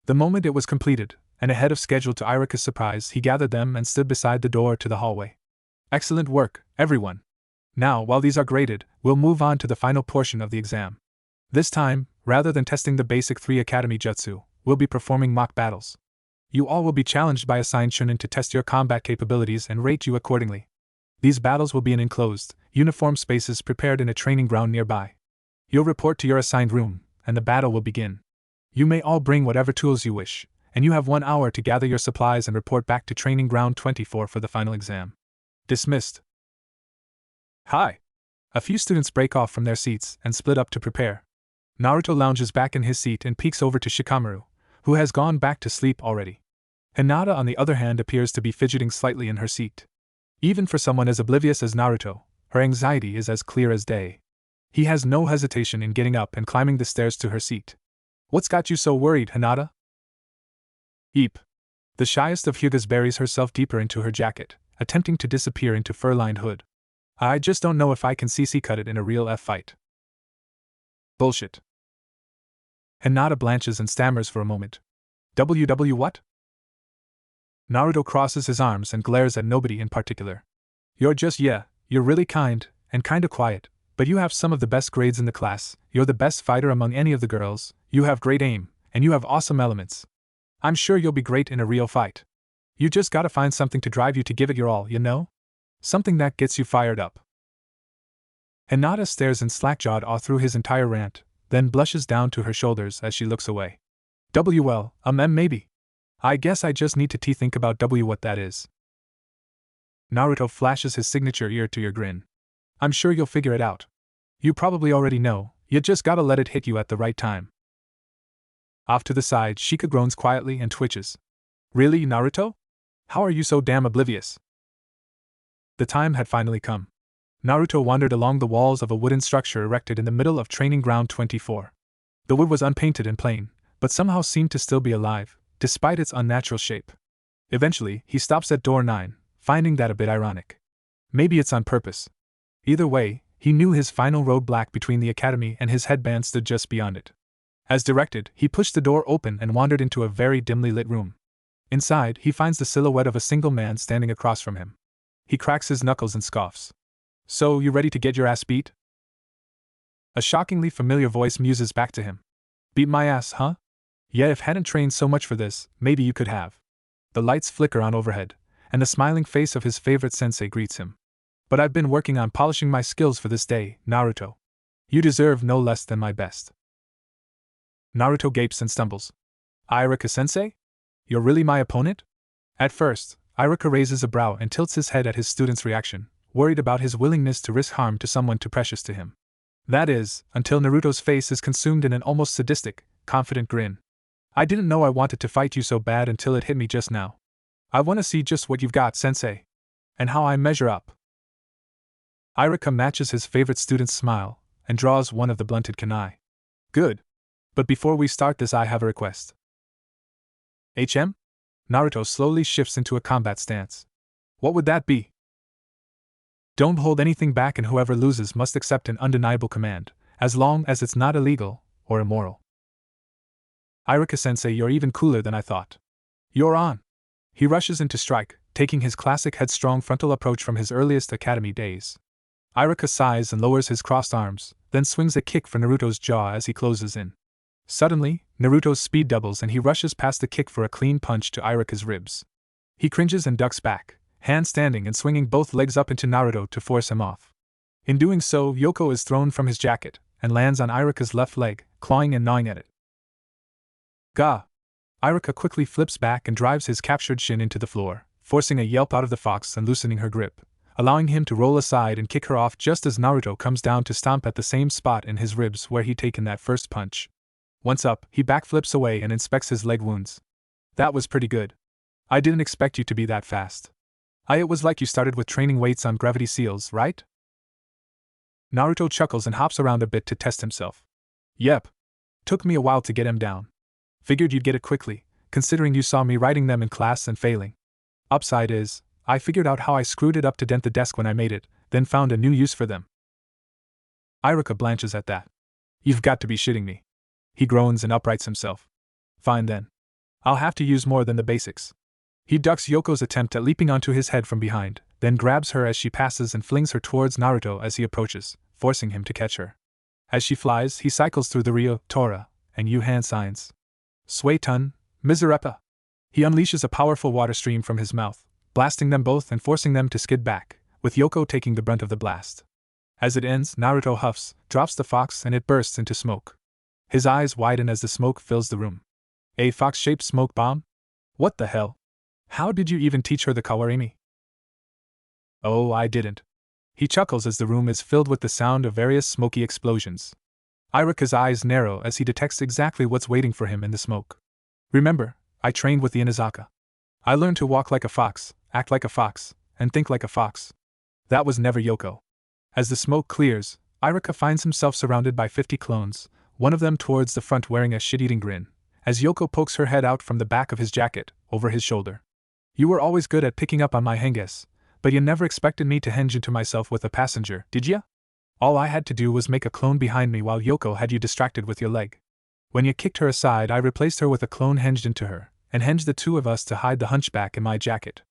The moment it was completed, and ahead of schedule to Irika's surprise, he gathered them and stood beside the door to the hallway. Excellent work, everyone. Now, while these are graded, we'll move on to the final portion of the exam. This time, rather than testing the basic 3 Academy Jutsu, we'll be performing mock battles. You all will be challenged by assigned Chunin to test your combat capabilities and rate you accordingly. These battles will be in enclosed, uniform spaces prepared in a training ground nearby. You'll report to your assigned room, and the battle will begin. You may all bring whatever tools you wish, and you have 1 hour to gather your supplies and report back to Training Ground 24 for the final exam. Dismissed. Hi! A few students break off from their seats and split up to prepare. Naruto lounges back in his seat and peeks over to Shikamaru, who has gone back to sleep already. Hinata, on the other hand, appears to be fidgeting slightly in her seat. Even for someone as oblivious as Naruto, her anxiety is as clear as day. He has no hesitation in getting up and climbing the stairs to her seat. What's got you so worried, Hinata? Eep. The shyest of Hyugas buries herself deeper into her jacket, attempting to disappear into fur-lined hood. I just don't know if I can CC cut it in a real F-fight. Bullshit. Hinata blanches and stammers for a moment. WW what? Naruto crosses his arms and glares at nobody in particular. You're really kind, and kinda quiet, but you have some of the best grades in the class, you're the best fighter among any of the girls, you have great aim, and you have awesome elements. I'm sure you'll be great in a real fight. You just gotta find something to drive you to give it your all, you know? Something that gets you fired up. Hinata stares in slack-jawed awe through his entire rant, then blushes down to her shoulders as she looks away. Maybe. I guess I just need to think about what that is. Naruto flashes his signature ear-to-ear grin. I'm sure you'll figure it out. You probably already know, you just gotta let it hit you at the right time. Off to the side, Shika groans quietly and twitches. Really, Naruto? How are you so damn oblivious? The time had finally come. Naruto wandered along the walls of a wooden structure erected in the middle of Training Ground 24. The wood was unpainted and plain, but somehow seemed to still be alive, despite its unnatural shape. Eventually, he stops at door 9, finding that a bit ironic. Maybe it's on purpose. Either way, he knew his final roadblock between the academy and his headband stood just beyond it. As directed, he pushed the door open and wandered into a very dimly lit room. Inside, he finds the silhouette of a single man standing across from him. He cracks his knuckles and scoffs. So, you ready to get your ass beat? A shockingly familiar voice muses back to him. Beat my ass, huh? Yeah, if hadn't trained so much for this, maybe you could have. The lights flicker on overhead, and the smiling face of his favorite sensei greets him. But I've been working on polishing my skills for this day, Naruto. You deserve no less than my best. Naruto gapes and stumbles. Irika-sensei? You're really my opponent? At first, Iruka raises a brow and tilts his head at his student's reaction, worried about his willingness to risk harm to someone too precious to him. That is, until Naruto's face is consumed in an almost sadistic, confident grin. I didn't know I wanted to fight you so bad until it hit me just now. I want to see just what you've got, sensei. And how I measure up. Iruka matches his favorite student's smile, and draws one of the blunted kunai. Good. But before we start this, I have a request. HM? Naruto slowly shifts into a combat stance. What would that be? Don't hold anything back, and whoever loses must accept an undeniable command, as long as it's not illegal or immoral. Iruka-sensei, you're even cooler than I thought. You're on. He rushes into strike, taking his classic headstrong frontal approach from his earliest academy days. Iruka sighs and lowers his crossed arms, then swings a kick for Naruto's jaw as he closes in. Suddenly, Naruto's speed doubles and he rushes past the kick for a clean punch to Iruka's ribs. He cringes and ducks back, hand standing and swinging both legs up into Naruto to force him off. In doing so, Yoko is thrown from his jacket and lands on Iruka's left leg, clawing and gnawing at it. Gah! Iruka quickly flips back and drives his captured shin into the floor, forcing a yelp out of the fox and loosening her grip, allowing him to roll aside and kick her off just as Naruto comes down to stomp at the same spot in his ribs where he'd taken that first punch. Once up, he backflips away and inspects his leg wounds. That was pretty good. I didn't expect you to be that fast. It was like you started with training weights on gravity seals, right? Naruto chuckles and hops around a bit to test himself. Yep. Took me a while to get him down. Figured you'd get it quickly, considering you saw me writing them in class and failing. Upside is, I figured out how I screwed it up to dent the desk when I made it, then found a new use for them. Iruka blanches at that. You've got to be shitting me. He groans and uprights himself. Fine then. I'll have to use more than the basics. He ducks Yoko's attempt at leaping onto his head from behind, then grabs her as she passes and flings her towards Naruto as he approaches, forcing him to catch her. As she flies, he cycles through the Ryo, Tora, and Yu hand signs. Suetun, Miserepa. He unleashes a powerful water stream from his mouth, blasting them both and forcing them to skid back, with Yoko taking the brunt of the blast. As it ends, Naruto huffs, drops the fox, and it bursts into smoke. His eyes widen as the smoke fills the room. A fox-shaped smoke bomb? What the hell? How did you even teach her the kawarimi? Oh, I didn't. He chuckles as the room is filled with the sound of various smoky explosions. Iruka's eyes narrow as he detects exactly what's waiting for him in the smoke. Remember, I trained with the Inazaka. I learned to walk like a fox, act like a fox, and think like a fox. That was never Yoko. As the smoke clears, Iruka finds himself surrounded by 50 clones, one of them towards the front wearing a shit-eating grin, as Yoko pokes her head out from the back of his jacket, over his shoulder. You were always good at picking up on my henges, but you never expected me to henge into myself with a passenger, did ya? All I had to do was make a clone behind me while Yoko had you distracted with your leg. When you kicked her aside, I replaced her with a clone henged into her, and henged the two of us to hide the hunchback in my jacket.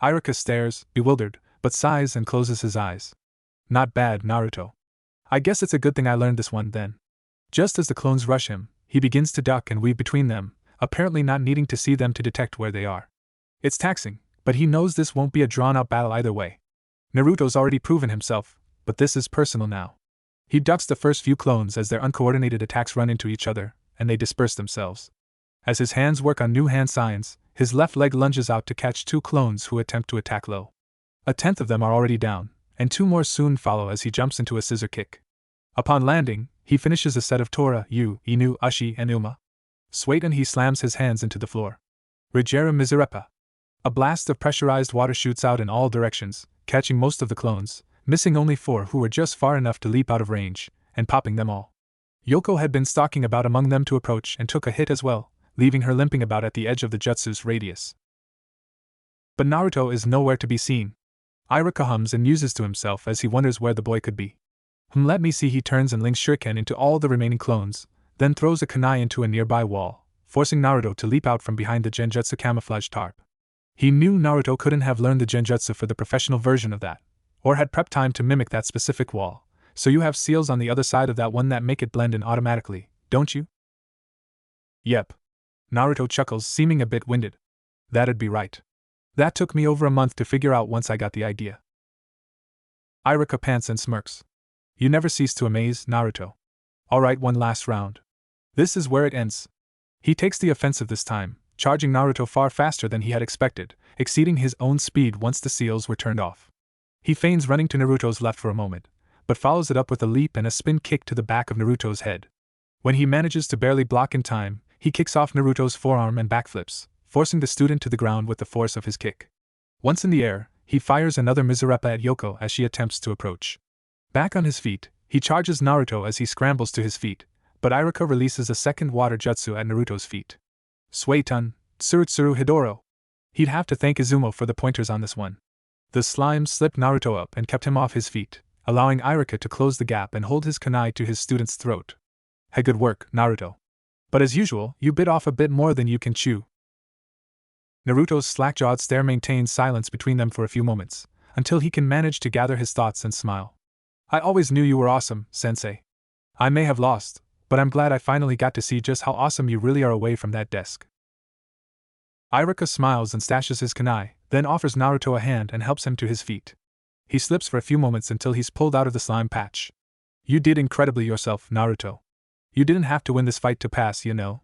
Iruka stares, bewildered, but sighs and closes his eyes. Not bad, Naruto. I guess it's a good thing I learned this one then. Just as the clones rush him, he begins to duck and weave between them, apparently not needing to see them to detect where they are. It's taxing, but he knows this won't be a drawn-out battle either way. Naruto's already proven himself, but this is personal now. He ducks the first few clones as their uncoordinated attacks run into each other, and they disperse themselves. As his hands work on new hand signs, his left leg lunges out to catch 2 clones who attempt to attack low. A tenth of them are already down, and 2 more soon follow as he jumps into a scissor kick. Upon landing, he finishes a set of Tora, Yu, Inu, Ushi, and Uma. Suetun, he slams his hands into the floor. Rigera Miserepa. A blast of pressurized water shoots out in all directions, catching most of the clones, missing only 4 who were just far enough to leap out of range, and popping them all. Yoko had been stalking about among them to approach and took a hit as well, leaving her limping about at the edge of the jutsu's radius. But Naruto is nowhere to be seen. Iruka hums and muses to himself as he wonders where the boy could be. Let me see. He turns and links shuriken into all the remaining clones, then throws a kunai into a nearby wall, forcing Naruto to leap out from behind the genjutsu camouflage tarp. He knew Naruto couldn't have learned the genjutsu for the professional version of that, or had prep time to mimic that specific wall, so you have seals on the other side of that one that make it blend in automatically, don't you? Yep. Naruto chuckles, seeming a bit winded. That'd be right. That took me over a month to figure out once I got the idea. Iruka pants and smirks. You never cease to amaze, Naruto. Alright, one last round. This is where it ends. He takes the offensive this time, charging Naruto far faster than he had expected, exceeding his own speed once the seals were turned off. He feigns running to Naruto's left for a moment, but follows it up with a leap and a spin kick to the back of Naruto's head. When he manages to barely block in time, he kicks off Naruto's forearm and backflips, forcing the student to the ground with the force of his kick. Once in the air, he fires another Mizurepa at Yoko as she attempts to approach. Back on his feet, he charges Naruto as he scrambles to his feet, but Iruka releases a second water jutsu at Naruto's feet. Suetun, Tsurutsuru Hidoro. He'd have to thank Izumo for the pointers on this one. The slime slipped Naruto up and kept him off his feet, allowing Iruka to close the gap and hold his kunai to his student's throat. Hey, good work, Naruto. But as usual, you bit off a bit more than you can chew. Naruto's slack-jawed stare maintains silence between them for a few moments, until he can manage to gather his thoughts and smile. I always knew you were awesome, sensei. I may have lost, but I'm glad I finally got to see just how awesome you really are away from that desk. Iruka smiles and stashes his kunai, then offers Naruto a hand and helps him to his feet. He slips for a few moments until he's pulled out of the slime patch. You did incredibly yourself, Naruto. You didn't have to win this fight to pass, you know.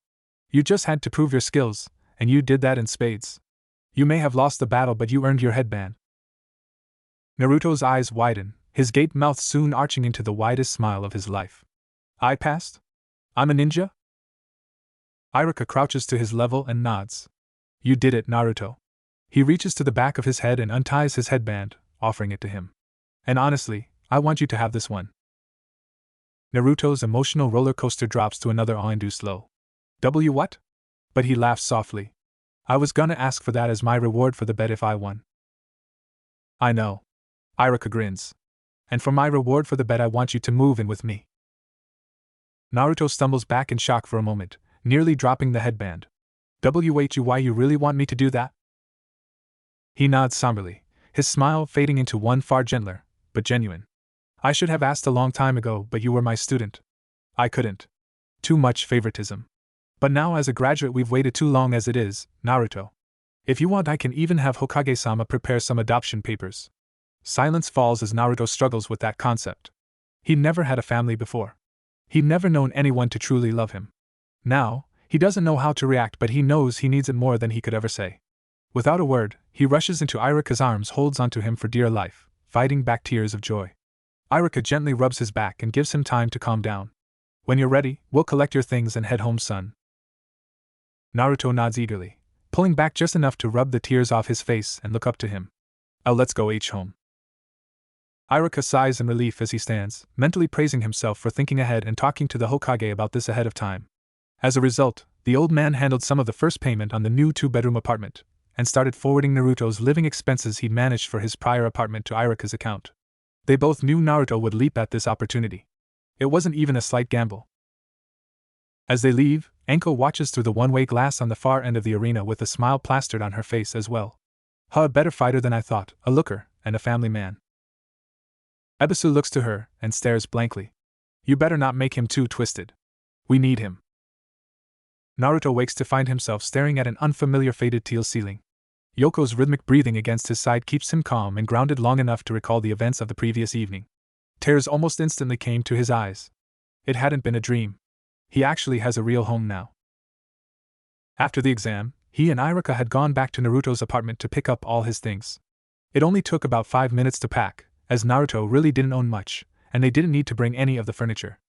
You just had to prove your skills, and you did that in spades. You may have lost the battle, but you earned your headband. Naruto's eyes widen, his gaped mouth soon arching into the widest smile of his life. I passed? I'm a ninja? Iruka crouches to his level and nods. You did it, Naruto. He reaches to the back of his head and unties his headband, offering it to him. And honestly, I want you to have this one. Naruto's emotional roller coaster drops to another awe-induced low. What? But he laughs softly. I was gonna ask for that as my reward for the bet if I won. I know. Iruka grins. And for my reward for the bet I want you to move in with me. Naruto stumbles back in shock for a moment, nearly dropping the headband. Why you really want me to do that? He nods somberly, his smile fading into one far gentler, but genuine. I should have asked a long time ago, but you were my student. I couldn't. Too much favoritism. But now as a graduate we've waited too long as it is, Naruto. If you want I can even have Hokage-sama prepare some adoption papers. Silence falls as Naruto struggles with that concept. He'd never had a family before. He'd never known anyone to truly love him. Now, he doesn't know how to react, but he knows he needs it more than he could ever say. Without a word, he rushes into Iruka's arms, holds onto him for dear life, fighting back tears of joy. Iruka gently rubs his back and gives him time to calm down. When you're ready, we'll collect your things and head home, son. Naruto nods eagerly, pulling back just enough to rub the tears off his face and look up to him. Oh, let's go home. Iruka sighs in relief as he stands, mentally praising himself for thinking ahead and talking to the Hokage about this ahead of time. As a result, the old man handled some of the first payment on the new 2-bedroom apartment, and started forwarding Naruto's living expenses he'd managed for his prior apartment to Iruka's account. They both knew Naruto would leap at this opportunity. It wasn't even a slight gamble. As they leave, Anko watches through the one-way glass on the far end of the arena with a smile plastered on her face as well. A better fighter than I thought, a looker, and a family man. Ebisu looks to her and stares blankly. You better not make him too twisted. We need him. Naruto wakes to find himself staring at an unfamiliar faded teal ceiling. Yoko's rhythmic breathing against his side keeps him calm and grounded long enough to recall the events of the previous evening. Tears almost instantly came to his eyes. It hadn't been a dream. He actually has a real home now. After the exam, he and Iruka had gone back to Naruto's apartment to pick up all his things. It only took about 5 minutes to pack, as Naruto really didn't own much, and they didn't need to bring any of the furniture.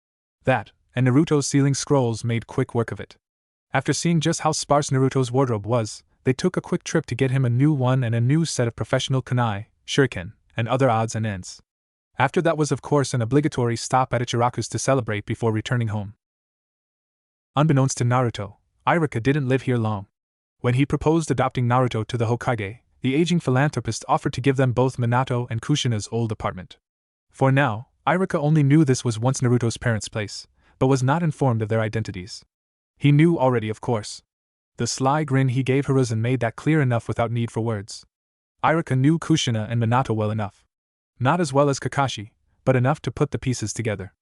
That, and Naruto's ceiling scrolls made quick work of it. After seeing just how sparse Naruto's wardrobe was, they took a quick trip to get him a new one and a new set of professional kunai, shuriken, and other odds and ends. After that was of course an obligatory stop at Ichiraku's to celebrate before returning home. Unbeknownst to Naruto, Iruka didn't live here long. When he proposed adopting Naruto to the Hokage, the aging philanthropist offered to give them both Minato and Kushina's old apartment. For now, Iruka only knew this was once Naruto's parents' place, but was not informed of their identities. He knew already, of course. The sly grin he gave Hiruzen made that clear enough without need for words. Iruka knew Kushina and Minato well enough. Not as well as Kakashi, but enough to put the pieces together.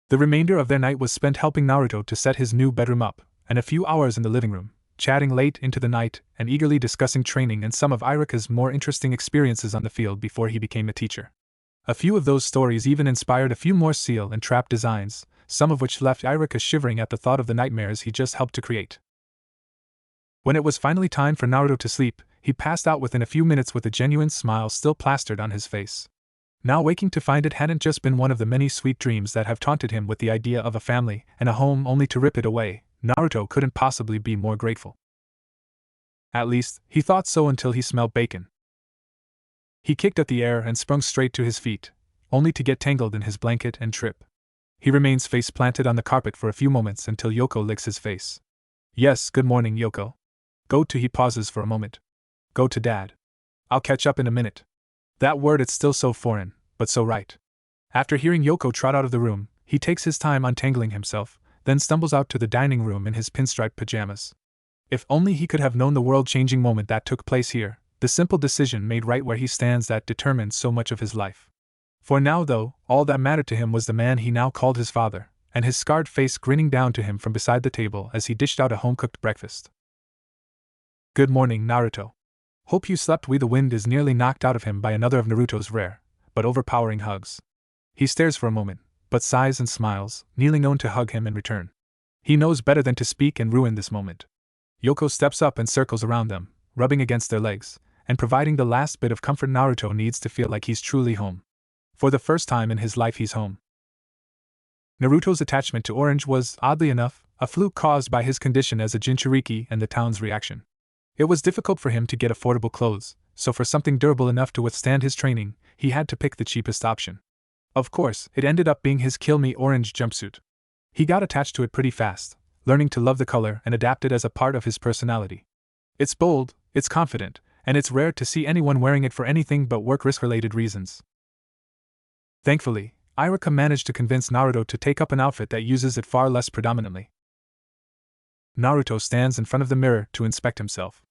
The remainder of their night was spent helping Naruto to set his new bedroom up, and a few hours in the living room, chatting late into the night and eagerly discussing training and some of Iruka's more interesting experiences on the field before he became a teacher. A few of those stories even inspired a few more seal and trap designs, some of which left Iruka shivering at the thought of the nightmares he just helped to create. When it was finally time for Naruto to sleep, he passed out within a few minutes with a genuine smile still plastered on his face. Now waking to find it hadn't just been one of the many sweet dreams that have taunted him with the idea of a family and a home only to rip it away, Naruto couldn't possibly be more grateful. At least, he thought so until he smelled bacon. He kicked at the air and sprung straight to his feet, only to get tangled in his blanket and trip. He remains face planted on the carpet for a few moments until Yoko licks his face. Yes, good morning, Yoko. Go to. He pauses for a moment. Go to Dad. I'll catch up in a minute. That word, it's still so foreign, but so right. After hearing Yoko trot out of the room, he takes his time untangling himself, then stumbles out to the dining room in his pinstripe pajamas. If only he could have known the world-changing moment that took place here, the simple decision made right where he stands that determined so much of his life. For now, though, all that mattered to him was the man he now called his father, and his scarred face grinning down to him from beside the table as he dished out a home-cooked breakfast. Good morning, Naruto. Hope you slept well. The wind is nearly knocked out of him by another of Naruto's rare, but overpowering hugs. He stares for a moment, but sighs and smiles, kneeling on to hug him in return. He knows better than to speak and ruin this moment. Yoko steps up and circles around them, rubbing against their legs, and providing the last bit of comfort Naruto needs to feel like he's truly home. For the first time in his life, he's home. Naruto's attachment to Orange was, oddly enough, a fluke caused by his condition as a Jinchuriki and the town's reaction. It was difficult for him to get affordable clothes, so for something durable enough to withstand his training, he had to pick the cheapest option. Of course, it ended up being his Kill Me Orange jumpsuit. He got attached to it pretty fast, learning to love the color and adapt it as a part of his personality. It's bold, it's confident, and it's rare to see anyone wearing it for anything but work-risk-related reasons. Thankfully, Iruka managed to convince Naruto to take up an outfit that uses it far less predominantly. Naruto stands in front of the mirror to inspect himself.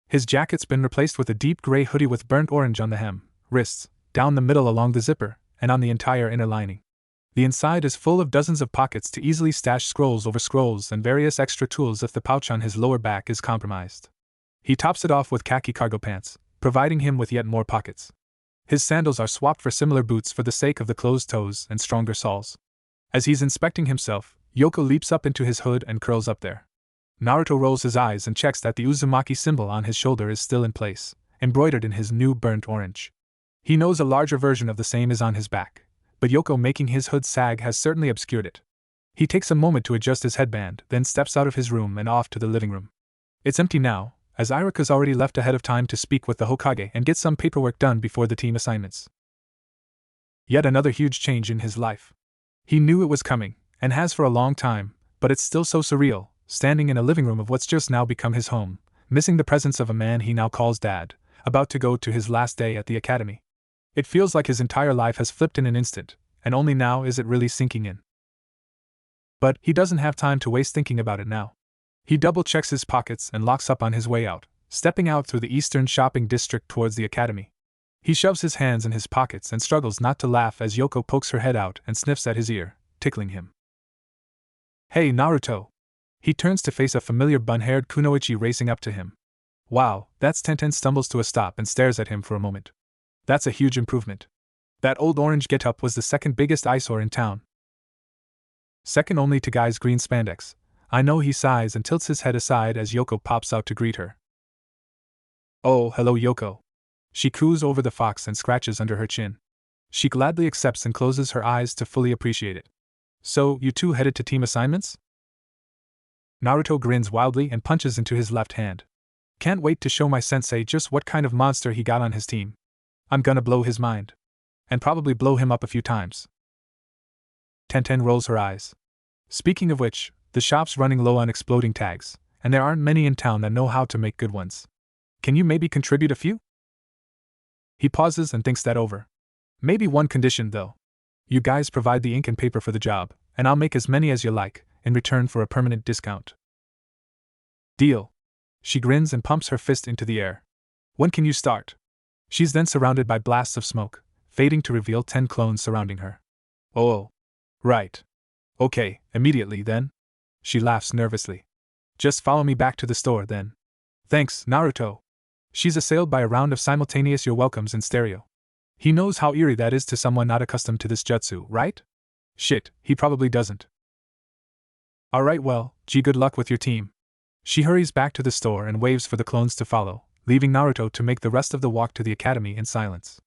His jacket's been replaced with a deep gray hoodie with burnt orange on the hem, wrists, down the middle along the zipper, and on the entire inner lining. The inside is full of dozens of pockets to easily stash scrolls over scrolls and various extra tools if the pouch on his lower back is compromised. He tops it off with khaki cargo pants, providing him with yet more pockets. His sandals are swapped for similar boots for the sake of the closed toes and stronger soles. As he's inspecting himself, Yoko leaps up into his hood and curls up there. Naruto rolls his eyes and checks that the Uzumaki symbol on his shoulder is still in place, embroidered in his new burnt orange. He knows a larger version of the same is on his back, but Yoko making his hood sag has certainly obscured it. He takes a moment to adjust his headband, then steps out of his room and off to the living room. It's empty now, as Iruka's already left ahead of time to speak with the Hokage and get some paperwork done before the team assignments. Yet another huge change in his life. He knew it was coming, and has for a long time, but it's still so surreal, standing in a living room of what's just now become his home, missing the presence of a man he now calls Dad, about to go to his last day at the academy. It feels like his entire life has flipped in an instant, and only now is it really sinking in. But he doesn't have time to waste thinking about it now. He double-checks his pockets and locks up on his way out, stepping out through the eastern shopping district towards the academy. He shoves his hands in his pockets and struggles not to laugh as Yoko pokes her head out and sniffs at his ear, tickling him. Hey, Naruto! He turns to face a familiar bun-haired kunoichi racing up to him. Wow, that's Tenten. Stumbles to a stop and stares at him for a moment. That's a huge improvement. That old orange get-up was the second biggest eyesore in town. Second only to Guy's green spandex. I know. He sighs and tilts his head aside as Yoko pops out to greet her. Oh, hello, Yoko. She coos over the fox and scratches under her chin. She gladly accepts and closes her eyes to fully appreciate it. So, you two headed to team assignments? Naruto grins wildly and punches into his left hand. Can't wait to show my sensei just what kind of monster he got on his team. I'm gonna blow his mind. And probably blow him up a few times. Tenten rolls her eyes. Speaking of which, the shop's running low on exploding tags, and there aren't many in town that know how to make good ones. Can you maybe contribute a few? He pauses and thinks that over. Maybe one condition, though. You guys provide the ink and paper for the job, and I'll make as many as you like, in return for a permanent discount. Deal. She grins and pumps her fist into the air. When can you start? She's then surrounded by blasts of smoke, fading to reveal 10 clones surrounding her. Oh. Right. Okay, immediately then. She laughs nervously. Just follow me back to the store, then. Thanks, Naruto. She's assailed by a round of simultaneous you're welcomes in stereo. He knows how eerie that is to someone not accustomed to this jutsu, right? Shit, he probably doesn't. Alright, well, gee, good luck with your team. She hurries back to the store and waves for the clones to follow, leaving Naruto to make the rest of the walk to the academy in silence.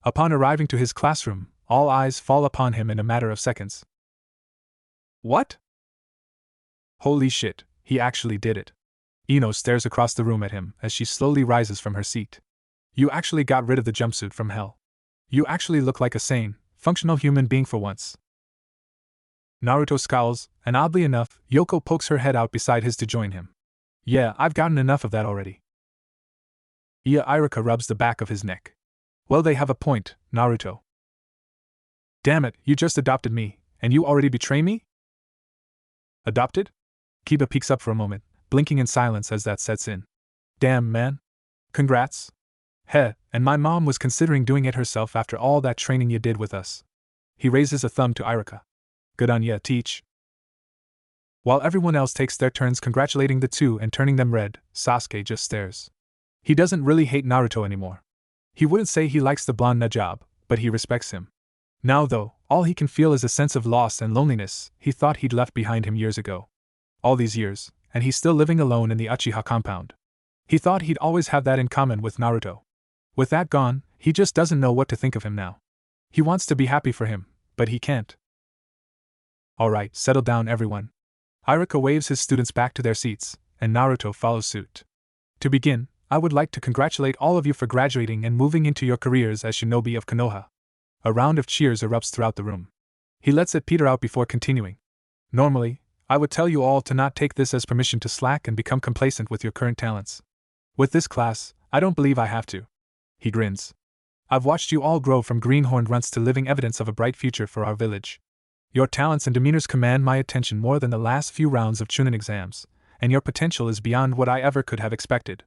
Upon arriving to his classroom, all eyes fall upon him in a matter of seconds. What? Holy shit, he actually did it. Ino stares across the room at him as she slowly rises from her seat. You actually got rid of the jumpsuit from hell. You actually look like a sane, functional human being for once. Naruto scowls, and oddly enough, Yoko pokes her head out beside his to join him. Yeah, I've gotten enough of that already. Irika rubs the back of his neck. Well, they have a point, Naruto. Damn it, you just adopted me, and you already betray me? Adopted? Kiba peeks up for a moment, blinking in silence as that sets in. Damn, man. Congrats. Heh, and my mom was considering doing it herself after all that training you did with us. He raises a thumb to Irika. Good on ya, Teach. While everyone else takes their turns congratulating the two and turning them red, Sasuke just stares. He doesn't really hate Naruto anymore. He wouldn't say he likes the blonde Najab, but he respects him. Now though, all he can feel is a sense of loss and loneliness he thought he'd left behind him years ago. All these years, and he's still living alone in the Uchiha compound. He thought he'd always have that in common with Naruto. With that gone, he just doesn't know what to think of him now. He wants to be happy for him, but he can't. Alright, settle down everyone. Irika waves his students back to their seats, and Naruto follows suit. To begin, I would like to congratulate all of you for graduating and moving into your careers as shinobi of Konoha. A round of cheers erupts throughout the room. He lets it peter out before continuing. Normally, I would tell you all to not take this as permission to slack and become complacent with your current talents. With this class, I don't believe I have to. He grins. I've watched you all grow from greenhorned runts to living evidence of a bright future for our village. Your talents and demeanors command my attention more than the last few rounds of Chunin exams, and your potential is beyond what I ever could have expected.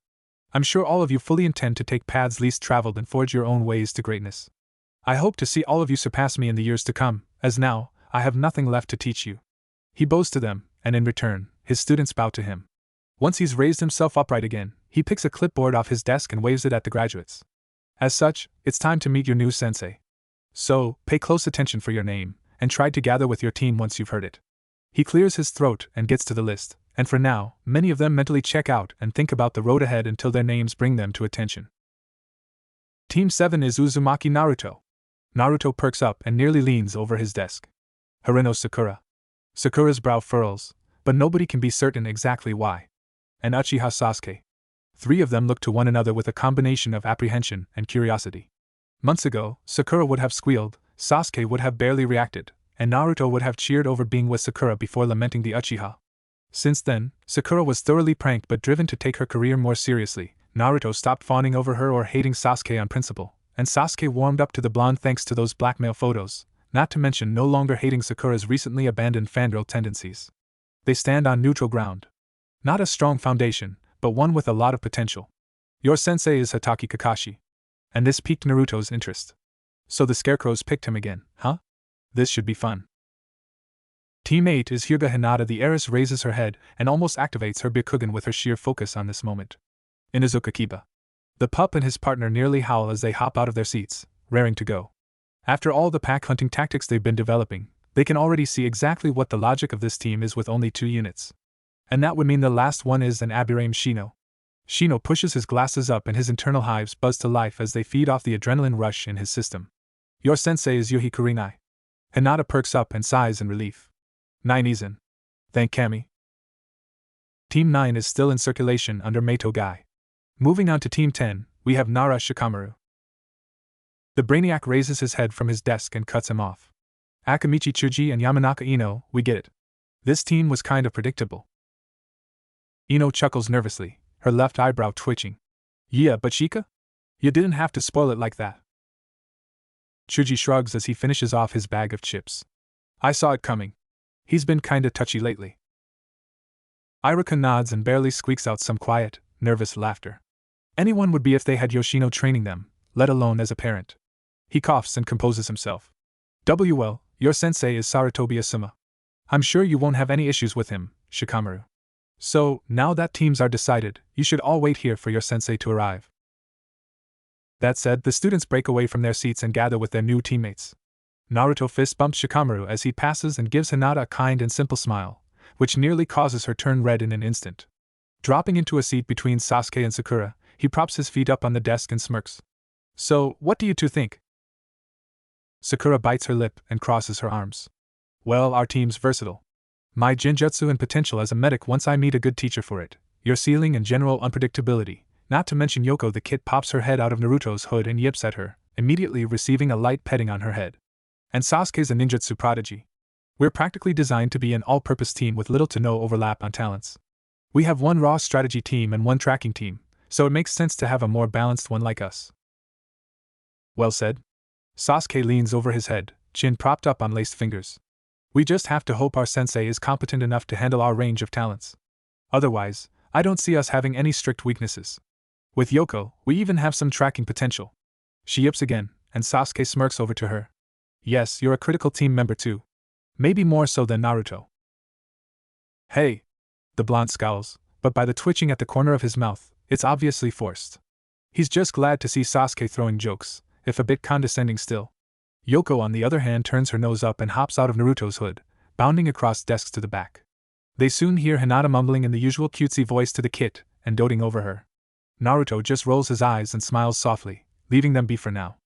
I'm sure all of you fully intend to take paths least traveled and forge your own ways to greatness. I hope to see all of you surpass me in the years to come, as now, I have nothing left to teach you. He bows to them, and in return, his students bow to him. Once he's raised himself upright again, he picks a clipboard off his desk and waves it at the graduates. As such, it's time to meet your new sensei. So, pay close attention for your name, and try to gather with your team once you've heard it. He clears his throat and gets to the list, and for now, many of them mentally check out and think about the road ahead until their names bring them to attention. Team 7 is Uzumaki Naruto. Naruto perks up and nearly leans over his desk. Harino Sakura. Sakura's brow furrows, but nobody can be certain exactly why. And Uchiha Sasuke. Three of them look to one another with a combination of apprehension and curiosity. Months ago, Sakura would have squealed, Sasuke would have barely reacted, and Naruto would have cheered over being with Sakura before lamenting the Uchiha. Since then, Sakura was thoroughly pranked but driven to take her career more seriously. Naruto stopped fawning over her or hating Sasuke on principle, and Sasuke warmed up to the blonde thanks to those blackmail photos, not to mention no longer hating Sakura's recently abandoned fangirl tendencies. They stand on neutral ground. Not a strong foundation, but one with a lot of potential. Your sensei is Hatake Kakashi. And this piqued Naruto's interest. So the scarecrows picked him again, huh? This should be fun. Team 8 is Hyuga Hinata. The heiress raises her head and almost activates her Byakugan with her sheer focus on this moment. Inuzuka Kiba. The pup and his partner nearly howl as they hop out of their seats, raring to go. After all the pack hunting tactics they've been developing, they can already see exactly what the logic of this team is with only 2 units. And that would mean the last one is an Abirame Shino. Shino pushes his glasses up and his internal hives buzz to life as they feed off the adrenaline rush in his system. Your sensei is Yuhi Kurinai. Hinata perks up and sighs in relief. 9 Izan. Thank Kami. Team 9 is still in circulation under Meito Gai. Moving on to Team 10, we have Nara Shikamaru. The Brainiac raises his head from his desk and cuts him off. Akamichi Chuji and Yamanaka Ino, we get it. This team was kind of predictable. Ino chuckles nervously, her left eyebrow twitching. Yeah, but Shika? You didn't have to spoil it like that. Chuji shrugs as he finishes off his bag of chips. I saw it coming. He's been kinda touchy lately. Irika nods and barely squeaks out some quiet, nervous laughter. Anyone would be if they had Yoshino training them, let alone as a parent. He coughs and composes himself. Well, your sensei is Saratobi Asuma. I'm sure you won't have any issues with him, Shikamaru. So, now that teams are decided, you should all wait here for your sensei to arrive. That said, the students break away from their seats and gather with their new teammates. Naruto fist bumps Shikamaru as he passes and gives Hinata a kind and simple smile, which nearly causes her turn red in an instant. Dropping into a seat between Sasuke and Sakura, he props his feet up on the desk and smirks. So, what do you two think? Sakura bites her lip and crosses her arms. Well, our team's versatile. My Jinjutsu and potential as a medic once I meet a good teacher for it. Your ceiling and general unpredictability, not to mention Yoko the kid pops her head out of Naruto's hood and yips at her, immediately receiving a light petting on her head. And Sasuke's a ninjutsu prodigy. We're practically designed to be an all-purpose team with little to no overlap on talents. We have one raw strategy team and one tracking team, so it makes sense to have a more balanced one like us. Well said. Sasuke leans over his head, chin propped up on laced fingers. We just have to hope our sensei is competent enough to handle our range of talents. Otherwise, I don't see us having any strict weaknesses. With Yoko, we even have some tracking potential. She yips again, and Sasuke smirks over to her. Yes, you're a critical team member too. Maybe more so than Naruto. Hey! The blonde scowls, but by the twitching at the corner of his mouth, it's obviously forced. He's just glad to see Sasuke throwing jokes, if a bit condescending still. Yoko on the other hand turns her nose up and hops out of Naruto's hood, bounding across desks to the back. They soon hear Hinata mumbling in the usual cutesy voice to the kid, and doting over her. Naruto just rolls his eyes and smiles softly, leaving them be for now.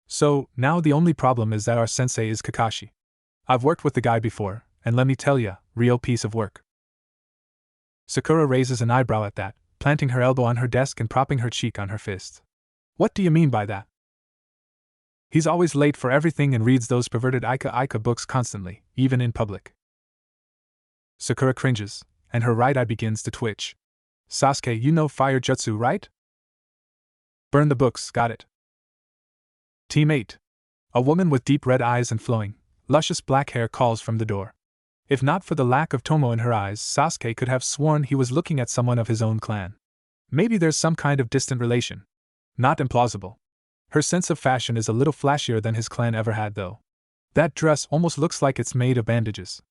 So, now the only problem is that our sensei is Kakashi. I've worked with the guy before, and let me tell ya, real piece of work. Sakura raises an eyebrow at that, planting her elbow on her desk and propping her cheek on her fist. What do you mean by that? He's always late for everything and reads those perverted Ika books constantly, even in public. Sakura cringes, and her right eye begins to twitch. Sasuke, you know fire jutsu, right? Burn the books, got it. Team 8. A woman with deep red eyes and flowing, luscious black hair calls from the door. If not for the lack of tomo in her eyes, Sasuke could have sworn he was looking at someone of his own clan. Maybe there's some kind of distant relation. Not implausible. Her sense of fashion is a little flashier than his clan ever had, though. That dress almost looks like it's made of bandages.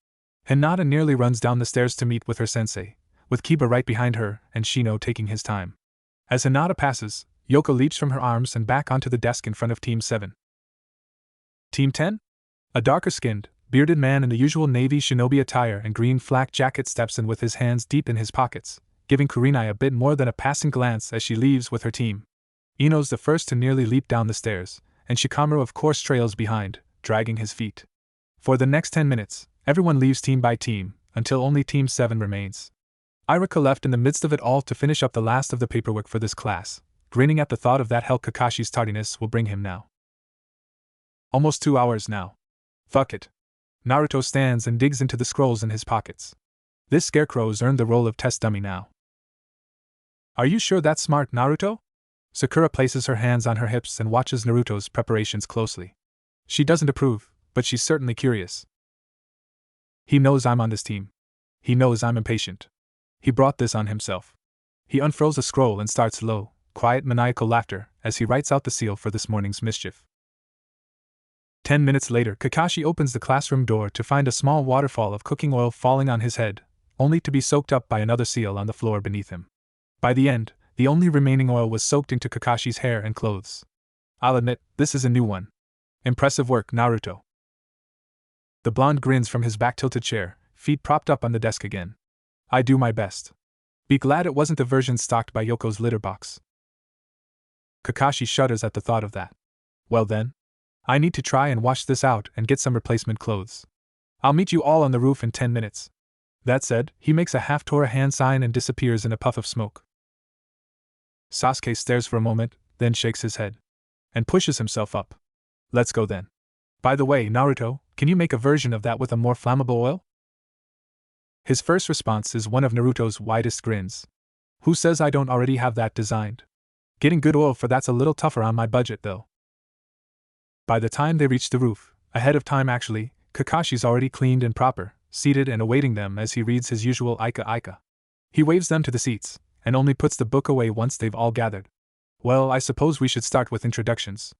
Hinata nearly runs down the stairs to meet with her sensei, with Kiba right behind her and Shino taking his time. As Hinata passes, Yoko leaps from her arms and back onto the desk in front of Team 7. Team 10? A darker-skinned, bearded man in the usual navy shinobi attire and green flak jacket steps in with his hands deep in his pockets, giving Kurenai a bit more than a passing glance as she leaves with her team. Ino's the first to nearly leap down the stairs, and Shikamaru of course trails behind, dragging his feet. For the next 10 minutes, everyone leaves team by team, until only Team 7 remains. Irika left in the midst of it all to finish up the last of the paperwork for this class, grinning at the thought of that hell Kakashi's tardiness will bring him now. Almost 2 hours now. Fuck it. Naruto stands and digs into the scrolls in his pockets. This scarecrow's earned the role of test dummy now. Are you sure that's smart, Naruto? Sakura places her hands on her hips and watches Naruto's preparations closely. She doesn't approve, but she's certainly curious. He knows I'm on this team. He knows I'm impatient. He brought this on himself. He unfurls a scroll and starts low, quiet maniacal laughter as he writes out the seal for this morning's mischief. 10 minutes later, Kakashi opens the classroom door to find a small waterfall of cooking oil falling on his head, only to be soaked up by another seal on the floor beneath him. By the end, the only remaining oil was soaked into Kakashi's hair and clothes. I'll admit, this is a new one. Impressive work, Naruto. The blonde grins from his back-tilted chair, feet propped up on the desk again. I do my best. Be glad it wasn't the version stocked by Yoko's litter box. Kakashi shudders at the thought of that. Well then, I need to try and wash this out and get some replacement clothes. I'll meet you all on the roof in 10 minutes. That said, he makes a half-Torah hand sign and disappears in a puff of smoke. Sasuke stares for a moment, then shakes his head. And pushes himself up. Let's go then. By the way, Naruto, can you make a version of that with a more flammable oil? His first response is one of Naruto's widest grins. Who says I don't already have that designed? Getting good oil for that's a little tougher on my budget though. By the time they reach the roof, ahead of time actually, Kakashi's already cleaned and proper, seated and awaiting them as he reads his usual Ika. He waves them to the seats, and only puts the book away once they've all gathered. Well, I suppose we should start with introductions.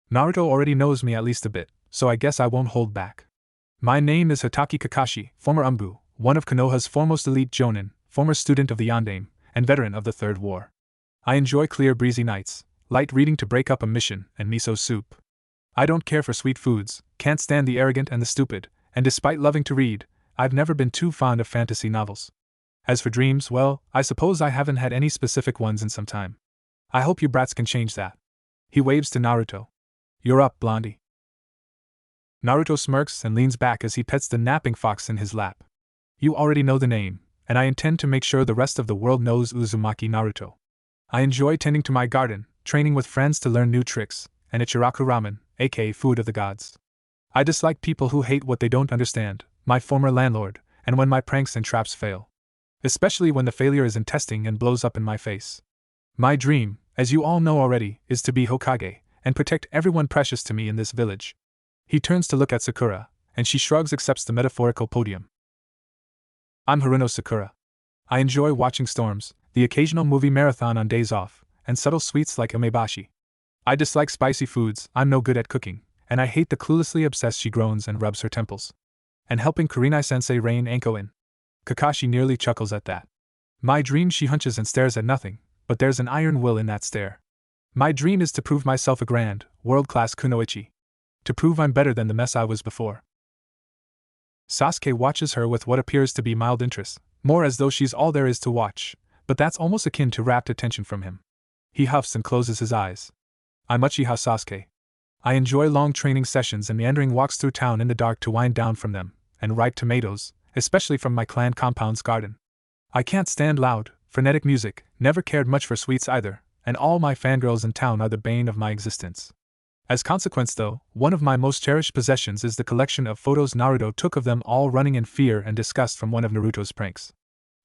Naruto already knows me at least a bit, so I guess I won't hold back. My name is Hatake Kakashi, former Umbu, one of Konoha's foremost elite jonin, former student of the Yondaime, and veteran of the Third War. I enjoy clear breezy nights, light reading to break up a mission, and miso soup. I don't care for sweet foods, can't stand the arrogant and the stupid, and despite loving to read, I've never been too fond of fantasy novels. As for dreams, well, I suppose I haven't had any specific ones in some time. I hope you brats can change that. He waves to Naruto. You're up, Blondie. Naruto smirks and leans back as he pets the napping fox in his lap. You already know the name, and I intend to make sure the rest of the world knows Uzumaki Naruto. I enjoy tending to my garden, training with friends to learn new tricks, and Ichiraku ramen, aka food of the gods. I dislike people who hate what they don't understand, my former landlord, and when my pranks and traps fail. Especially when the failure is in testing and blows up in my face. My dream, as you all know already, is to be Hokage, and protect everyone precious to me in this village. He turns to look at Sakura, and she shrugs, accepts the metaphorical podium. I'm Haruno Sakura. I enjoy watching storms, the occasional movie marathon on days off, and subtle sweets like umebashi. I dislike spicy foods, I'm no good at cooking, and I hate the cluelessly obsessed she groans and rubs her temples. And helping Kurenai-sensei rein Anko in. Kakashi nearly chuckles at that. My dream, she hunches and stares at nothing, but there's an iron will in that stare. My dream is to prove myself a grand, world-class kunoichi. To prove I'm better than the mess I was before. Sasuke watches her with what appears to be mild interest, more as though she's all there is to watch, but that's almost akin to rapt attention from him. He huffs and closes his eyes. I'm Uchiha Sasuke. I enjoy long training sessions and meandering walks through town in the dark to wind down from them, and ripe tomatoes, especially from my clan compound's garden. I can't stand loud, frenetic music, never cared much for sweets either, and all my fangirls in town are the bane of my existence. As consequence though, one of my most cherished possessions is the collection of photos Naruto took of them all running in fear and disgust from one of Naruto's pranks.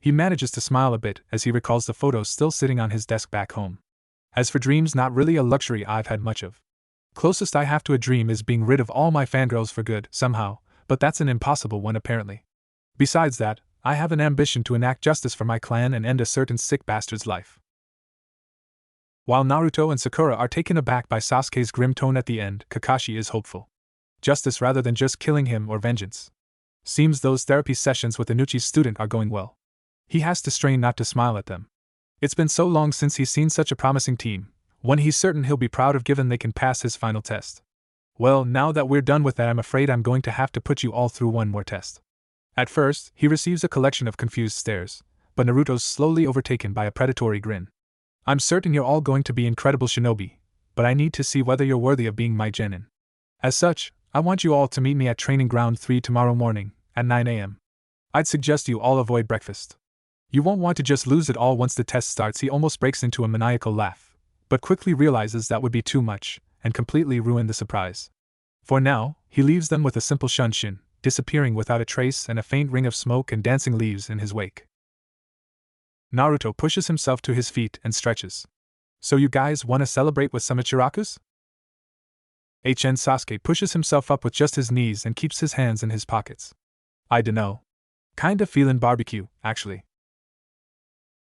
He manages to smile a bit as he recalls the photos still sitting on his desk back home. As for dreams, not really a luxury I've had much of. Closest I have to a dream is being rid of all my fangirls for good, somehow, but that's an impossible one apparently. Besides that, I have an ambition to enact justice for my clan and end a certain sick bastard's life. While Naruto and Sakura are taken aback by Sasuke's grim tone at the end, Kakashi is hopeful. Justice rather than just killing him or vengeance. Seems those therapy sessions with Inuchi's student are going well. He has to strain not to smile at them. It's been so long since he's seen such a promising team, one he's certain he'll be proud of given they can pass his final test. Well, now that we're done with that, I'm afraid I'm going to have to put you all through one more test. At first, he receives a collection of confused stares, but Naruto's slowly overtaken by a predatory grin. I'm certain you're all going to be incredible shinobi, but I need to see whether you're worthy of being my genin. As such, I want you all to meet me at Training Ground 3 tomorrow morning, at 9 a.m. I'd suggest you all avoid breakfast. You won't want to just lose it all once the test starts. He almost breaks into a maniacal laugh, but quickly realizes that would be too much, and completely ruin the surprise. For now, he leaves them with a simple shunshin, disappearing without a trace and a faint ring of smoke and dancing leaves in his wake. Naruto pushes himself to his feet and stretches. So you guys want to celebrate with some Ichirakus? Sasuke pushes himself up with just his knees and keeps his hands in his pockets. I dunno. Kinda feelin' barbecue, actually.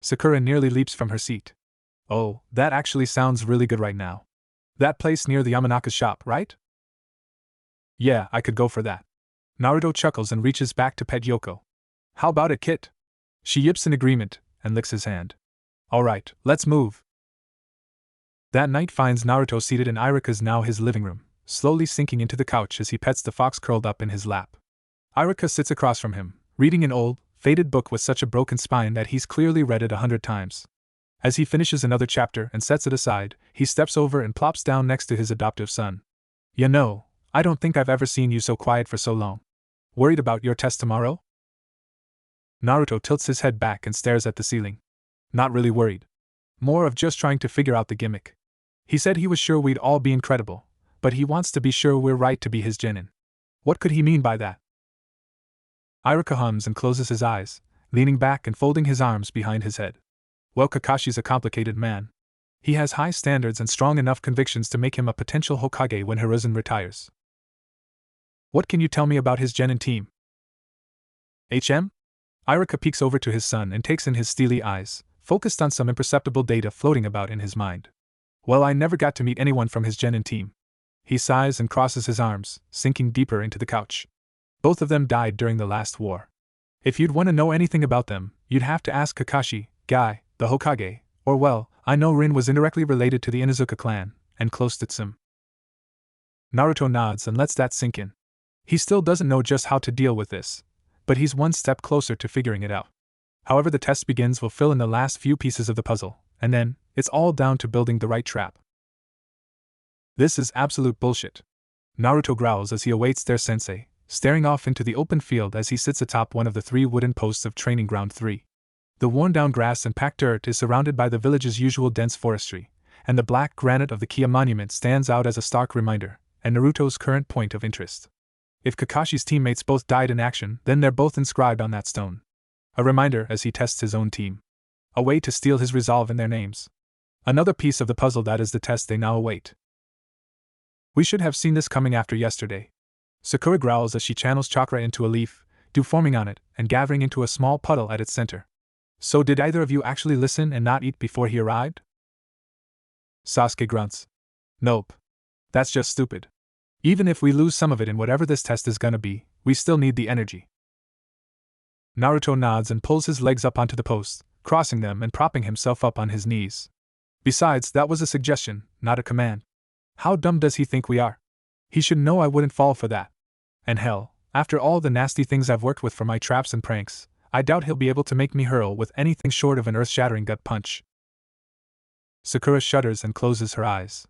Sakura nearly leaps from her seat. Oh, that actually sounds really good right now. That place near the Yamanaka's shop, right? Yeah, I could go for that. Naruto chuckles and reaches back to pet Yoko. How about it, Kit? She yips in agreement and licks his hand. Alright, let's move. That night finds Naruto seated in Irika's, now his living room, slowly sinking into the couch as he pets the fox curled up in his lap. Irika sits across from him, reading an old, faded book with such a broken spine that he's clearly read it 100 times. As he finishes another chapter and sets it aside, he steps over and plops down next to his adoptive son. You know, I don't think I've ever seen you so quiet for so long. Worried about your test tomorrow? Naruto tilts his head back and stares at the ceiling. Not really worried. More of just trying to figure out the gimmick. He said he was sure we'd all be incredible, but he wants to be sure we're right to be his genin. What could he mean by that? Irika hums and closes his eyes, leaning back and folding his arms behind his head. Well, Kakashi's a complicated man. He has high standards and strong enough convictions to make him a potential Hokage when Hiruzen retires. What can you tell me about his genin team? Irika peeks over to his son and takes in his steely eyes, focused on some imperceptible data floating about in his mind. Well, I never got to meet anyone from his genin team. He sighs and crosses his arms, sinking deeper into the couch. Both of them died during the last war. If you'd want to know anything about them, you'd have to ask Kakashi, Guy, the Hokage, or well, I know Rin was indirectly related to the Inuzuka clan, and close to Tsum. Naruto nods and lets that sink in. He still doesn't know just how to deal with this, but he's one step closer to figuring it out. However the test begins will fill in the last few pieces of the puzzle, and then, it's all down to building the right trap. This is absolute bullshit. Naruto growls as he awaits their sensei, staring off into the open field as he sits atop one of the 3 wooden posts of Training Ground 3. The worn-down grass and packed dirt is surrounded by the village's usual dense forestry, and the black granite of the Kia monument stands out as a stark reminder, and Naruto's current point of interest. If Kakashi's teammates both died in action, then they're both inscribed on that stone. A reminder as he tests his own team. A way to steal his resolve in their names. Another piece of the puzzle that is the test they now await. We should have seen this coming after yesterday. Sakura growls as she channels chakra into a leaf, dew forming on it, and gathering into a small puddle at its center. So did either of you actually listen and not eat before he arrived? Sasuke grunts. Nope. That's just stupid. Even if we lose some of it in whatever this test is gonna be, we still need the energy. Naruto nods and pulls his legs up onto the post, crossing them and propping himself up on his knees. Besides, that was a suggestion, not a command. How dumb does he think we are? He should know I wouldn't fall for that. And hell, after all the nasty things I've worked with for my traps and pranks, I doubt he'll be able to make me hurl with anything short of an earth-shattering gut punch. Sakura shudders and closes her eyes.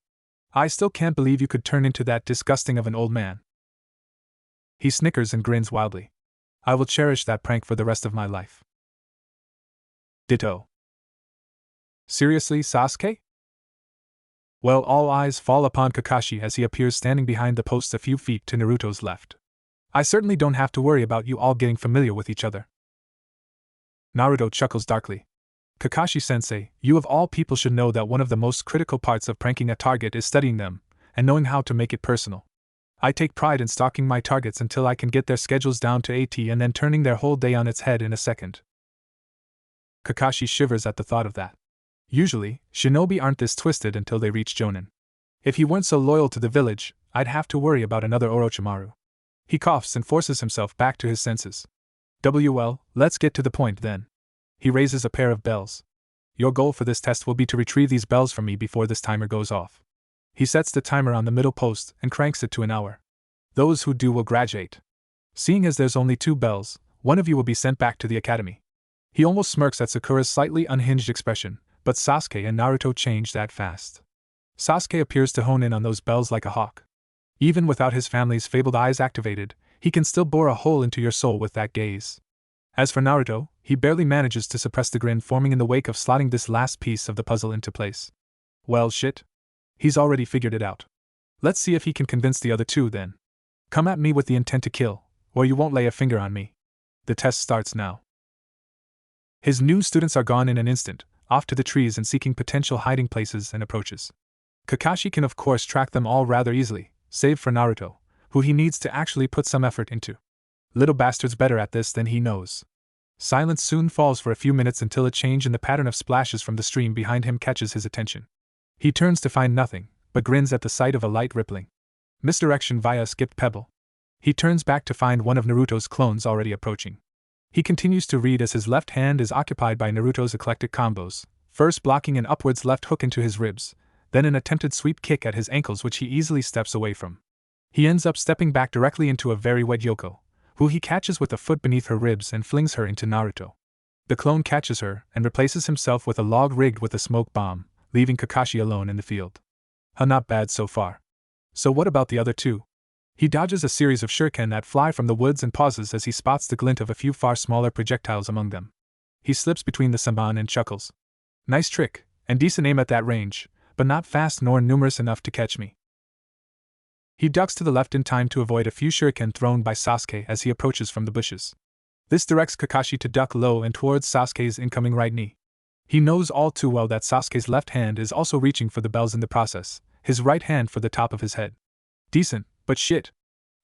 I still can't believe you could turn into that disgusting of an old man. He snickers and grins wildly. I will cherish that prank for the rest of my life. Ditto. Seriously, Sasuke? Well, all eyes fall upon Kakashi as he appears standing behind the post a few feet to Naruto's left. I certainly don't have to worry about you all getting familiar with each other. Naruto chuckles darkly. Kakashi-sensei, you of all people should know that one of the most critical parts of pranking a target is studying them, and knowing how to make it personal. I take pride in stalking my targets until I can get their schedules down to AT and then turning their whole day on its head in a second. Kakashi shivers at the thought of that. Usually, shinobi aren't this twisted until they reach Jonin. If he weren't so loyal to the village, I'd have to worry about another Orochimaru. He coughs and forces himself back to his senses. Well, let's get to the point then. He raises a pair of bells. Your goal for this test will be to retrieve these bells from me before this timer goes off. He sets the timer on the middle post and cranks it to an hour. Those who do will graduate. Seeing as there's only 2 bells, one of you will be sent back to the academy. He almost smirks at Sakura's slightly unhinged expression, but Sasuke and Naruto change that fast. Sasuke appears to hone in on those bells like a hawk. Even without his family's fabled eyes activated, he can still bore a hole into your soul with that gaze. As for Naruto, he barely manages to suppress the grin forming in the wake of slotting this last piece of the puzzle into place. Well, shit. He's already figured it out. Let's see if he can convince the other 2 then. Come at me with the intent to kill, or you won't lay a finger on me. The test starts now. His new students are gone in an instant, off to the trees and seeking potential hiding places and approaches. Kakashi can of course track them all rather easily, save for Naruto, who he needs to actually put some effort into. Little bastard's better at this than he knows. Silence soon falls for a few minutes until a change in the pattern of splashes from the stream behind him catches his attention. He turns to find nothing, but grins at the sight of a light rippling. Misdirection via a skipped pebble. He turns back to find one of Naruto's clones already approaching. He continues to read as his left hand is occupied by Naruto's eclectic combos, first blocking an upwards left hook into his ribs, then an attempted sweep kick at his ankles which he easily steps away from. He ends up stepping back directly into a very wet Yoko, who he catches with a foot beneath her ribs and flings her into Naruto. The clone catches her and replaces himself with a log rigged with a smoke bomb, leaving Kakashi alone in the field. Not bad so far. So what about the other 2? He dodges a series of shuriken that fly from the woods and pauses as he spots the glint of a few far smaller projectiles among them. He slips between the senbon and chuckles. Nice trick, and decent aim at that range, but not fast nor numerous enough to catch me. He ducks to the left in time to avoid a few shuriken thrown by Sasuke as he approaches from the bushes. This directs Kakashi to duck low and towards Sasuke's incoming right knee. He knows all too well that Sasuke's left hand is also reaching for the bells in the process, his right hand for the top of his head. Decent, but shit.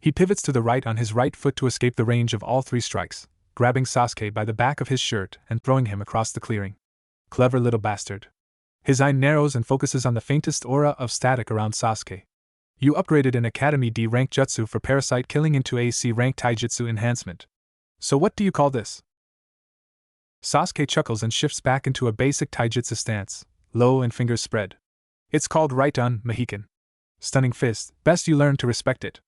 He pivots to the right on his right foot to escape the range of all 3 strikes, grabbing Sasuke by the back of his shirt and throwing him across the clearing. Clever little bastard. His eye narrows and focuses on the faintest aura of static around Sasuke. You upgraded an Academy D rank jutsu for parasite killing into AC rank taijutsu enhancement. So what do you call this? Sasuke chuckles and shifts back into a basic taijutsu stance, low and fingers spread. It's called right on, Mohican. Stunning fist, best you learn to respect it.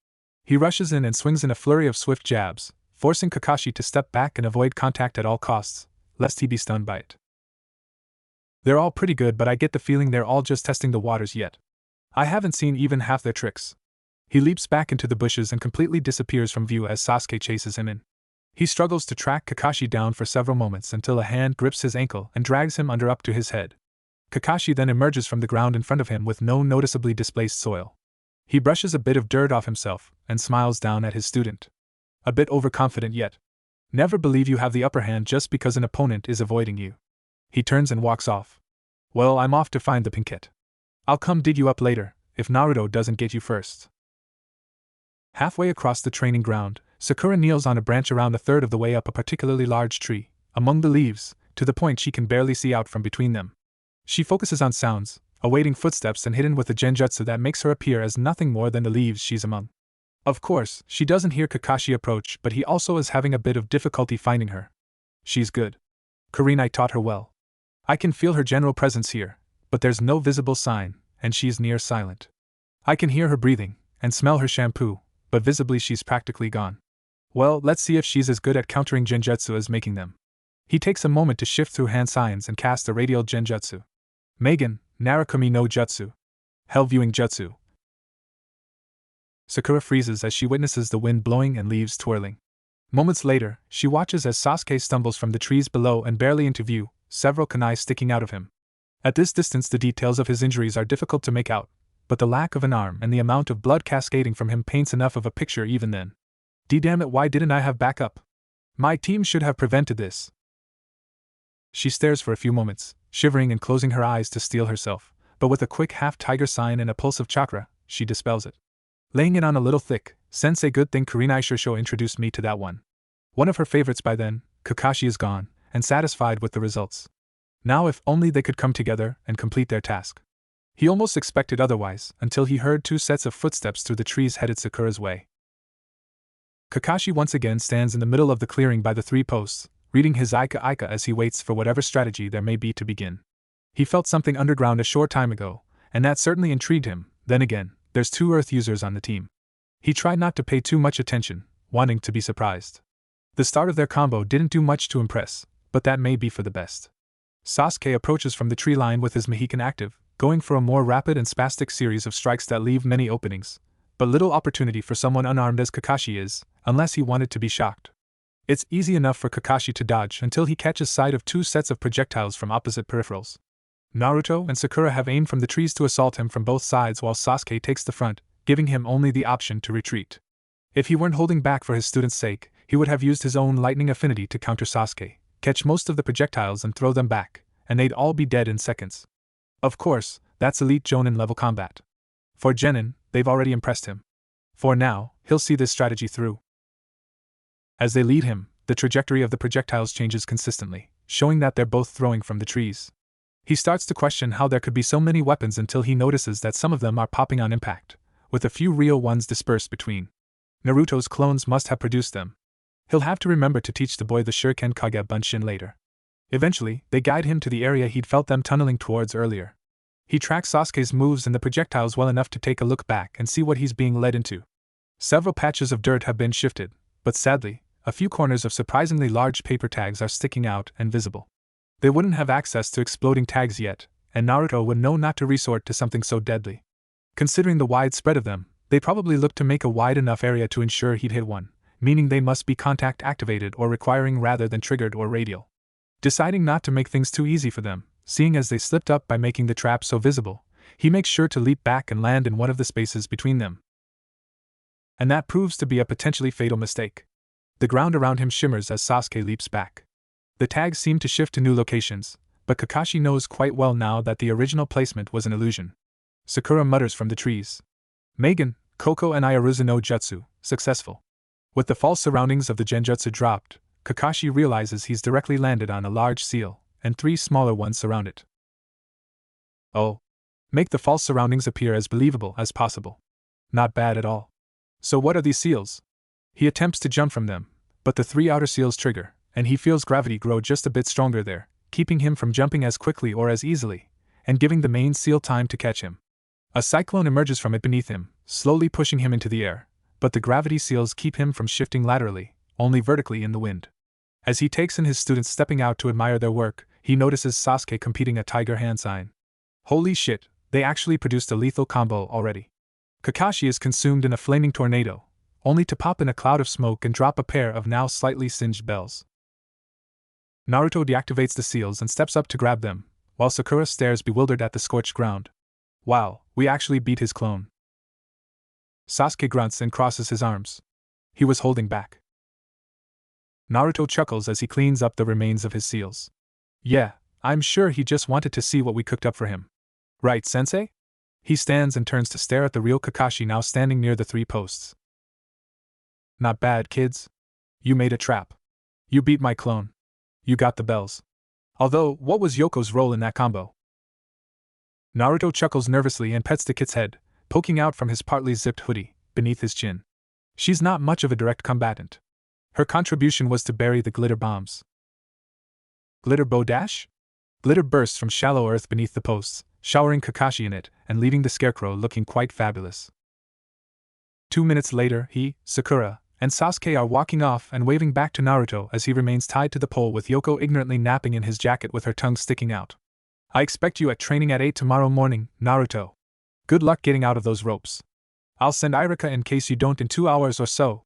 He rushes in and swings in a flurry of swift jabs, forcing Kakashi to step back and avoid contact at all costs, lest he be stunned by it. They're all pretty good, but I get the feeling they're all just testing the waters yet. I haven't seen even half their tricks. He leaps back into the bushes and completely disappears from view as Sasuke chases him in. He struggles to track Kakashi down for several moments until a hand grips his ankle and drags him under up to his head. Kakashi then emerges from the ground in front of him with no noticeably displaced soil. He brushes a bit of dirt off himself and smiles down at his student. A bit overconfident yet. Never believe you have the upper hand just because an opponent is avoiding you. He turns and walks off. Well, I'm off to find the pinkette. I'll come dig you up later, if Naruto doesn't get you first. Halfway across the training ground, Sakura kneels on a branch around a third of the way up a particularly large tree, among the leaves, to the point she can barely see out from between them. She focuses on sounds, awaiting footsteps and hidden with a genjutsu that makes her appear as nothing more than the leaves she's among. Of course, she doesn't hear Kakashi approach, but he also is having a bit of difficulty finding her. She's good. Kurenai taught her well. I can feel her general presence here, but there's no visible sign, and she's near silent. I can hear her breathing, and smell her shampoo, but visibly she's practically gone. Well, let's see if she's as good at countering genjutsu as making them. He takes a moment to shift through hand signs and cast a radial genjutsu. Megan, Narakumi no Jutsu. Hell viewing jutsu. Sakura freezes as she witnesses the wind blowing and leaves twirling. Moments later, she watches as Sasuke stumbles from the trees below and barely into view, several kunai sticking out of him. At this distance the details of his injuries are difficult to make out, but the lack of an arm and the amount of blood cascading from him paints enough of a picture even then. Damn it, why didn't I have backup? My team should have prevented this. She stares for a few moments, shivering and closing her eyes to steel herself, but with a quick half-tiger sign and a pulse of chakra, she dispels it. Laying it on a little thick, sensei, good thing Kurenai Shursho introduced me to that one. One of her favorites by then. Kakashi is gone, and satisfied with the results. Now if only they could come together and complete their task. He almost expected otherwise, until he heard two sets of footsteps through the trees headed Sakura's way. Kakashi once again stands in the middle of the clearing by the three posts, reading his Aika as he waits for whatever strategy there may be to begin. He felt something underground a short time ago, and that certainly intrigued him. Then again, there's 2 Earth users on the team. He tried not to pay too much attention, wanting to be surprised. The start of their combo didn't do much to impress, but that may be for the best. Sasuke approaches from the tree line with his Mohican active, going for a more rapid and spastic series of strikes that leave many openings, but little opportunity for someone unarmed as Kakashi is, unless he wanted to be shocked. It's easy enough for Kakashi to dodge until he catches sight of 2 sets of projectiles from opposite peripherals. Naruto and Sakura have aimed from the trees to assault him from both sides while Sasuke takes the front, giving him only the option to retreat. If he weren't holding back for his student's sake, he would have used his own lightning affinity to counter Sasuke, catch most of the projectiles and throw them back, and they'd all be dead in seconds. Of course, that's elite Jonin level combat. For Genin, they've already impressed him. For now, he'll see this strategy through. As they lead him, the trajectory of the projectiles changes consistently, showing that they're both throwing from the trees. He starts to question how there could be so many weapons until he notices that some of them are popping on impact, with a few real ones dispersed between. Naruto's clones must have produced them. He'll have to remember to teach the boy the Shuriken Kage Bunshin later. Eventually, they guide him to the area he'd felt them tunneling towards earlier. He tracks Sasuke's moves and the projectiles well enough to take a look back and see what he's being led into. Several patches of dirt have been shifted, but sadly, a few corners of surprisingly large paper tags are sticking out and visible. They wouldn't have access to exploding tags yet, and Naruto would know not to resort to something so deadly. Considering the wide spread of them, they probably look to make a wide enough area to ensure he'd hit one, meaning they must be contact activated or requiring rather than triggered or radial. Deciding not to make things too easy for them, seeing as they slipped up by making the trap so visible, he makes sure to leap back and land in one of the spaces between them. And that proves to be a potentially fatal mistake. The ground around him shimmers as Sasuke leaps back. The tags seem to shift to new locations, but Kakashi knows quite well now that the original placement was an illusion. Sakura mutters from the trees. Megan, Koko and Ayaruzu no Jutsu, successful. With the false surroundings of the genjutsu dropped, Kakashi realizes he's directly landed on a large seal, and 3 smaller ones surround it. Oh. Make the false surroundings appear as believable as possible. Not bad at all. So what are these seals? He attempts to jump from them, but the 3 outer seals trigger, and he feels gravity grow just a bit stronger there, keeping him from jumping as quickly or as easily, and giving the main seal time to catch him. A cyclone emerges from it beneath him, slowly pushing him into the air, but the gravity seals keep him from shifting laterally, only vertically in the wind. As he takes in his students stepping out to admire their work, he notices Sasuke competing a tiger hand sign. Holy shit, they actually produced a lethal combo already. Kakashi is consumed in a flaming tornado, only to pop in a cloud of smoke and drop a pair of now slightly singed bells. Naruto deactivates the seals and steps up to grab them, while Sakura stares bewildered at the scorched ground. Wow, we actually beat his clone. Sasuke grunts and crosses his arms. He was holding back. Naruto chuckles as he cleans up the remains of his seals. Yeah, I'm sure he just wanted to see what we cooked up for him. Right, sensei? He stands and turns to stare at the real Kakashi now standing near the 3 posts. Not bad, kids. You made a trap. You beat my clone. You got the bells. Although, what was Yoko's role in that combo? Naruto chuckles nervously and pets the kid's head, poking out from his partly zipped hoodie, beneath his chin. She's not much of a direct combatant. Her contribution was to bury the glitter bombs. Glitter bow dash? Glitter bursts from shallow earth beneath the posts, showering Kakashi in it, and leaving the scarecrow looking quite fabulous. 2 minutes later, he, Sakura, and Sasuke are walking off and waving back to Naruto as he remains tied to the pole with Yoko ignorantly napping in his jacket with her tongue sticking out. I expect you at training at 8 tomorrow morning, Naruto. Good luck getting out of those ropes. I'll send Irika in case you don't in 2 hours or so.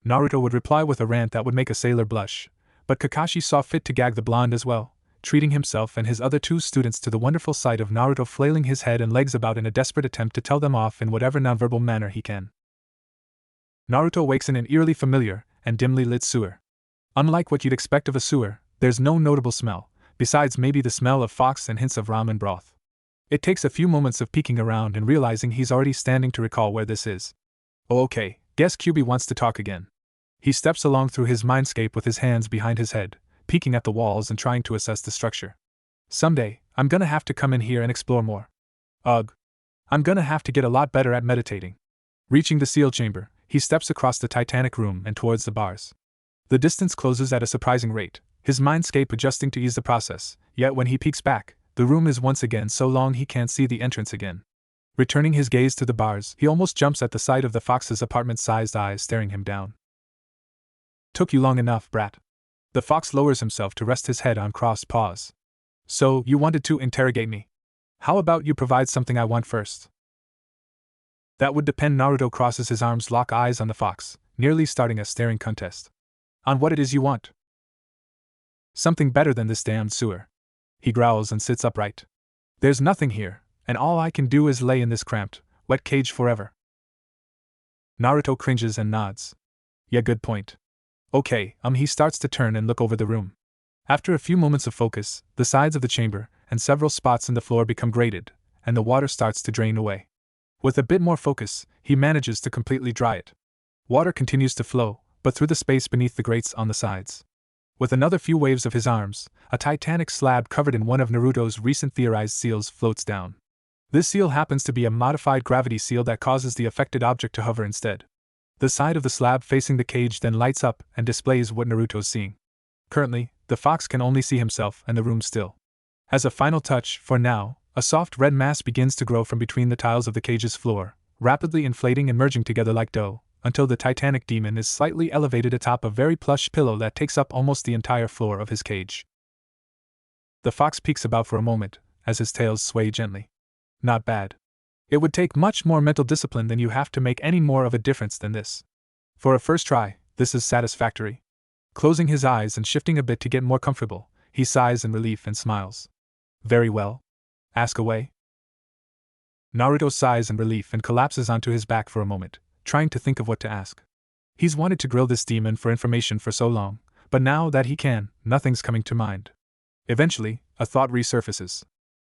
Naruto would reply with a rant that would make a sailor blush, but Kakashi saw fit to gag the blonde as well, treating himself and his other 2 students to the wonderful sight of Naruto flailing his head and legs about in a desperate attempt to tell them off in whatever nonverbal manner he can. Naruto wakes in an eerily familiar and dimly lit sewer. Unlike what you'd expect of a sewer, there's no notable smell, besides maybe the smell of fox and hints of ramen broth. It takes a few moments of peeking around and realizing he's already standing to recall where this is. Oh, okay, guess QB wants to talk again. He steps along through his mindscape with his hands behind his head, peeking at the walls and trying to assess the structure. Someday, I'm gonna have to come in here and explore more. Ugh. I'm gonna have to get a lot better at meditating. Reaching the seal chamber, he steps across the titanic room and towards the bars. The distance closes at a surprising rate, his mindscape adjusting to ease the process, yet when he peeks back, the room is once again so long he can't see the entrance again. Returning his gaze to the bars, he almost jumps at the sight of the fox's apartment-sized eyes staring him down. Took you long enough, brat. The fox lowers himself to rest his head on crossed paws. So, you wanted to interrogate me? How about you provide something I want first? That would depend. Naruto crosses his arms, lock eyes on the fox, nearly starting a staring contest. On what it is you want. Something better than this damned sewer. He growls and sits upright. There's nothing here, and all I can do is lay in this cramped, wet cage forever. Naruto cringes and nods. Yeah, good point. Okay, he starts to turn and look over the room. After a few moments of focus, the sides of the chamber and several spots in the floor become grated, and the water starts to drain away. With a bit more focus, he manages to completely dry it. Water continues to flow, but through the space beneath the grates on the sides. With another few waves of his arms, a titanic slab covered in one of Naruto's recent theorized seals floats down. This seal happens to be a modified gravity seal that causes the affected object to hover instead. The side of the slab facing the cage then lights up and displays what Naruto's seeing. Currently, the fox can only see himself and the room still. As a final touch, for now, a soft red mass begins to grow from between the tiles of the cage's floor, rapidly inflating and merging together like dough, until the titanic demon is slightly elevated atop a very plush pillow that takes up almost the entire floor of his cage. The fox peeks about for a moment, as his tails sway gently. Not bad. It would take much more mental discipline than you have to make any more of a difference than this. For a first try, this is satisfactory. Closing his eyes and shifting a bit to get more comfortable, he sighs in relief and smiles. Very well. Ask away. Naruto sighs in relief and collapses onto his back for a moment, trying to think of what to ask. He's wanted to grill this demon for information for so long, but now that he can, nothing's coming to mind. Eventually, a thought resurfaces.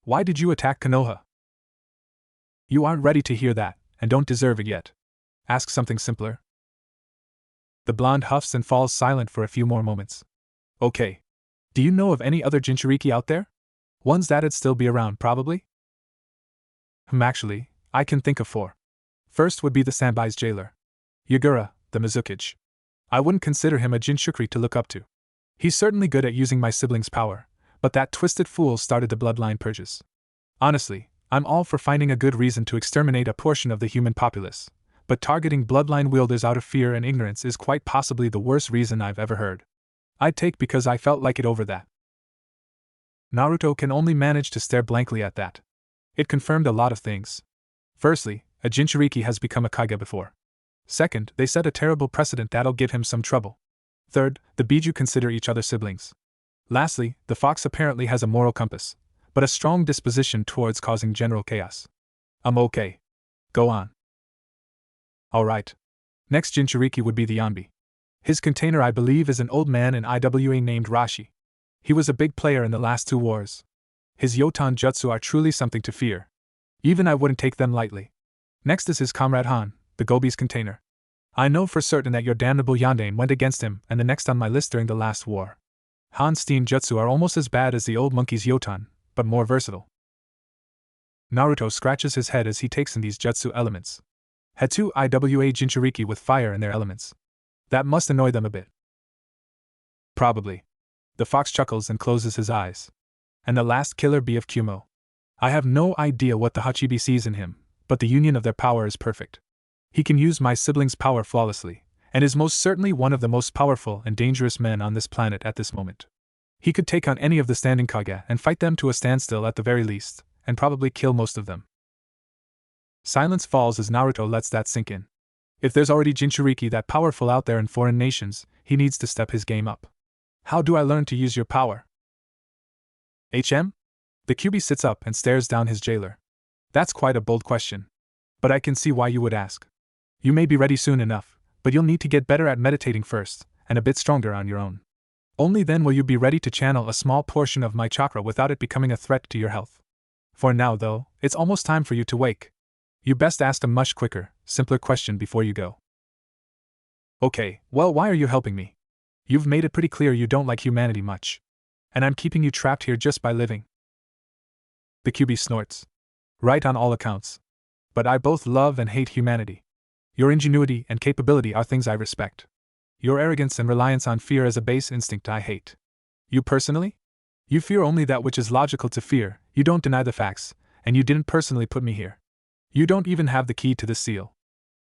Why did you attack Konoha? You aren't ready to hear that, and don't deserve it yet. Ask something simpler. The blonde huffs and falls silent for a few more moments. Okay. Do you know of any other Jinchuriki out there? Ones that'd still be around, probably? Actually, I can think of 4. First would be the Senbai's jailer. Yagura, the Mizukage. I wouldn't consider him a Jinchuriki to look up to. He's certainly good at using my siblings' power, but that twisted fool started the bloodline purges. Honestly, I'm all for finding a good reason to exterminate a portion of the human populace, but targeting bloodline wielders out of fear and ignorance is quite possibly the worst reason I've ever heard. I'd take because I felt like it over that. Naruto can only manage to stare blankly at that. It confirmed a lot of things. Firstly, a Jinchuriki has become a Kage before. Second, they set a terrible precedent that'll give him some trouble. Third, the Biju consider each other siblings. Lastly, the fox apparently has a moral compass, but a strong disposition towards causing general chaos. I'm okay. Go on. Alright. Next Jinchuriki would be the Yanbi. His container, I believe, is an old man in IWA named Rashi. He was a big player in the last 2 wars. His Yotan jutsu are truly something to fear. Even I wouldn't take them lightly. Next is his comrade Han, the Gobi's container. I know for certain that your damnable Yandane went against him and the next on my list during the last war. Han's steam jutsu are almost as bad as the old monkey's Yotan, but more versatile. Naruto scratches his head as he takes in these jutsu elements. Had 2 IWA Jinchuriki with fire in their elements. That must annoy them a bit. Probably. The fox chuckles and closes his eyes. And the last killer bee of Kumo. I have no idea what the Hachibi sees in him, but the union of their power is perfect. He can use my sibling's power flawlessly, and is most certainly one of the most powerful and dangerous men on this planet at this moment. He could take on any of the standing Kage and fight them to a standstill at the very least, and probably kill most of them. Silence falls as Naruto lets that sink in. If there's already Jinchuriki that powerful out there in foreign nations, he needs to step his game up. How do I learn to use your power? HM? The Kyuubi sits up and stares down his jailer. That's quite a bold question. But I can see why you would ask. You may be ready soon enough, but you'll need to get better at meditating first, and a bit stronger on your own. Only then will you be ready to channel a small portion of my chakra without it becoming a threat to your health. For now, though, it's almost time for you to wake. You best ask a much quicker, simpler question before you go. Okay, well, why are you helping me? You've made it pretty clear you don't like humanity much. And I'm keeping you trapped here just by living. The Kyuubi snorts. Right on all accounts. But I both love and hate humanity. Your ingenuity and capability are things I respect. Your arrogance and reliance on fear as a base instinct I hate. You personally? You fear only that which is logical to fear, you don't deny the facts, and you didn't personally put me here. You don't even have the key to the seal.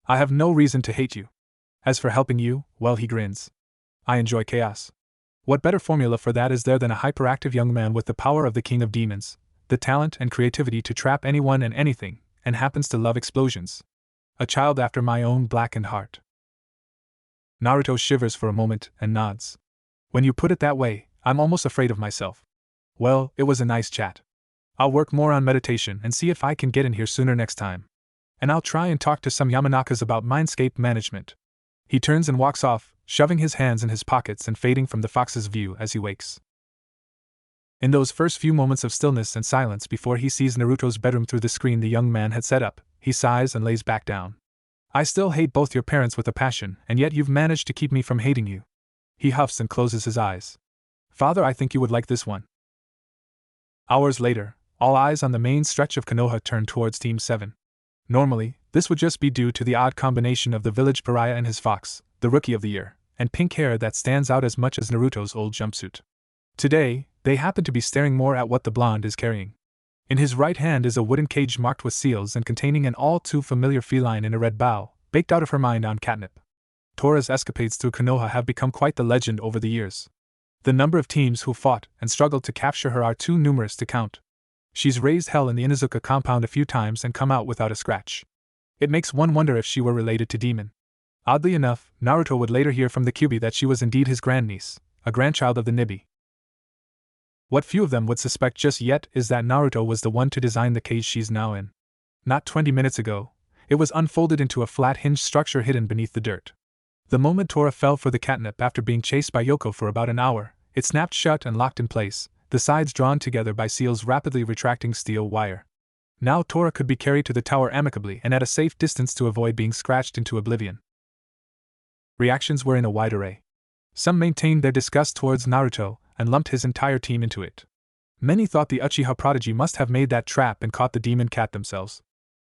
I have no reason to hate you. As for helping you, well, he grins. I enjoy chaos. What better formula for that is there than a hyperactive young man with the power of the king of demons, the talent and creativity to trap anyone and anything, and happens to love explosions. A child after my own blackened heart. Naruto shivers for a moment and nods. When you put it that way, I'm almost afraid of myself. Well, it was a nice chat. I'll work more on meditation and see if I can get in here sooner next time. And I'll try and talk to some Yamanakas about mindscape management. He turns and walks off, shoving his hands in his pockets and fading from the fox's view as he wakes. In those first few moments of stillness and silence before he sees Naruto's bedroom through the screen the young man had set up, he sighs and lays back down. I still hate both your parents with a passion, and yet you've managed to keep me from hating you. He huffs and closes his eyes. Father, I think you would like this one. Hours later, all eyes on the main stretch of Konoha turn towards Team 7. Normally, this would just be due to the odd combination of the village pariah and his fox, the rookie of the year, and pink hair that stands out as much as Naruto's old jumpsuit. Today, they happen to be staring more at what the blonde is carrying. In his right hand is a wooden cage marked with seals and containing an all-too-familiar feline in a red bow, baked out of her mind on catnip. Tora's escapades through Konoha have become quite the legend over the years. The number of teams who fought and struggled to capture her are too numerous to count. She's raised hell in the Inuzuka compound a few times and come out without a scratch. It makes one wonder if she were related to Demon. Oddly enough, Naruto would later hear from the Kyuubi that she was indeed his grandniece, a grandchild of the Nibi. What few of them would suspect just yet is that Naruto was the one to design the cage she's now in. Not 20 minutes ago, it was unfolded into a flat-hinged structure hidden beneath the dirt. The moment Tora fell for the catnip after being chased by Yoko for about an hour, it snapped shut and locked in place, the sides drawn together by seals rapidly retracting steel wire. Now Tora could be carried to the tower amicably and at a safe distance to avoid being scratched into oblivion. Reactions were in a wide array. Some maintained their disgust towards Naruto and lumped his entire team into it. Many thought the Uchiha prodigy must have made that trap and caught the demon cat themselves.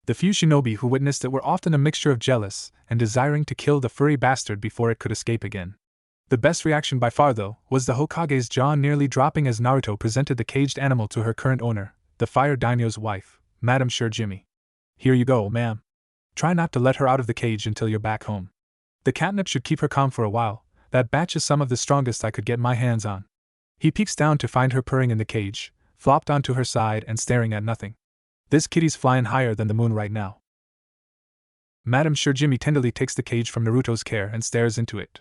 The few shinobi who witnessed it were often a mixture of jealous and desiring to kill the furry bastard before it could escape again. The best reaction by far, though, was the Hokage's jaw nearly dropping as Naruto presented the caged animal to her current owner, the fire daimyo's wife, Madame Jimmy. Here you go, ma'am. Try not to let her out of the cage until you're back home. The catnip should keep her calm for a while, That batch is some of the strongest I could get my hands on. He peeks down to find her purring in the cage, flopped onto her side and staring at nothing. This kitty's flying higher than the moon right now. Madam Sure Jimmy tenderly takes the cage from Naruto's care and stares into it.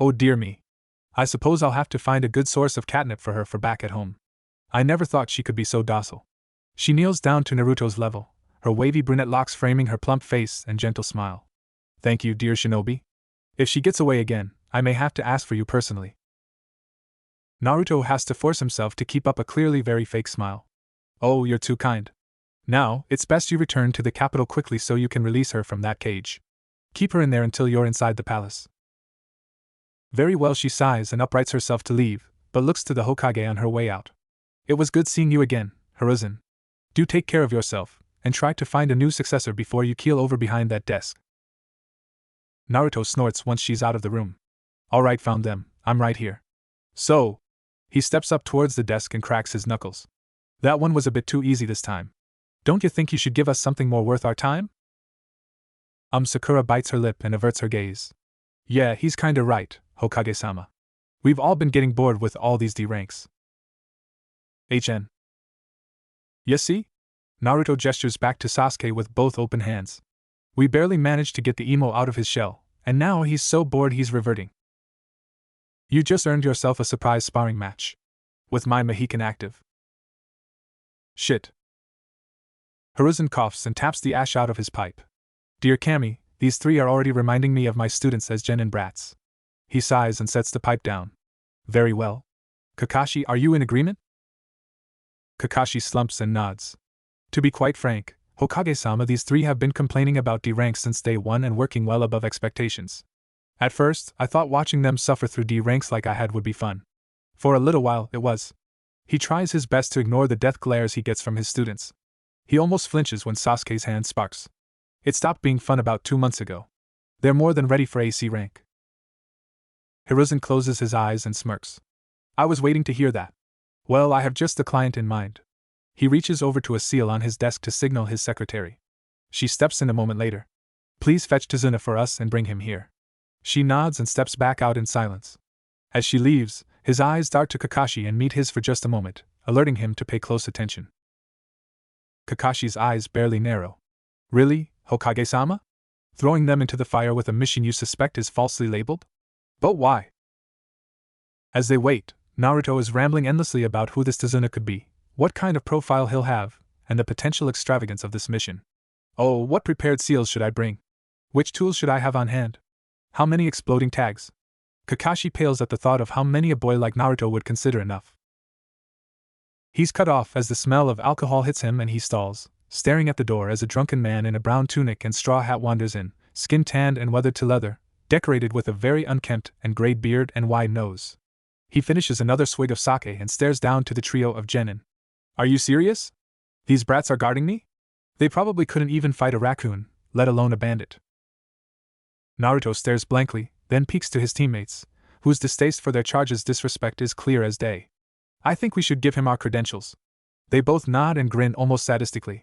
Oh dear me. I suppose I'll have to find a good source of catnip for her for back at home. I never thought she could be so docile. She kneels down to Naruto's level, her wavy brunette locks framing her plump face and gentle smile. Thank you, dear shinobi. If she gets away again, I may have to ask for you personally. Naruto has to force himself to keep up a clearly very fake smile. Oh, you're too kind. Now, it's best you return to the capital quickly so you can release her from that cage. Keep her in there until you're inside the palace. Very well, she sighs and uprights herself to leave, but looks to the Hokage on her way out. It was good seeing you again, Hiruzen. Do take care of yourself, and try to find a new successor before you keel over behind that desk. Naruto snorts once she's out of the room. Alright, found them, I'm right here. So. He steps up towards the desk and cracks his knuckles. That one was a bit too easy this time. Don't you think you should give us something more worth our time? Sakura bites her lip and averts her gaze. Yeah, he's kinda right, Hokage-sama. We've all been getting bored with all these D ranks. HN. Yes, see? Naruto gestures back to Sasuke with both open hands. We barely managed to get the emo out of his shell, and now he's so bored he's reverting. You just earned yourself a surprise sparring match. With my Mohican active. Shit. Hiruzen coughs and taps the ash out of his pipe. Dear Kami, these three are already reminding me of my students as genin brats. He sighs and sets the pipe down. Very well. Kakashi, are you in agreement? Kakashi slumps and nods. To be quite frank, Hokage-sama, these three have been complaining about D ranks since day one and working well above expectations. At first, I thought watching them suffer through D ranks like I had would be fun. For a little while, it was. He tries his best to ignore the death glares he gets from his students. He almost flinches when Sasuke's hand sparks. It stopped being fun about 2 months ago. They're more than ready for AC rank. Hiruzen closes his eyes and smirks. I was waiting to hear that. Well, I have just the client in mind. He reaches over to a seal on his desk to signal his secretary. She steps in a moment later. Please fetch Tazuna for us and bring him here. She nods and steps back out in silence. As she leaves, his eyes dart to Kakashi and meet his for just a moment, alerting him to pay close attention. Kakashi's eyes barely narrow. Really, Hokage-sama? Throwing them into the fire with a mission you suspect is falsely labeled? But why? As they wait, Naruto is rambling endlessly about who this Tazuna could be, what kind of profile he'll have, and the potential extravagance of this mission. Oh, what prepared seals should I bring? Which tools should I have on hand? How many exploding tags? Kakashi pales at the thought of how many a boy like Naruto would consider enough. He's cut off as the smell of alcohol hits him and he stalls, staring at the door as a drunken man in a brown tunic and straw hat wanders in, skin tanned and weathered to leather, decorated with a very unkempt and grayed beard and wide nose. He finishes another swig of sake and stares down to the trio of genin. Are you serious? These brats are guarding me? They probably couldn't even fight a raccoon, let alone a bandit. Naruto stares blankly, then peeks to his teammates, whose distaste for their charge's disrespect is clear as day. I think we should give him our credentials. They both nod and grin almost sadistically.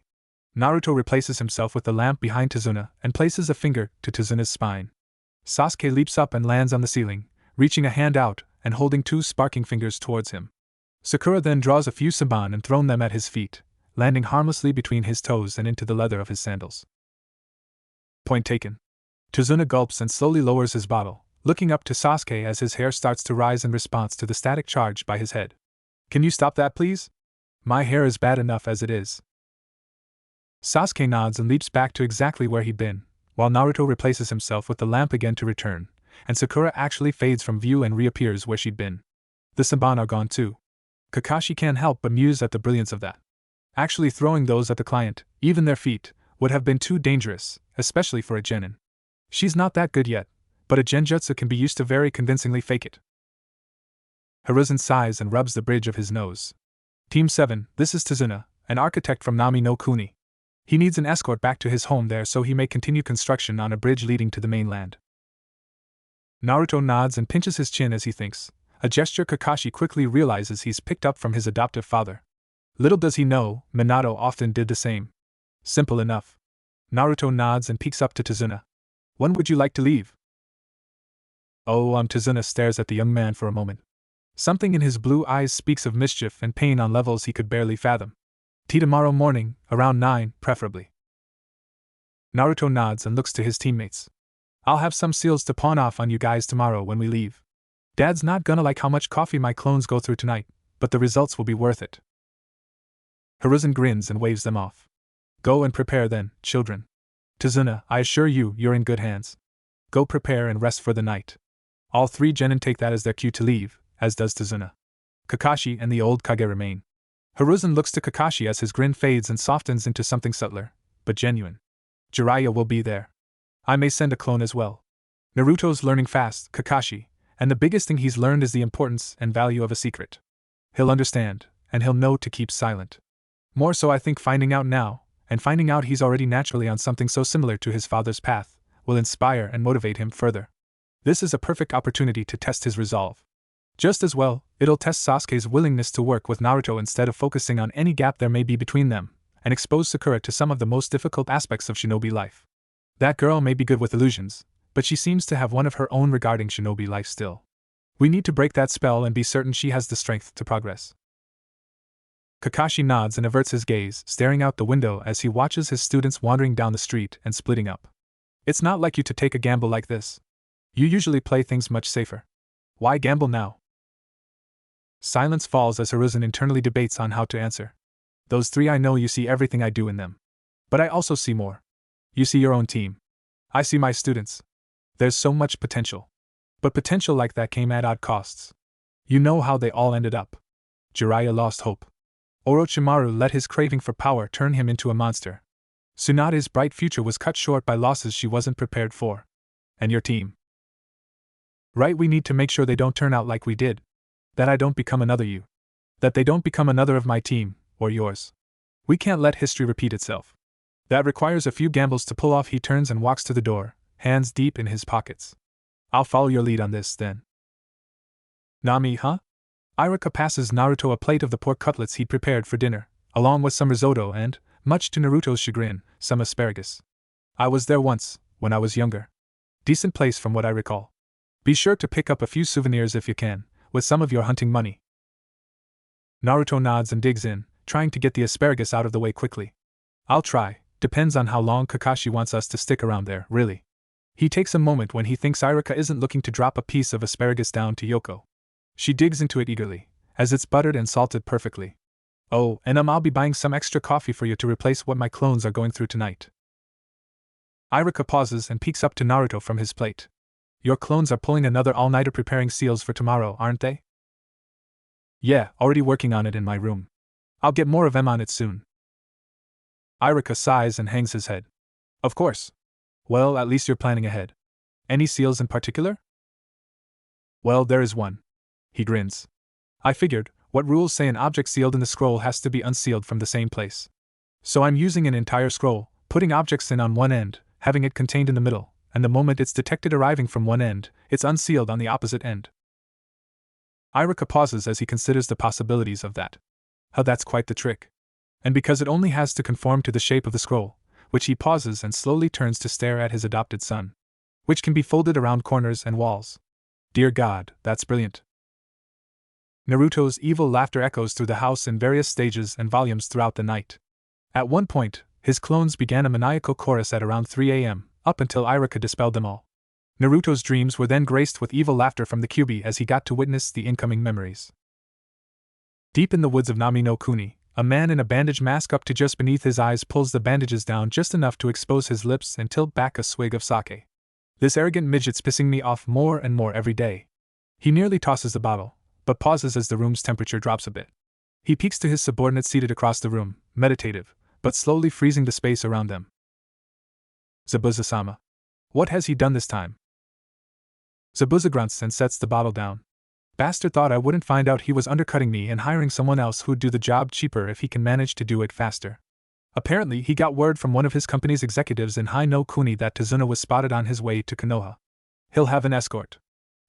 Naruto replaces himself with the lamp behind Tazuna and places a finger to Tazuna's spine. Sasuke leaps up and lands on the ceiling, reaching a hand out and holding 2 sparking fingers towards him. Sakura then draws a few saban and throws them at his feet, landing harmlessly between his toes and into the leather of his sandals. Point taken. Tazuna gulps and slowly lowers his bottle, looking up to Sasuke as his hair starts to rise in response to the static charge by his head. Can you stop that, please? My hair is bad enough as it is. Sasuke nods and leaps back to exactly where he'd been, while Naruto replaces himself with the lamp again to return, and Sakura actually fades from view and reappears where she'd been. The saban are gone too. Kakashi can't help but muse at the brilliance of that. Actually throwing those at the client, even their feet, would have been too dangerous, especially for a genin. She's not that good yet, but a genjutsu can be used to very convincingly fake it. Hiruzen sighs and rubs the bridge of his nose. Team 7, this is Tazuna, an architect from Nami no Kuni. He needs an escort back to his home there so he may continue construction on a bridge leading to the mainland. Naruto nods and pinches his chin as he thinks, a gesture Kakashi quickly realizes he's picked up from his adoptive father. Little does he know, Minato often did the same. Simple enough. Naruto nods and peeks up to Tazuna. When would you like to leave? Oh, Tizuna stares at the young man for a moment. Something in his blue eyes speaks of mischief and pain on levels he could barely fathom. Tea tomorrow morning, around 9, preferably. Naruto nods and looks to his teammates. I'll have some seals to pawn off on you guys tomorrow when we leave. Dad's not gonna like how much coffee my clones go through tonight, but the results will be worth it. Hiruzen grins and waves them off. Go and prepare then, children. Tizuna, I assure you, you're in good hands. Go prepare and rest for the night. All three genin take that as their cue to leave, as does Tizuna. Kakashi and the old Kage remain. Hiruzen looks to Kakashi as his grin fades and softens into something subtler, but genuine. Jiraiya will be there. I may send a clone as well. Naruto's learning fast, Kakashi, and the biggest thing he's learned is the importance and value of a secret. He'll understand, and he'll know to keep silent. More so, I think finding out now, and finding out he's already naturally on something so similar to his father's path, will inspire and motivate him further. This is a perfect opportunity to test his resolve. Just as well, it'll test Sasuke's willingness to work with Naruto instead of focusing on any gap there may be between them, and expose Sakura to some of the most difficult aspects of shinobi life. That girl may be good with illusions, but she seems to have one of her own regarding shinobi life still. We need to break that spell and be certain she has the strength to progress. Kakashi nods and averts his gaze, staring out the window as he watches his students wandering down the street and splitting up. It's not like you to take a gamble like this. You usually play things much safer. Why gamble now? Silence falls as Hiruzen internally debates on how to answer. Those three, I know you see everything I do in them. But I also see more. You see your own team. I see my students. There's so much potential. But potential like that came at odd costs. You know how they all ended up. Jiraiya lost hope. Orochimaru let his craving for power turn him into a monster. Tsunade's bright future was cut short by losses she wasn't prepared for. And your team. Right, we need to make sure they don't turn out like we did. That I don't become another you. That they don't become another of my team, or yours. We can't let history repeat itself. That requires a few gambles to pull off. He turns and walks to the door, hands deep in his pockets. I'll follow your lead on this, then. Nami, huh? Iruka passes Naruto a plate of the pork cutlets he'd prepared for dinner, along with some risotto and, much to Naruto's chagrin, some asparagus. I was there once, when I was younger. Decent place from what I recall. Be sure to pick up a few souvenirs if you can, with some of your hunting money. Naruto nods and digs in, trying to get the asparagus out of the way quickly. I'll try, depends on how long Kakashi wants us to stick around there, really. He takes a moment when he thinks Iruka isn't looking to drop a piece of asparagus down to Yoko. She digs into it eagerly, as it's buttered and salted perfectly. Oh, and I'll be buying some extra coffee for you to replace what my clones are going through tonight. Iruka pauses and peeks up to Naruto from his plate. Your clones are pulling another all-nighter preparing seals for tomorrow, aren't they? Yeah, already working on it in my room. I'll get more of them on it soon. Iruka sighs and hangs his head. Of course. Well, at least you're planning ahead. Any seals in particular? Well, there is one. He grins. I figured, what rules say an object sealed in the scroll has to be unsealed from the same place. So I'm using an entire scroll, putting objects in on one end, having it contained in the middle, and the moment it's detected arriving from one end, it's unsealed on the opposite end. Iruka pauses as he considers the possibilities of that. How that's quite the trick. And because it only has to conform to the shape of the scroll, which he pauses and slowly turns to stare at his adopted son, which can be folded around corners and walls. Dear God, that's brilliant. Naruto's evil laughter echoes through the house in various stages and volumes throughout the night. At one point, his clones began a maniacal chorus at around 3 a.m., up until Iruka dispelled them all. Naruto's dreams were then graced with evil laughter from the Kyuubi as he got to witness the incoming memories. Deep in the woods of Nami no Kuni, a man in a bandage mask up to just beneath his eyes pulls the bandages down just enough to expose his lips and tilt back a swig of sake. This arrogant midget's pissing me off more and more every day. He nearly tosses the bottle, but pauses as the room's temperature drops a bit. He peeks to his subordinate seated across the room, meditative, but slowly freezing the space around them. Zabuza-sama. What has he done this time? Zabuza grunts and sets the bottle down. Bastard thought I wouldn't find out he was undercutting me and hiring someone else who'd do the job cheaper if he can manage to do it faster. Apparently, he got word from one of his company's executives in Hai no Kuni that Tazuna was spotted on his way to Konoha. He'll have an escort.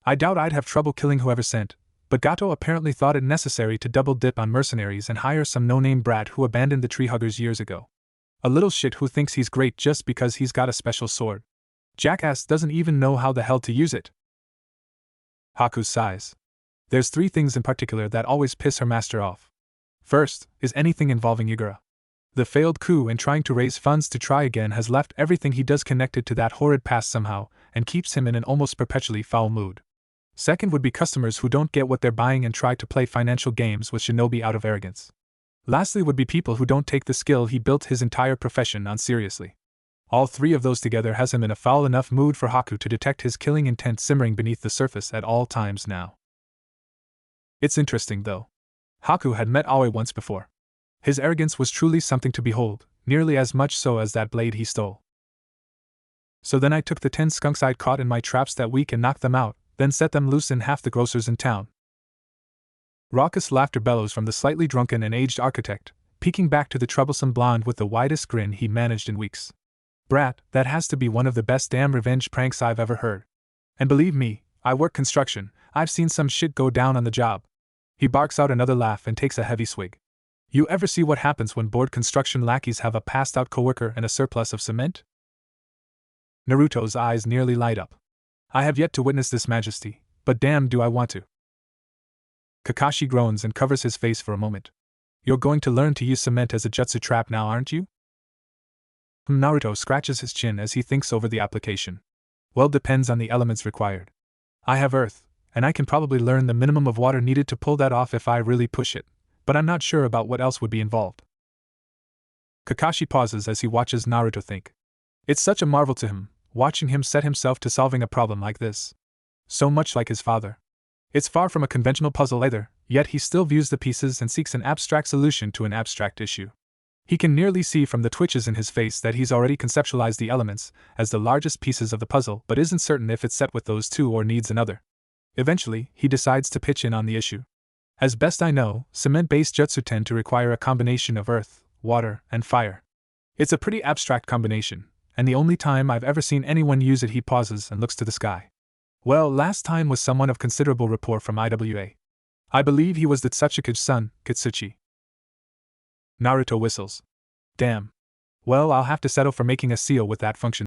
I doubt I'd have trouble killing whoever sent, but Gato apparently thought it necessary to double dip on mercenaries and hire some no-name brat who abandoned the tree huggers years ago. A little shit who thinks he's great just because he's got a special sword. Jackass doesn't even know how the hell to use it. Haku sighs. There's 3 things in particular that always piss her master off. First, is anything involving Yagura. The failed coup and trying to raise funds to try again has left everything he does connected to that horrid past somehow, and keeps him in an almost perpetually foul mood. Second would be customers who don't get what they're buying and try to play financial games with Shinobi out of arrogance. Lastly would be people who don't take the skill he built his entire profession on seriously. All 3 of those together has him in a foul enough mood for Haku to detect his killing intent simmering beneath the surface at all times now. It's interesting, though. Haku had met Aoi once before. His arrogance was truly something to behold, nearly as much so as that blade he stole. So then I took the 10 skunks I'd caught in my traps that week and knocked them out, then set them loose in half the grocers in town. Raucous laughter bellows from the slightly drunken and aged architect, peeking back to the troublesome blonde with the widest grin he'd managed in weeks. Brat, that has to be one of the best damn revenge pranks I've ever heard. And believe me, I work construction, I've seen some shit go down on the job. He barks out another laugh and takes a heavy swig. You ever see what happens when bored construction lackeys have a passed-out coworker and a surplus of cement? Naruto's eyes nearly light up. I have yet to witness this majesty, but damn do I want to. Kakashi groans and covers his face for a moment. You're going to learn to use cement as a jutsu trap now, aren't you? Naruto scratches his chin as he thinks over the application. Well, depends on the elements required. I have earth, and I can probably learn the minimum of water needed to pull that off if I really push it, but I'm not sure about what else would be involved. Kakashi pauses as he watches Naruto think. It's such a marvel to him, watching him set himself to solving a problem like this. So much like his father. It's far from a conventional puzzle either, yet he still views the pieces and seeks an abstract solution to an abstract issue. He can nearly see from the twitches in his face that he's already conceptualized the elements as the largest pieces of the puzzle but isn't certain if it's set with those 2 or needs another. Eventually, he decides to pitch in on the issue. As best I know, cement-based jutsu tend to require a combination of earth, water, and fire. It's a pretty abstract combination, and the only time I've ever seen anyone use it. He pauses and looks to the sky. Well, last time was someone of considerable rapport from IWA. I believe he was the Tsuchikage's son, Kitsuchi. Naruto whistles. Damn. Well, I'll have to settle for making a seal with that function.